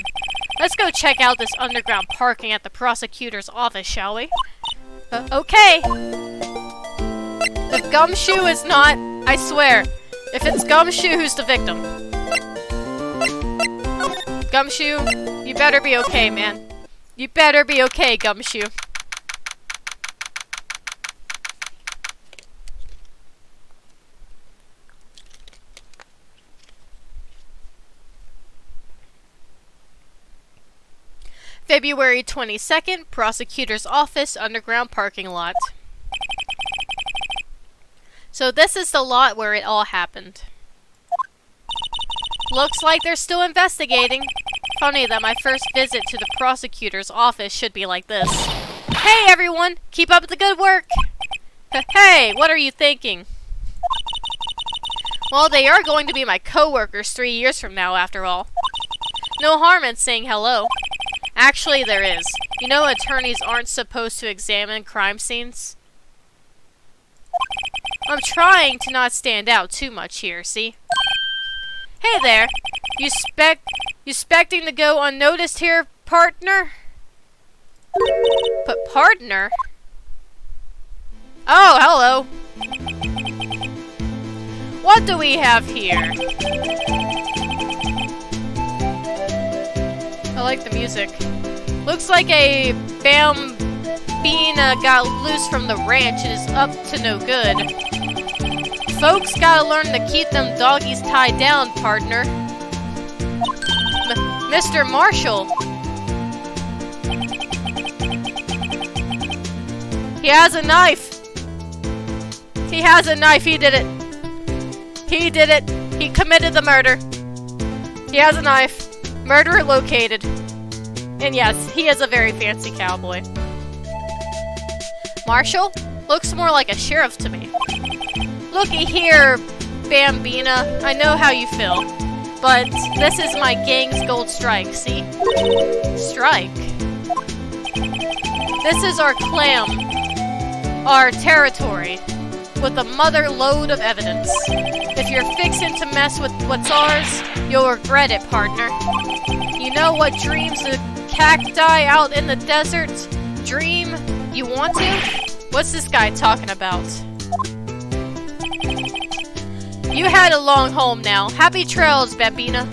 Let's go check out this underground parking at the prosecutor's office, shall we? Okay. If Gumshoe is not, I swear, if it's Gumshoe who's the victim. Gumshoe, you better be okay, man. You better be okay, Gumshoe. February 22nd, Prosecutor's Office, underground parking lot. So this is the lot where it all happened. Looks like they're still investigating. Funny that my first visit to the prosecutor's office should be like this. Hey everyone! Keep up the good work! Hey, what are you thinking? Well, they are going to be my co-workers 3 years from now, after all. No harm in saying hello. Actually, there is. You know attorneys aren't supposed to examine crime scenes? I'm trying to not stand out too much here, see? Hey there! You expecting to go unnoticed here, partner? But partner? Oh, hello! What do we have here? I like the music. Looks like a bambina got loose from the ranch and is up to no good. Folks gotta learn to keep them doggies tied down, partner. Mr. Marshall. He has a knife. He has a knife. He did it. He did it. He committed the murder. He has a knife. Murderer located. And yes, he is a very fancy cowboy. Marshall? Looks more like a sheriff to me. Looky here, Bambina. I know how you feel. But this is my gang's gold strike, see? Strike. This is our clam. Our territory. With a mother load of evidence. If you're fixing to mess with what's ours, you'll regret it, partner. You know what dreams the cacti out in the desert dream you want to? What's this guy talking about? You had a long home now. Happy trails, Bambina.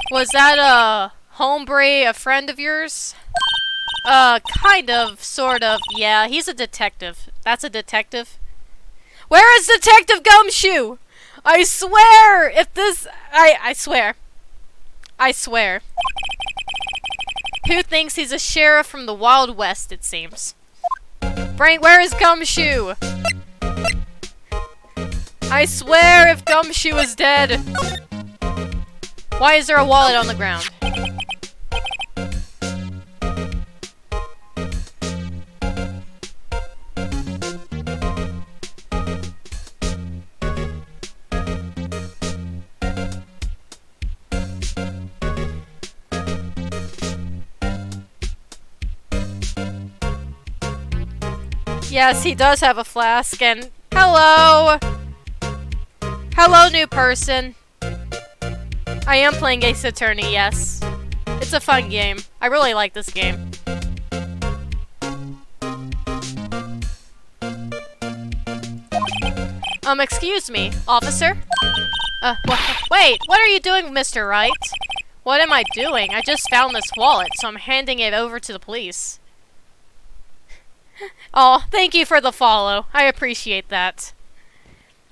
Was that a hombre, a friend of yours? Kind of, sort of. Yeah, he's a detective. That's a detective. Where is Detective Gumshoe? I swear, if this... I swear. I swear. Who thinks he's a sheriff from the Wild West, it seems. Frank, where is Gumshoe? I swear if Gumshoe is dead. Why is there a wallet on the ground? Yes, he does have a flask, and hello! Hello, new person. I am playing Ace Attorney, yes. It's a fun game. I really like this game. Excuse me, officer? Wait, what are you doing, Mr. Wright? What am I doing? I just found this wallet, so I'm handing it over to the police. Oh, thank you for the follow. I appreciate that.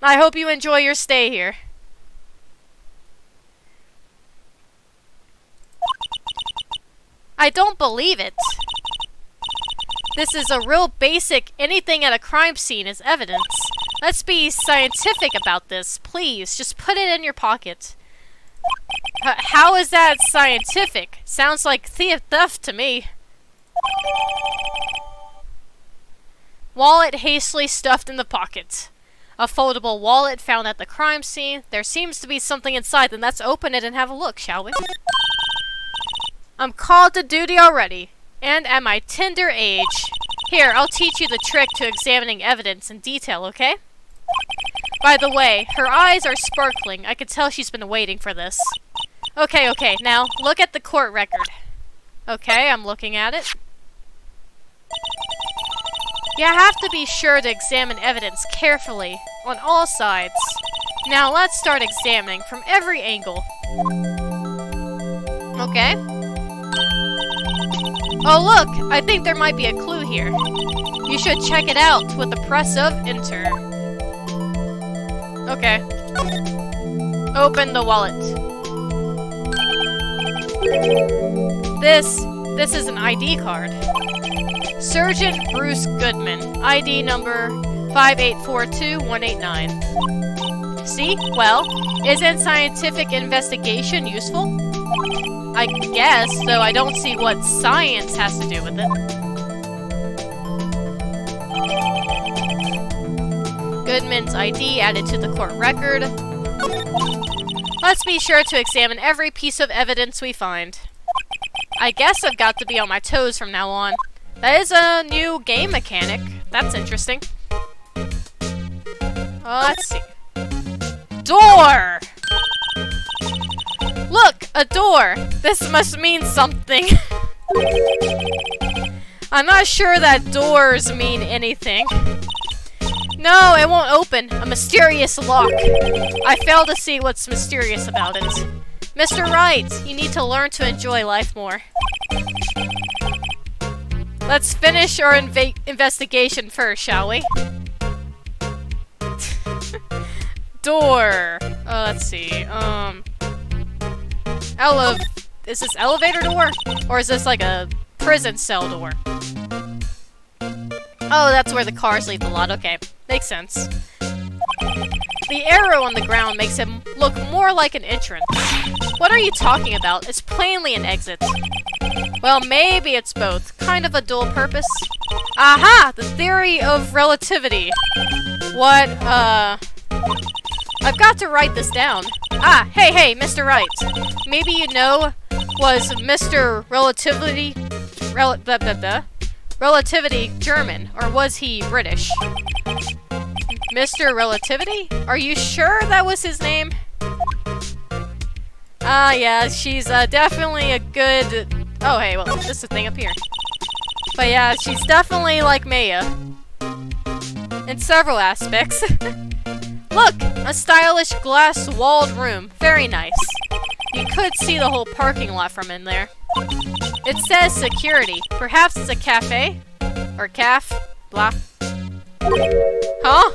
I hope you enjoy your stay here. I don't believe it. This is a real basic anything at a crime scene is evidence. Let's be scientific about this, please. Just put it in your pocket. How is that scientific? Sounds like theft to me. Wallet hastily stuffed in the pocket. A foldable wallet found at the crime scene. There seems to be something inside, then let's open it and have a look, shall we? I'm called to duty already, and at my tender age. Here, I'll teach you the trick to examining evidence in detail, okay? By the way, her eyes are sparkling. I could tell she's been waiting for this. Okay, now look at the court record. Okay, I'm looking at it. You have to be sure to examine evidence carefully, on all sides. Now let's start examining from every angle. Okay. Oh look, I think there might be a clue here. You should check it out with the press of enter. Okay. Open the wallet. This is an ID card. Sergeant Bruce Goodman, ID number 5842189. See? Well, isn't scientific investigation useful? I guess, though I don't see what science has to do with it. Goodman's ID added to the court record. Let's be sure to examine every piece of evidence we find. I guess I've got to be on my toes from now on. That is a new game mechanic. That's interesting. Let's see. Door! Look! A door! This must mean something. I'm not sure that doors mean anything. No, it won't open. A mysterious lock. I fail to see what's mysterious about it. Mr. Wright, you need to learn to enjoy life more. Let's finish our investigation first, shall we? Door. Let's see. Is this elevator door? Or is this like a prison cell door? Oh, that's where the cars leave the lot. Okay. Makes sense. The arrow on the ground makes it look more like an entrance. What are you talking about? It's plainly an exit. Well, maybe it's both. Kind of a dual purpose. Aha! The theory of relativity. What, I've got to write this down. Ah, hey, Mr. Wright. Maybe you know, was Mr. Relativity German, or was he British? Mr. Relativity? Are you sure that was his name? Ah, yeah, she's definitely a good... Oh, hey, well, this is the thing up here. But yeah, she's definitely like Maya. In several aspects. Look! A stylish glass-walled room. Very nice. You could see the whole parking lot from in there. It says security. Perhaps it's a cafe? Or caf? Blah. Huh?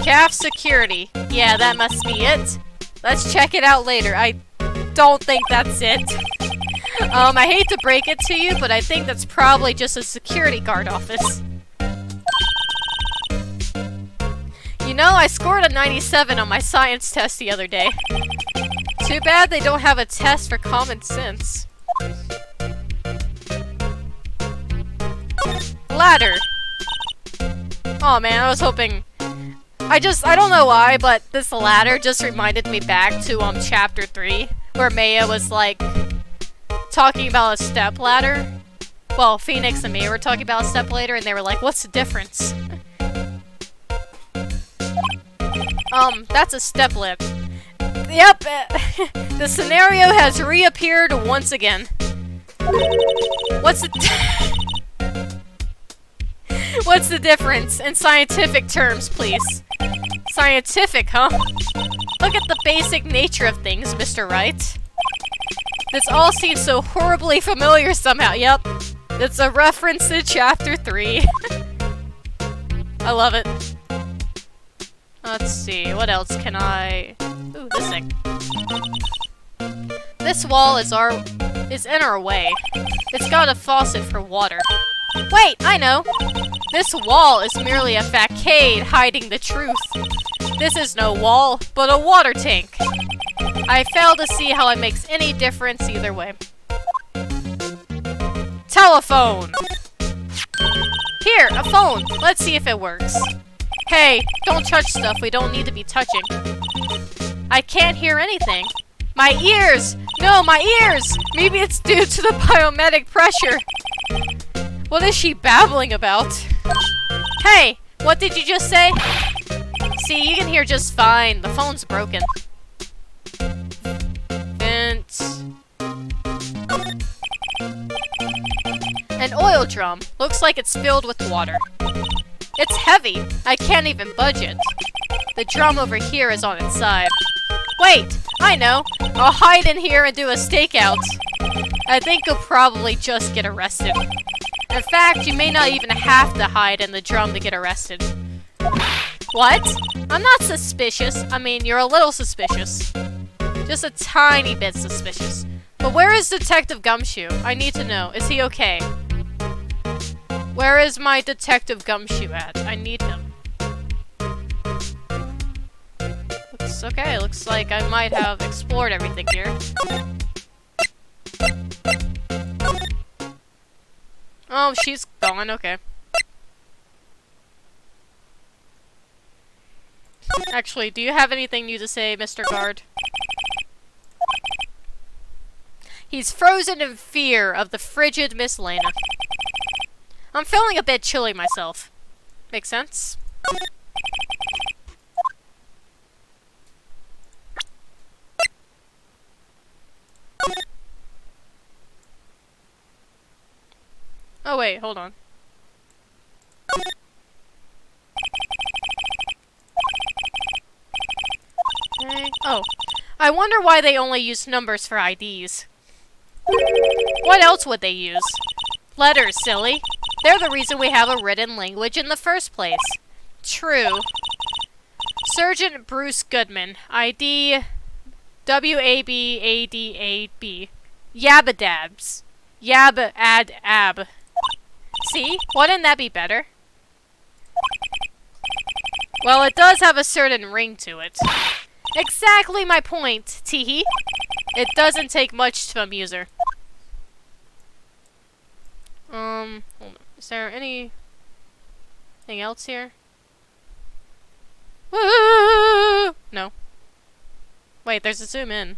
Caf security. Yeah, that must be it. Let's check it out later. I don't think that's it. I hate to break it to you, but I think that's probably just a security guard office. You know, I scored a 97 on my science test the other day. Too bad they don't have a test for common sense. Ladder. Oh man, I was hoping... I don't know why, but this ladder just reminded me back to, chapter 3, where Maya was, like, talking about a step ladder. Well, Phoenix and Maya were talking about a step ladder, and they were like, what's the difference? That's a step lift. Yep, the scenario has reappeared once again. What's the difference in scientific terms, please? Scientific, huh? Look at the basic nature of things, Mr. Wright. This all seems so horribly familiar somehow. Yep, it's a reference to chapter 3. I love it. Let's see, what else can I... Ooh, this thing. This wall is in our way. It's got a faucet for water. Wait, I know! This wall is merely a facade hiding the truth. This is no wall, but a water tank. I fail to see how it makes any difference either way. Telephone! Here, a phone. Let's see if it works. Hey, don't touch stuff we don't need to be touching. I can't hear anything. My ears! No, my ears! Maybe it's due to the biometric pressure. What is she babbling about? Hey, what did you just say? See, you can hear just fine. The phone's broken. Vent. An oil drum. Looks like it's filled with water. It's heavy. I can't even budge it. The drum over here is on its side. Wait, I know. I'll hide in here and do a stakeout. I think you'll probably just get arrested. In fact, you may not even have to hide in the drum to get arrested. What? I'm not suspicious. I mean, you're a little suspicious. Just a tiny bit suspicious. But where is Detective Gumshoe? I need to know. Is he okay? Where is my Detective Gumshoe at? I need him. Looks okay. Looks like I might have explored everything here. Oh, she's gone. Okay. Actually, do you have anything new to say, Mr. Guard? He's frozen in fear of the frigid Miss Lena. I'm feeling a bit chilly myself. Makes sense? Oh wait, hold on. Okay. Oh. I wonder why they only use numbers for IDs. What else would they use? Letters, silly. They're the reason we have a written language in the first place. True. Sergeant Bruce Goodman. ID... WABADAB. Yabadabs. Yab-ad-ab. See? Wouldn't that be better? Well, it does have a certain ring to it. Exactly my point, teehee. It doesn't take much to amuse her. Hold on. Is there anything else here? Woo! No. Wait, there's a zoom in.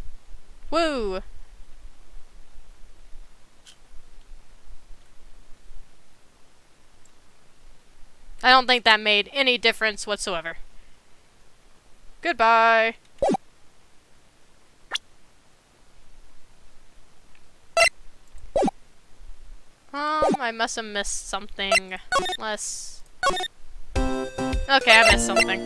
Woo! I don't think that made any difference whatsoever. Goodbye. I must have missed something. Less. Okay, I missed something.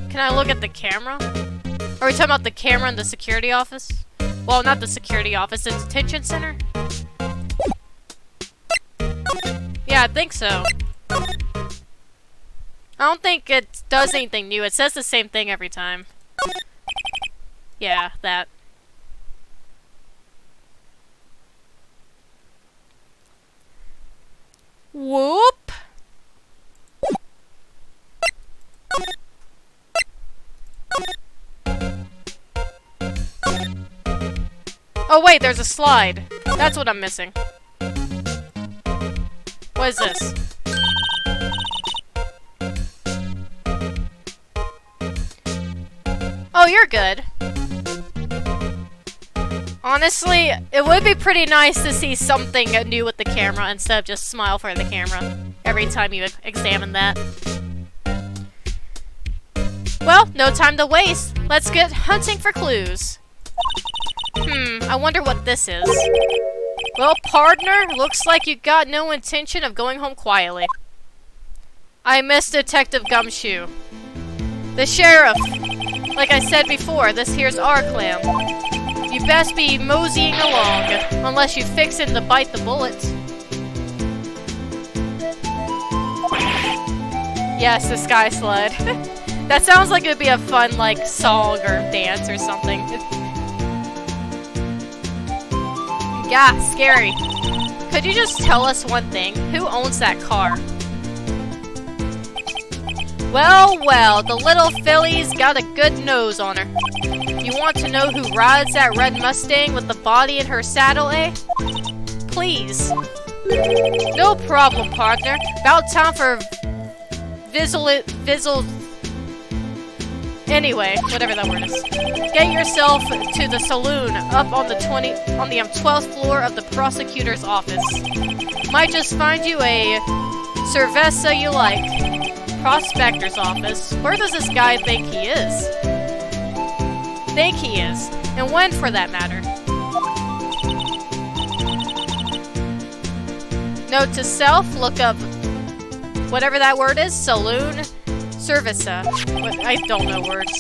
Can I look at the camera? Are we talking about the camera in the security office? Well, not the security office, the detention center? Yeah, I think so. I don't think it does anything new. It says the same thing every time. Yeah, that. Whoop! Oh wait, there's a slide. That's what I'm missing. What is this? Oh, you're good. Honestly, it would be pretty nice to see something new with the camera instead of just smile for the camera every time you examine that. Well, no time to waste. Let's get hunting for clues. I wonder what this is. Well, partner, looks like you got no intention of going home quietly. I miss Detective Gumshoe. The sheriff. Like I said before, this here's our clam. You best be moseying along, unless you fix it to bite the bullet. Yes, the sky slide. That sounds like it'd be a fun, like, song or dance or something. Yeah, scary. Could you just tell us one thing? Who owns that car? Well, well, the little filly's got a good nose on her. You want to know who rides that red Mustang with the body in her saddle, eh? Please. No problem, partner. About time for Vizzle. Anyway, whatever that word is. Get yourself to the saloon up on the 12th floor of the prosecutor's office. Might just find you a cerveza you like. Prospector's office. Where does this guy think he is? And when, for that matter. Note to self, look up whatever that word is, saloon, cerveza. I don't know words.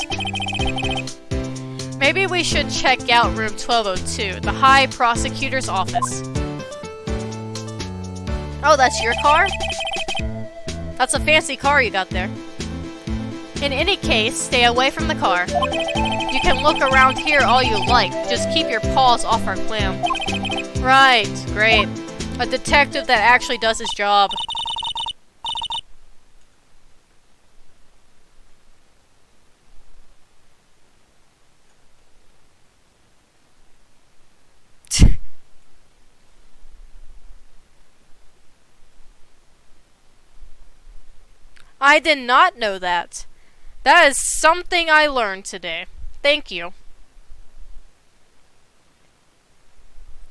Maybe we should check out room 1202, the High Prosecutor's office. Oh, that's your car? That's a fancy car you got there. In any case, stay away from the car. You can look around here all you like, just keep your paws off our clam. Right, great. A detective that actually does his job. I did not know that. That is something I learned today. Thank you.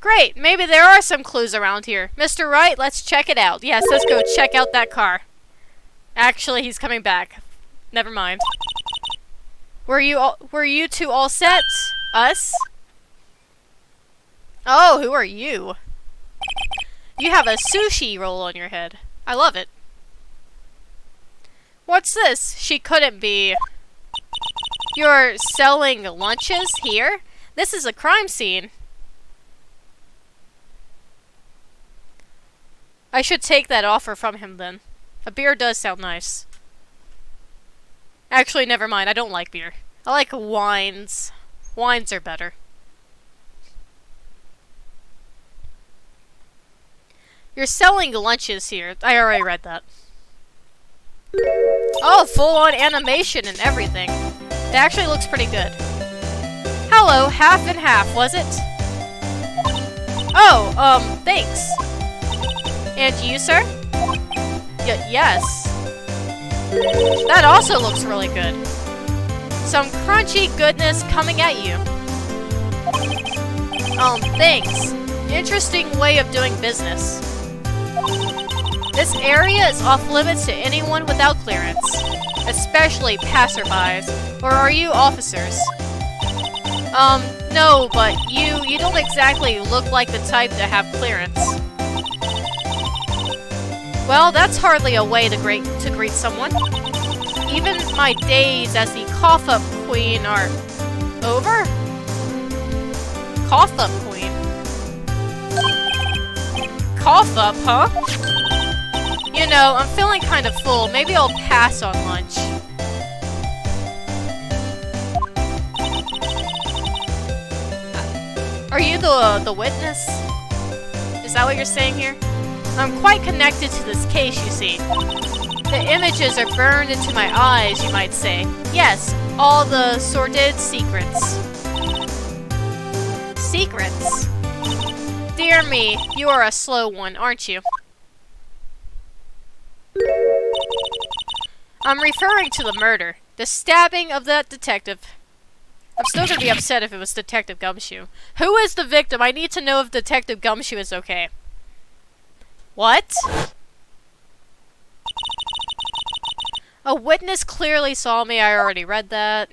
Great, maybe there are some clues around here. Mr. Wright, let's check it out. Yes, let's go check out that car. Actually, he's coming back. Never mind. Were you two all set? Us? Oh, who are you? You have a sushi roll on your head. I love it. What's this? She couldn't be. You're selling lunches here? This is a crime scene. I should take that offer from him then. A beer does sound nice. Actually, never mind. I don't like beer. I like wines. Wines are better. You're selling lunches here. I already read that. Oh, full-on animation and everything. It actually looks pretty good. Hello, half and half, was it? Oh, thanks. And you, sir? Yes. That also looks really good. Some crunchy goodness coming at you. Thanks. Interesting way of doing business. This area is off limits to anyone without clearance, especially passerbys. Or are you officers? No, but you don't exactly look like the type to have clearance. Well, that's hardly a way to greet someone. Even my days as the cough-up queen are over? Cough-up queen? Cough-up, huh? You know, I'm feeling kind of full. Maybe I'll pass on lunch. Are you the witness? Is that what you're saying here? I'm quite connected to this case, you see. The images are burned into my eyes, you might say. Yes, all the sordid secrets. Secrets? Dear me, you are a slow one, aren't you? I'm referring to the murder. The stabbing of that detective. I'm still gonna be upset if it was Detective Gumshoe. Who is the victim? I need to know if Detective Gumshoe is okay. What? A witness clearly saw me. I already read that.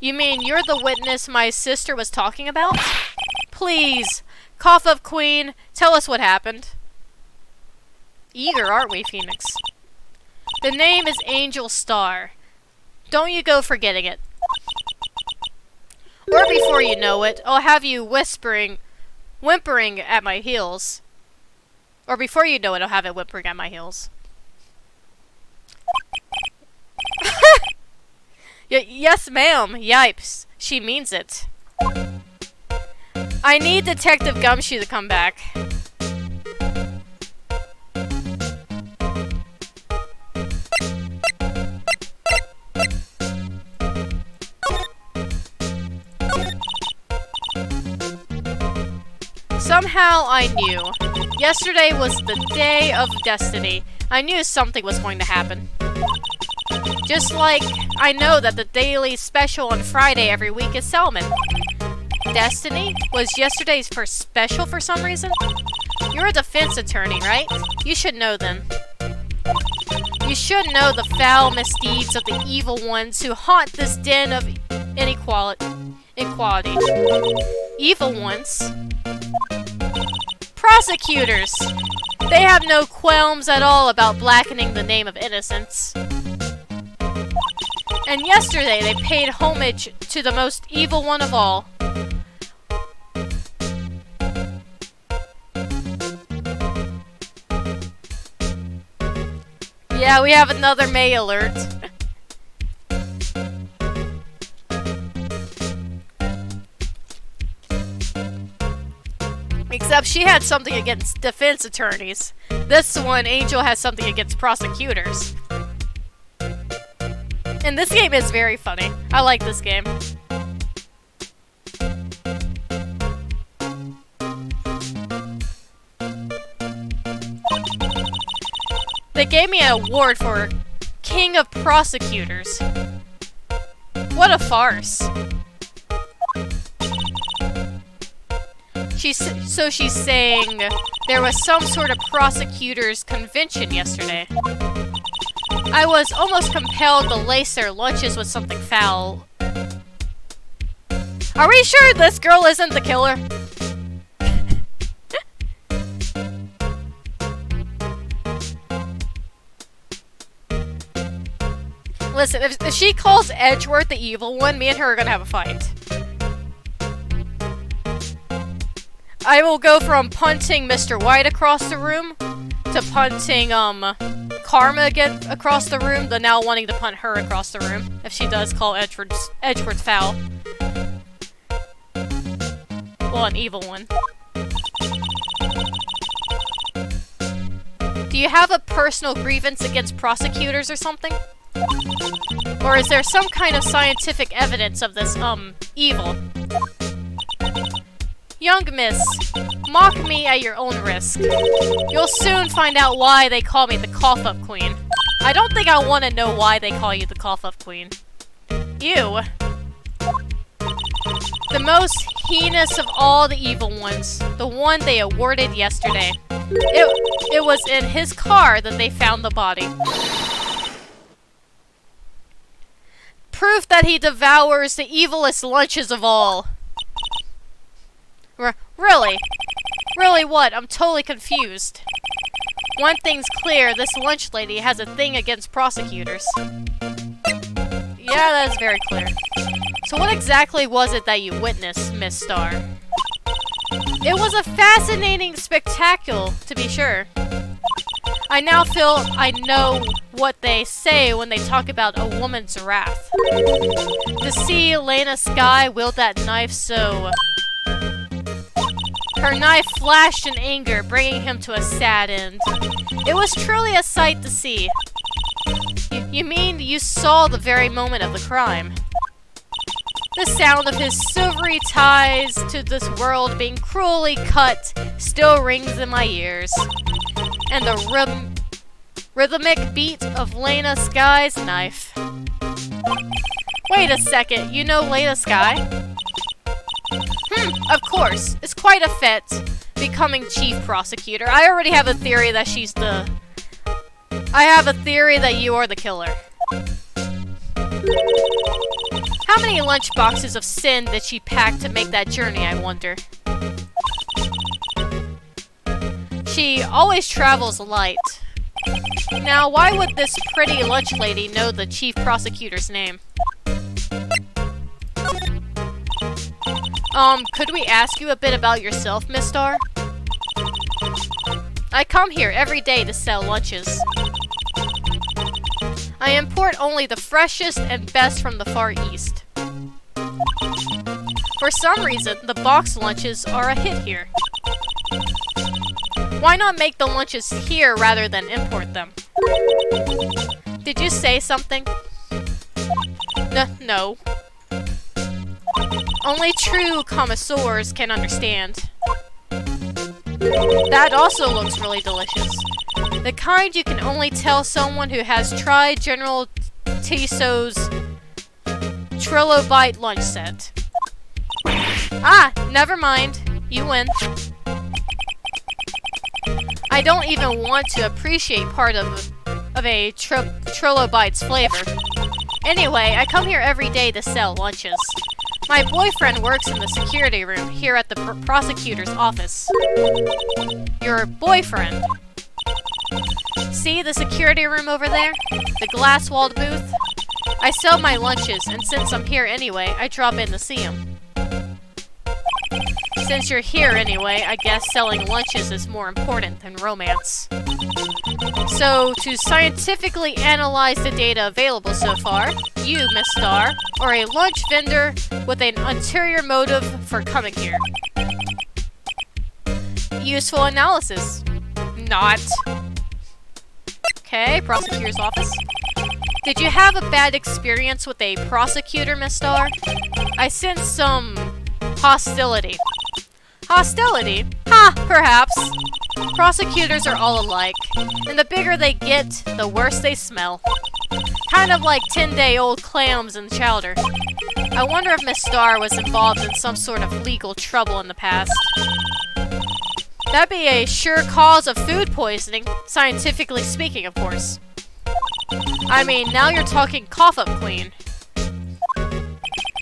You mean you're the witness my sister was talking about? Please, cough up queen, tell us what happened. Eager, aren't we, Phoenix? The name is Angel Star. Don't you go forgetting it. Or before you know it, I'll have you whimpering at my heels. Or before you know it, I'll have it whimpering at my heels. Yes, ma'am. Yipes. She means it. I need Detective Gumshoe to come back. Somehow I knew. Yesterday was the day of destiny. I knew something was going to happen. Just like I know that the daily special on Friday every week is salmon. Destiny? Was yesterday's first special for some reason? You're a defense attorney, right? You should know then. You should know the foul misdeeds of the evil ones who haunt this den of inequality. Evil ones? Prosecutors! They have no qualms at all about blackening the name of innocence. And yesterday they paid homage to the most evil one of all. Yeah, we have another May alert. Except she had something against defense attorneys. This one, Angel, has something against prosecutors. And this game is very funny. I like this game. They gave me an award for King of Prosecutors. What a farce. So she's saying there was some sort of prosecutors' convention yesterday. I was almost compelled to lace their lunches with something foul. Are we sure this girl isn't the killer? Listen, if she calls Edgeworth the evil one, me and her are gonna have a fight. I will go from punting Mr. White across the room to punting, Karma again across the room, to now wanting to punt her across the room, if she does call Edgeworth foul. Well, an evil one. Do you have a personal grievance against prosecutors or something? Or is there some kind of scientific evidence of this, evil? Young miss, mock me at your own risk. You'll soon find out why they call me the cough-up queen. I don't think I want to know why they call you the cough-up queen. Ew. The most heinous of all the evil ones. The one they awarded yesterday. It was in his car that they found the body. Proof that he devours the evilest lunches of all. Really? Really what? I'm totally confused. One thing's clear, this lunch lady has a thing against prosecutors. Yeah, that is very clear. So what exactly was it that you witnessed, Miss Starr? It was a fascinating spectacle, to be sure. I now feel I know what they say when they talk about a woman's wrath. To see Lena Skye wield that knife so... Her knife flashed in anger, bringing him to a sad end. It was truly a sight to see. You mean you saw the very moment of the crime? The sound of his silvery ties to this world being cruelly cut still rings in my ears. And the rhythmic beat of Lena Skye's knife. Wait a second, you know Lena Skye? Of course. It's quite a fet, becoming chief prosecutor. I already have a theory that she's the... I have a theory that you are the killer. How many lunch boxes of sin did she pack to make that journey, I wonder? She always travels light. Now, why would this pretty lunch lady know the chief prosecutor's name? Could we ask you a bit about yourself, Miss Starr? I come here every day to sell lunches. I import only the freshest and best from the Far East. For some reason, the box lunches are a hit here. Why not make the lunches here rather than import them? Did you say something? No. Only true connoisseurs can understand. That also looks really delicious. The kind you can only tell someone who has tried General Tissot's Trilobite lunch set. Ah, never mind. You win. I don't even want to appreciate part of a Trilobite's flavor. Anyway, I come here every day to sell lunches. My boyfriend works in the security room here at the prosecutor's office. Your boyfriend? See the security room over there? The glass-walled booth? I sell my lunches, and since I'm here anyway, I drop in to see him. Since you're here anyway, I guess selling lunches is more important than romance. So, to scientifically analyze the data available so far, you, Miss Star, are a lunch vendor with an ulterior motive for coming here. Useful analysis. Not. Okay, prosecutor's office. Did you have a bad experience with a prosecutor, Miss Star? I sense some hostility. Hostility? Ha, perhaps. Prosecutors are all alike, and the bigger they get, the worse they smell. Kind of like 10-day-old clams in chowder. I wonder if Miss Star was involved in some sort of legal trouble in the past. That'd be a sure cause of food poisoning, scientifically speaking, of course. I mean, now you're talking cough-up queen.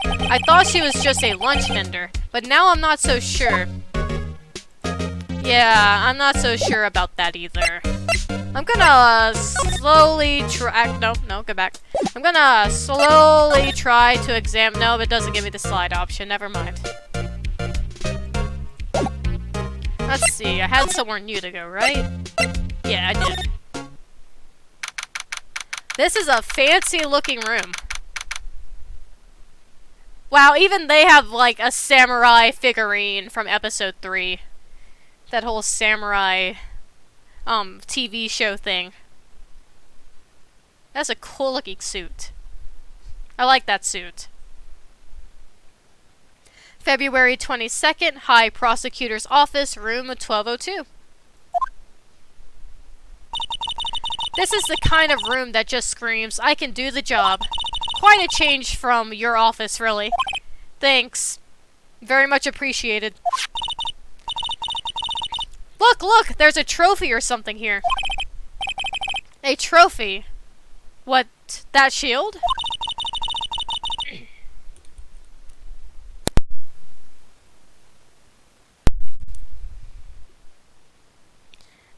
I thought she was just a lunch vendor, but now I'm not so sure. Yeah, I'm not so sure about that either. I'm gonna slowly try- no, go back. I'm gonna slowly try to examine- no, it doesn't give me the slide option, never mind. Let's see, I had somewhere new to go, right? Yeah, I did. This is a fancy-looking room. Wow, even they have, like, a samurai figurine from episode 3. That whole samurai, TV show thing. That's a cool-looking suit. I like that suit. February 22nd, High Prosecutor's Office, room 1202. This is the kind of room that just screams, I can do the job. Quite a change from your office, really. Thanks. Very much appreciated. Look! There's a trophy or something here. A trophy? What, that shield?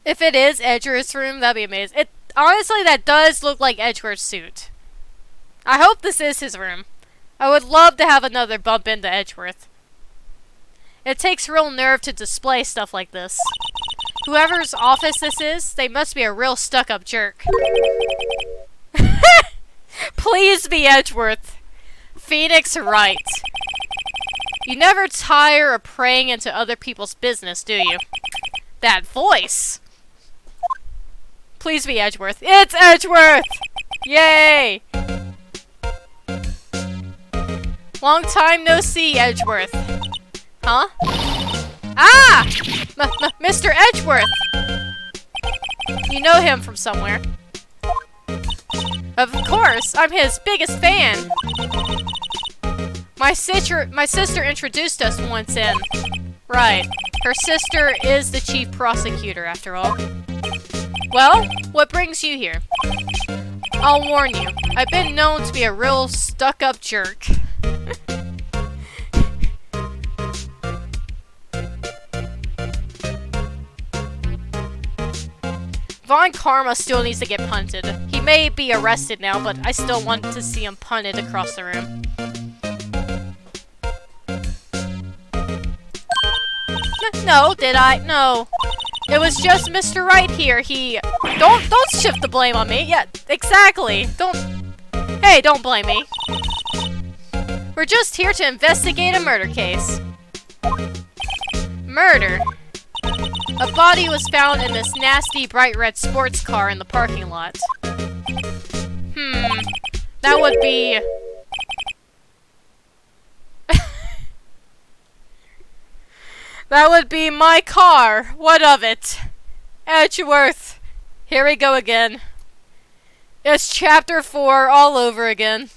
If it is Edgeworth's room, that'd be amazing. Honestly, that does look like Edgeworth's suit. I hope this is his room. I would love to have another bump into Edgeworth. It takes real nerve to display stuff like this. Whoever's office this is, they must be a real stuck-up jerk. Please be Edgeworth. Phoenix Wright. You never tire of praying into other people's business, do you? That voice! Please be Edgeworth. It's Edgeworth! Yay! Long time no see, Edgeworth. Huh? Ah! Mr. Edgeworth! You know him from somewhere. Of course, I'm his biggest fan. My sister introduced us once in. Right. Her sister is the chief prosecutor, after all. Well, what brings you here? I'll warn you, I've been known to be a real stuck-up jerk. Von Karma still needs to get punted. He may be arrested now, but I still want to see him punted across the room. No, did I? No. It was just Mr. Wright here. He... Don't shift the blame on me. Yeah, exactly. Hey, don't blame me. We're just here to investigate a murder case. Murder. A body was found in this nasty bright red sports car in the parking lot. That would be... That would be my car. What of it? Edgeworth. Here we go again. It's chapter 4 all over again.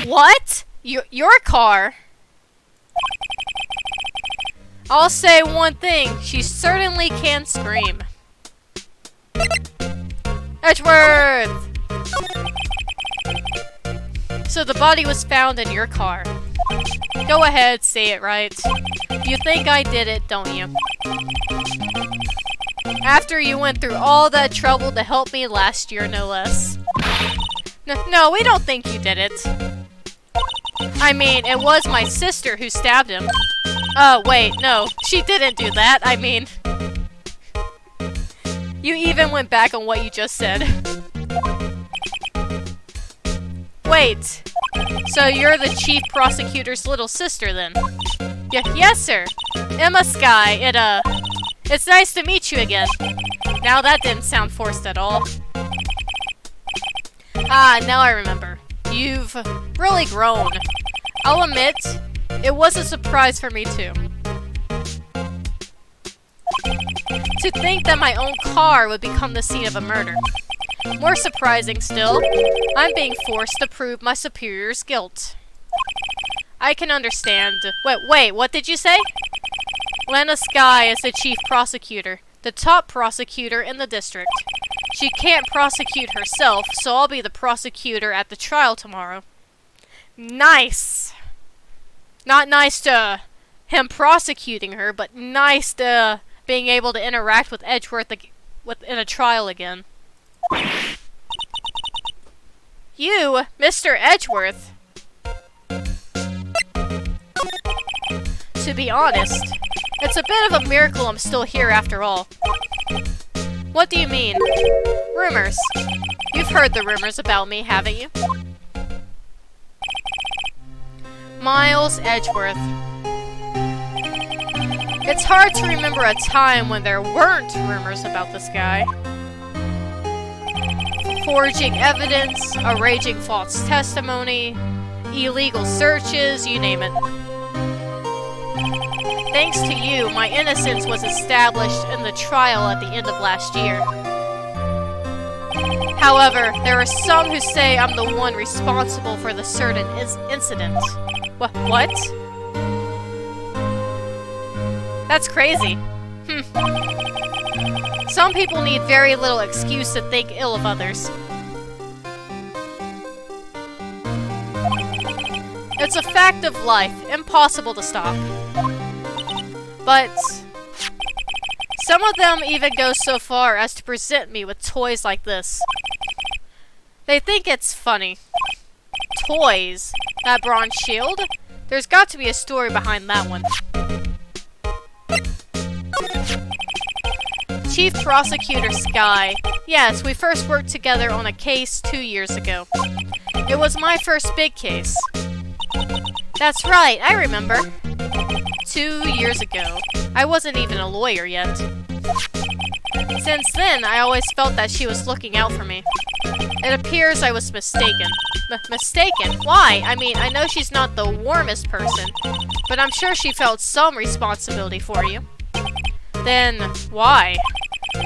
What? Your car? I'll say one thing. She certainly can scream. Edgeworth! So the body was found in your car. Go ahead, say it right. You think I did it, don't you? After you went through all that trouble to help me last year, no less. No, we don't think you did it. I mean, it was my sister who stabbed him. Oh, wait, no. She didn't do that. I mean... You even went back on what you just said. Wait. So you're the chief prosecutor's little sister, then? Yes, sir. Emma Sky, it's nice to meet you again. Now that didn't sound forced at all. Ah, now I remember. You've really grown. I'll admit, it was a surprise for me too. To think that my own car would become the scene of a murder. More surprising still, I'm being forced to prove my superior's guilt. I can understand. Wait, what did you say? Lena Sky is the chief prosecutor, the top prosecutor in the district. She can't prosecute herself, so I'll be the prosecutor at the trial tomorrow. Nice! Not nice to him prosecuting her, but nice to being able to interact with Edgeworth in a trial again. You, Mr. Edgeworth. To be honest, it's a bit of a miracle I'm still here after all. What do you mean? Rumors. You've heard the rumors about me, haven't you? Miles Edgeworth. It's hard to remember a time when there weren't rumors about this guy. Forging evidence, arranging false testimony, illegal searches, you name it. Thanks to you, my innocence was established in the trial at the end of last year. However, there are some who say I'm the one responsible for the certain incident. What? That's crazy. Some people need very little excuse to think ill of others. It's a fact of life, impossible to stop. But some of them even go so far as to present me with toys like this. They think it's funny. Toys? That bronze shield? There's got to be a story behind that one. Chief Prosecutor Sky. Yes, we first worked together on a case 2 years ago. It was my first big case. That's right, I remember. 2 years ago. I wasn't even a lawyer yet. Since then, I always felt that she was looking out for me. It appears I was mistaken. Mistaken? Why? I mean, I know she's not the warmest person, but I'm sure she felt some responsibility for you. Then, why?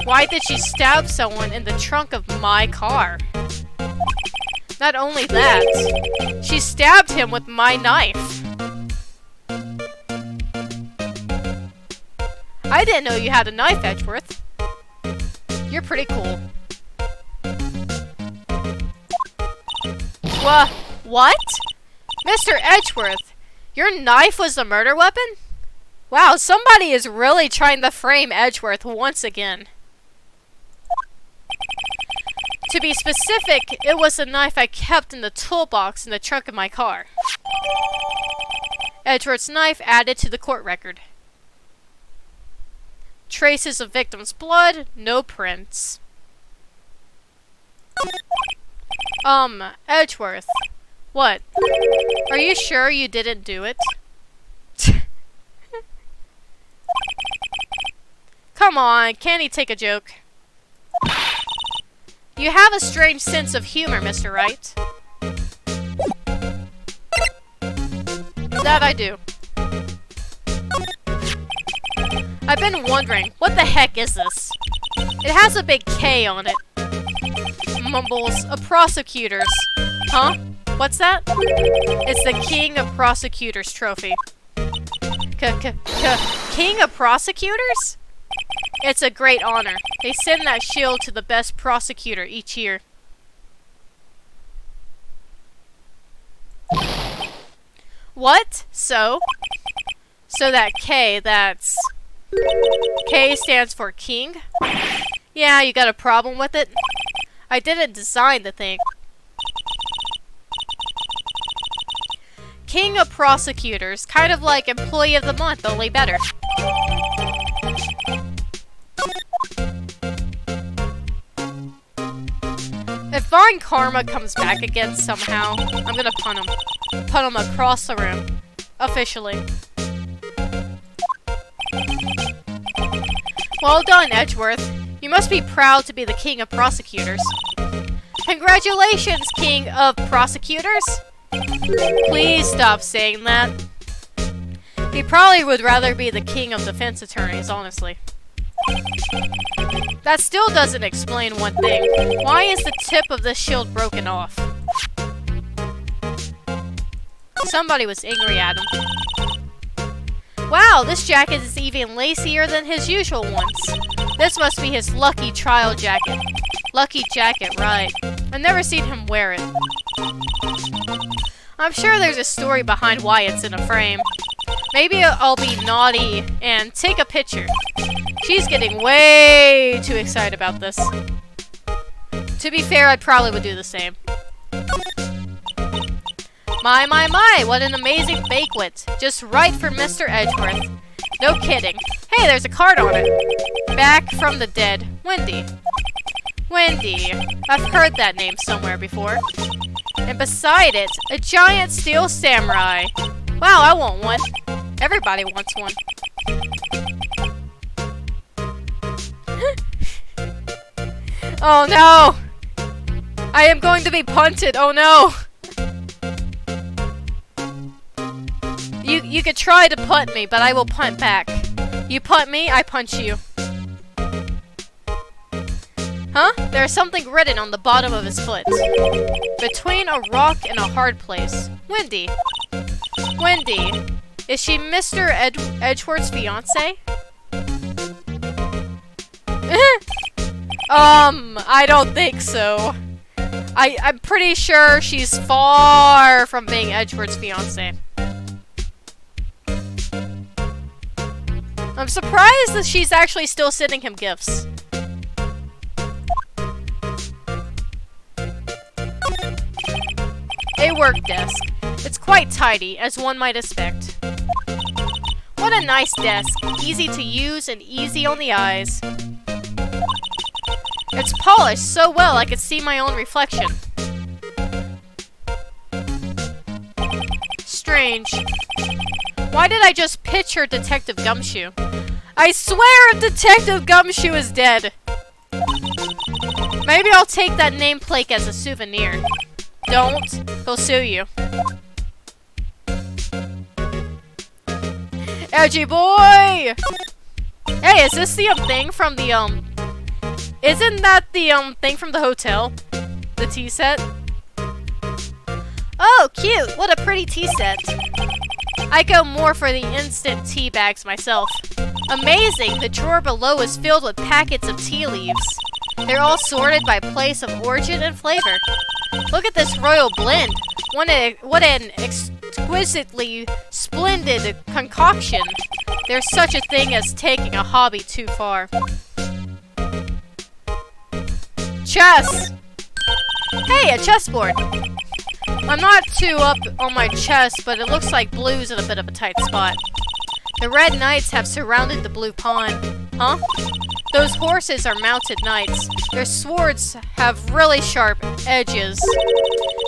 Why did she stab someone in the trunk of my car? Not only that, she stabbed him with my knife. I didn't know you had a knife, Edgeworth. You're pretty cool. What? Mr. Edgeworth, your knife was the murder weapon? Wow, somebody is really trying to frame Edgeworth once again. To be specific, it was the knife I kept in the toolbox in the trunk of my car. Edgeworth's knife added to the court record. Traces of victim's blood, no prints. Edgeworth. What? Are you sure you didn't do it? Come on, can't he take a joke? You have a strange sense of humor, Mr. Wright. That I do. I've been wondering, what the heck is this? It has a big K on it. Mumbles, a prosecutor's. Huh? What's that? It's the King of Prosecutors trophy. King of Prosecutors? It's a great honor. They send that shield to the best prosecutor each year. What? So that K, that's... K stands for King? Yeah, you got a problem with it? I didn't design the thing. King of Prosecutors, kind of like Employee of the Month, only better. If Vine Karma comes back again somehow, I'm gonna punt him. Punt him across the room. Officially. Well done, Edgeworth. You must be proud to be the King of Prosecutors. Congratulations, King of Prosecutors! Please stop saying that. He probably would rather be the King of Defense Attorneys, honestly. That still doesn't explain one thing. Why is the tip of this shield broken off? Somebody was angry at him. Wow, this jacket is even lacier than his usual ones. This must be his lucky trial jacket. Lucky jacket, right. I've never seen him wear it. I'm sure there's a story behind why it's in a frame. Maybe I'll be naughty and take a picture. She's getting way too excited about this. To be fair, I probably would do the same. My, what an amazing banquet. Just right for Mr. Edgeworth. No kidding. Hey, there's a card on it. Back from the dead. Wendy. Wendy. I've heard that name somewhere before. And beside it, a giant steel samurai. Wow, I want one. Everybody wants one. Oh no! I am going to be punted, oh no! You could try to punt me, but I will punt back. You punt me, I punch you. Huh? There's something written on the bottom of his foot. Between a rock and a hard place. Wendy. Wendy. Is she Mr. Edgeworth's fiancé? I don't think so. I'm pretty sure she's far from being Edgeworth's fiancé. I'm surprised that she's actually still sending him gifts. A work desk. It's quite tidy, as one might expect. What a nice desk. Easy to use and easy on the eyes. It's polished so well I could see my own reflection. Strange. Why did I just picture Detective Gumshoe? I swear Detective Gumshoe is dead. Maybe I'll take that nameplate as a souvenir. Don't. He'll sue you. Edgy boy! Hey, is this the thing from the Isn't that the thing from the hotel? The tea set? Oh, cute! What a pretty tea set. I go more for the instant tea bags myself. Amazing! The drawer below is filled with packets of tea leaves. They're all sorted by place of origin and flavor. Look at this royal blend. What an exquisitely splendid concoction. There's such a thing as taking a hobby too far. Chess! Hey, a chessboard! I'm not too up on my chess, but it looks like blue's in a bit of a tight spot. The red knights have surrounded the blue pawn. huh? Those horses are mounted knights. Their swords have really sharp edges.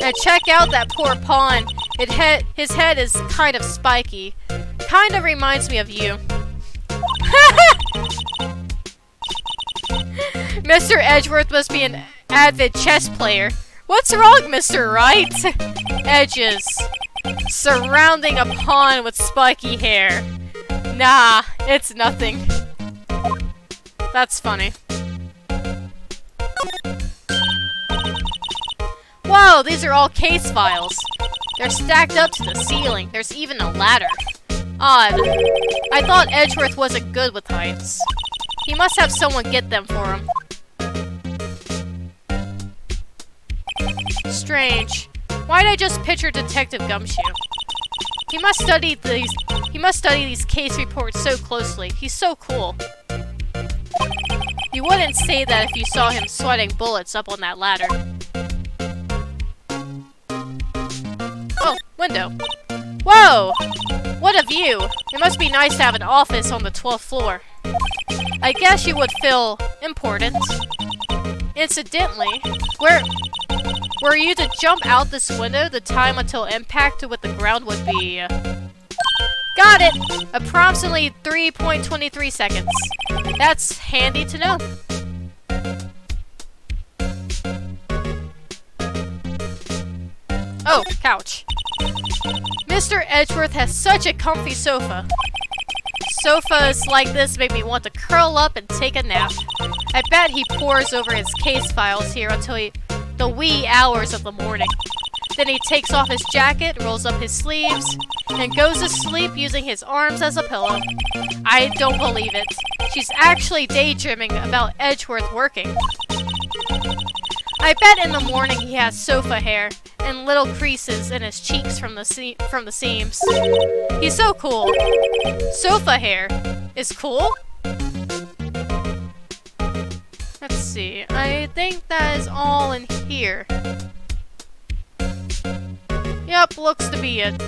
And check out that poor pawn. His head is kind of spiky. Kind of reminds me of you. Mr. Edgeworth must be an avid chess player. What's wrong, Mr. Wright? Edges. Surrounding a pawn with spiky hair. Nah, it's nothing. That's funny. Whoa, these are all case files. They're stacked up to the ceiling. There's even a ladder. Odd. I thought Edgeworth wasn't good with heights. He must have someone get them for him. Strange. Why'd I just picture Detective Gumshoe? He must study these case reports so closely. He's so cool. You wouldn't say that if you saw him sweating bullets up on that ladder. Oh, window. Whoa! What a view! It must be nice to have an office on the 12th floor. I guess you would feel important. Incidentally, were you to jump out this window, the time until impact with the ground would be... Got it! Approximately 3.23 seconds. That's handy to know. Oh, couch. Mr. Edgeworth has such a comfy sofa. Sofas like this make me want to curl up and take a nap. I bet he pores over his case files here until the wee hours of the morning. Then he takes off his jacket, rolls up his sleeves, and goes to sleep using his arms as a pillow. I don't believe it. She's actually daydreaming about Edgeworth working. I bet in the morning he has sofa hair and little creases in his cheeks from the seams. He's so cool. Sofa hair is cool? Let's see. I think that is all in here. Yep, looks to be it.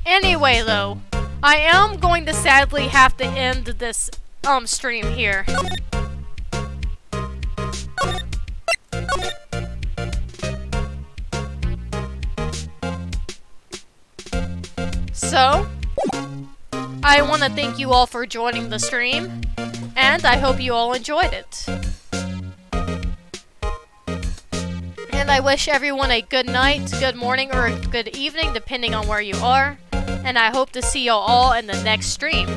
Anyway, though, I am going to sadly have to end this stream here. So, I want to thank you all for joining the stream, and I hope you all enjoyed it. And I wish everyone a good night, good morning, or a good evening, depending on where you are. And I hope to see y'all all in the next stream.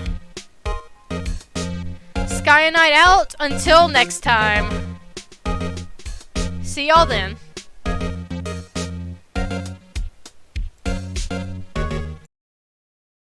Sky and Night out, until next time. See y'all then.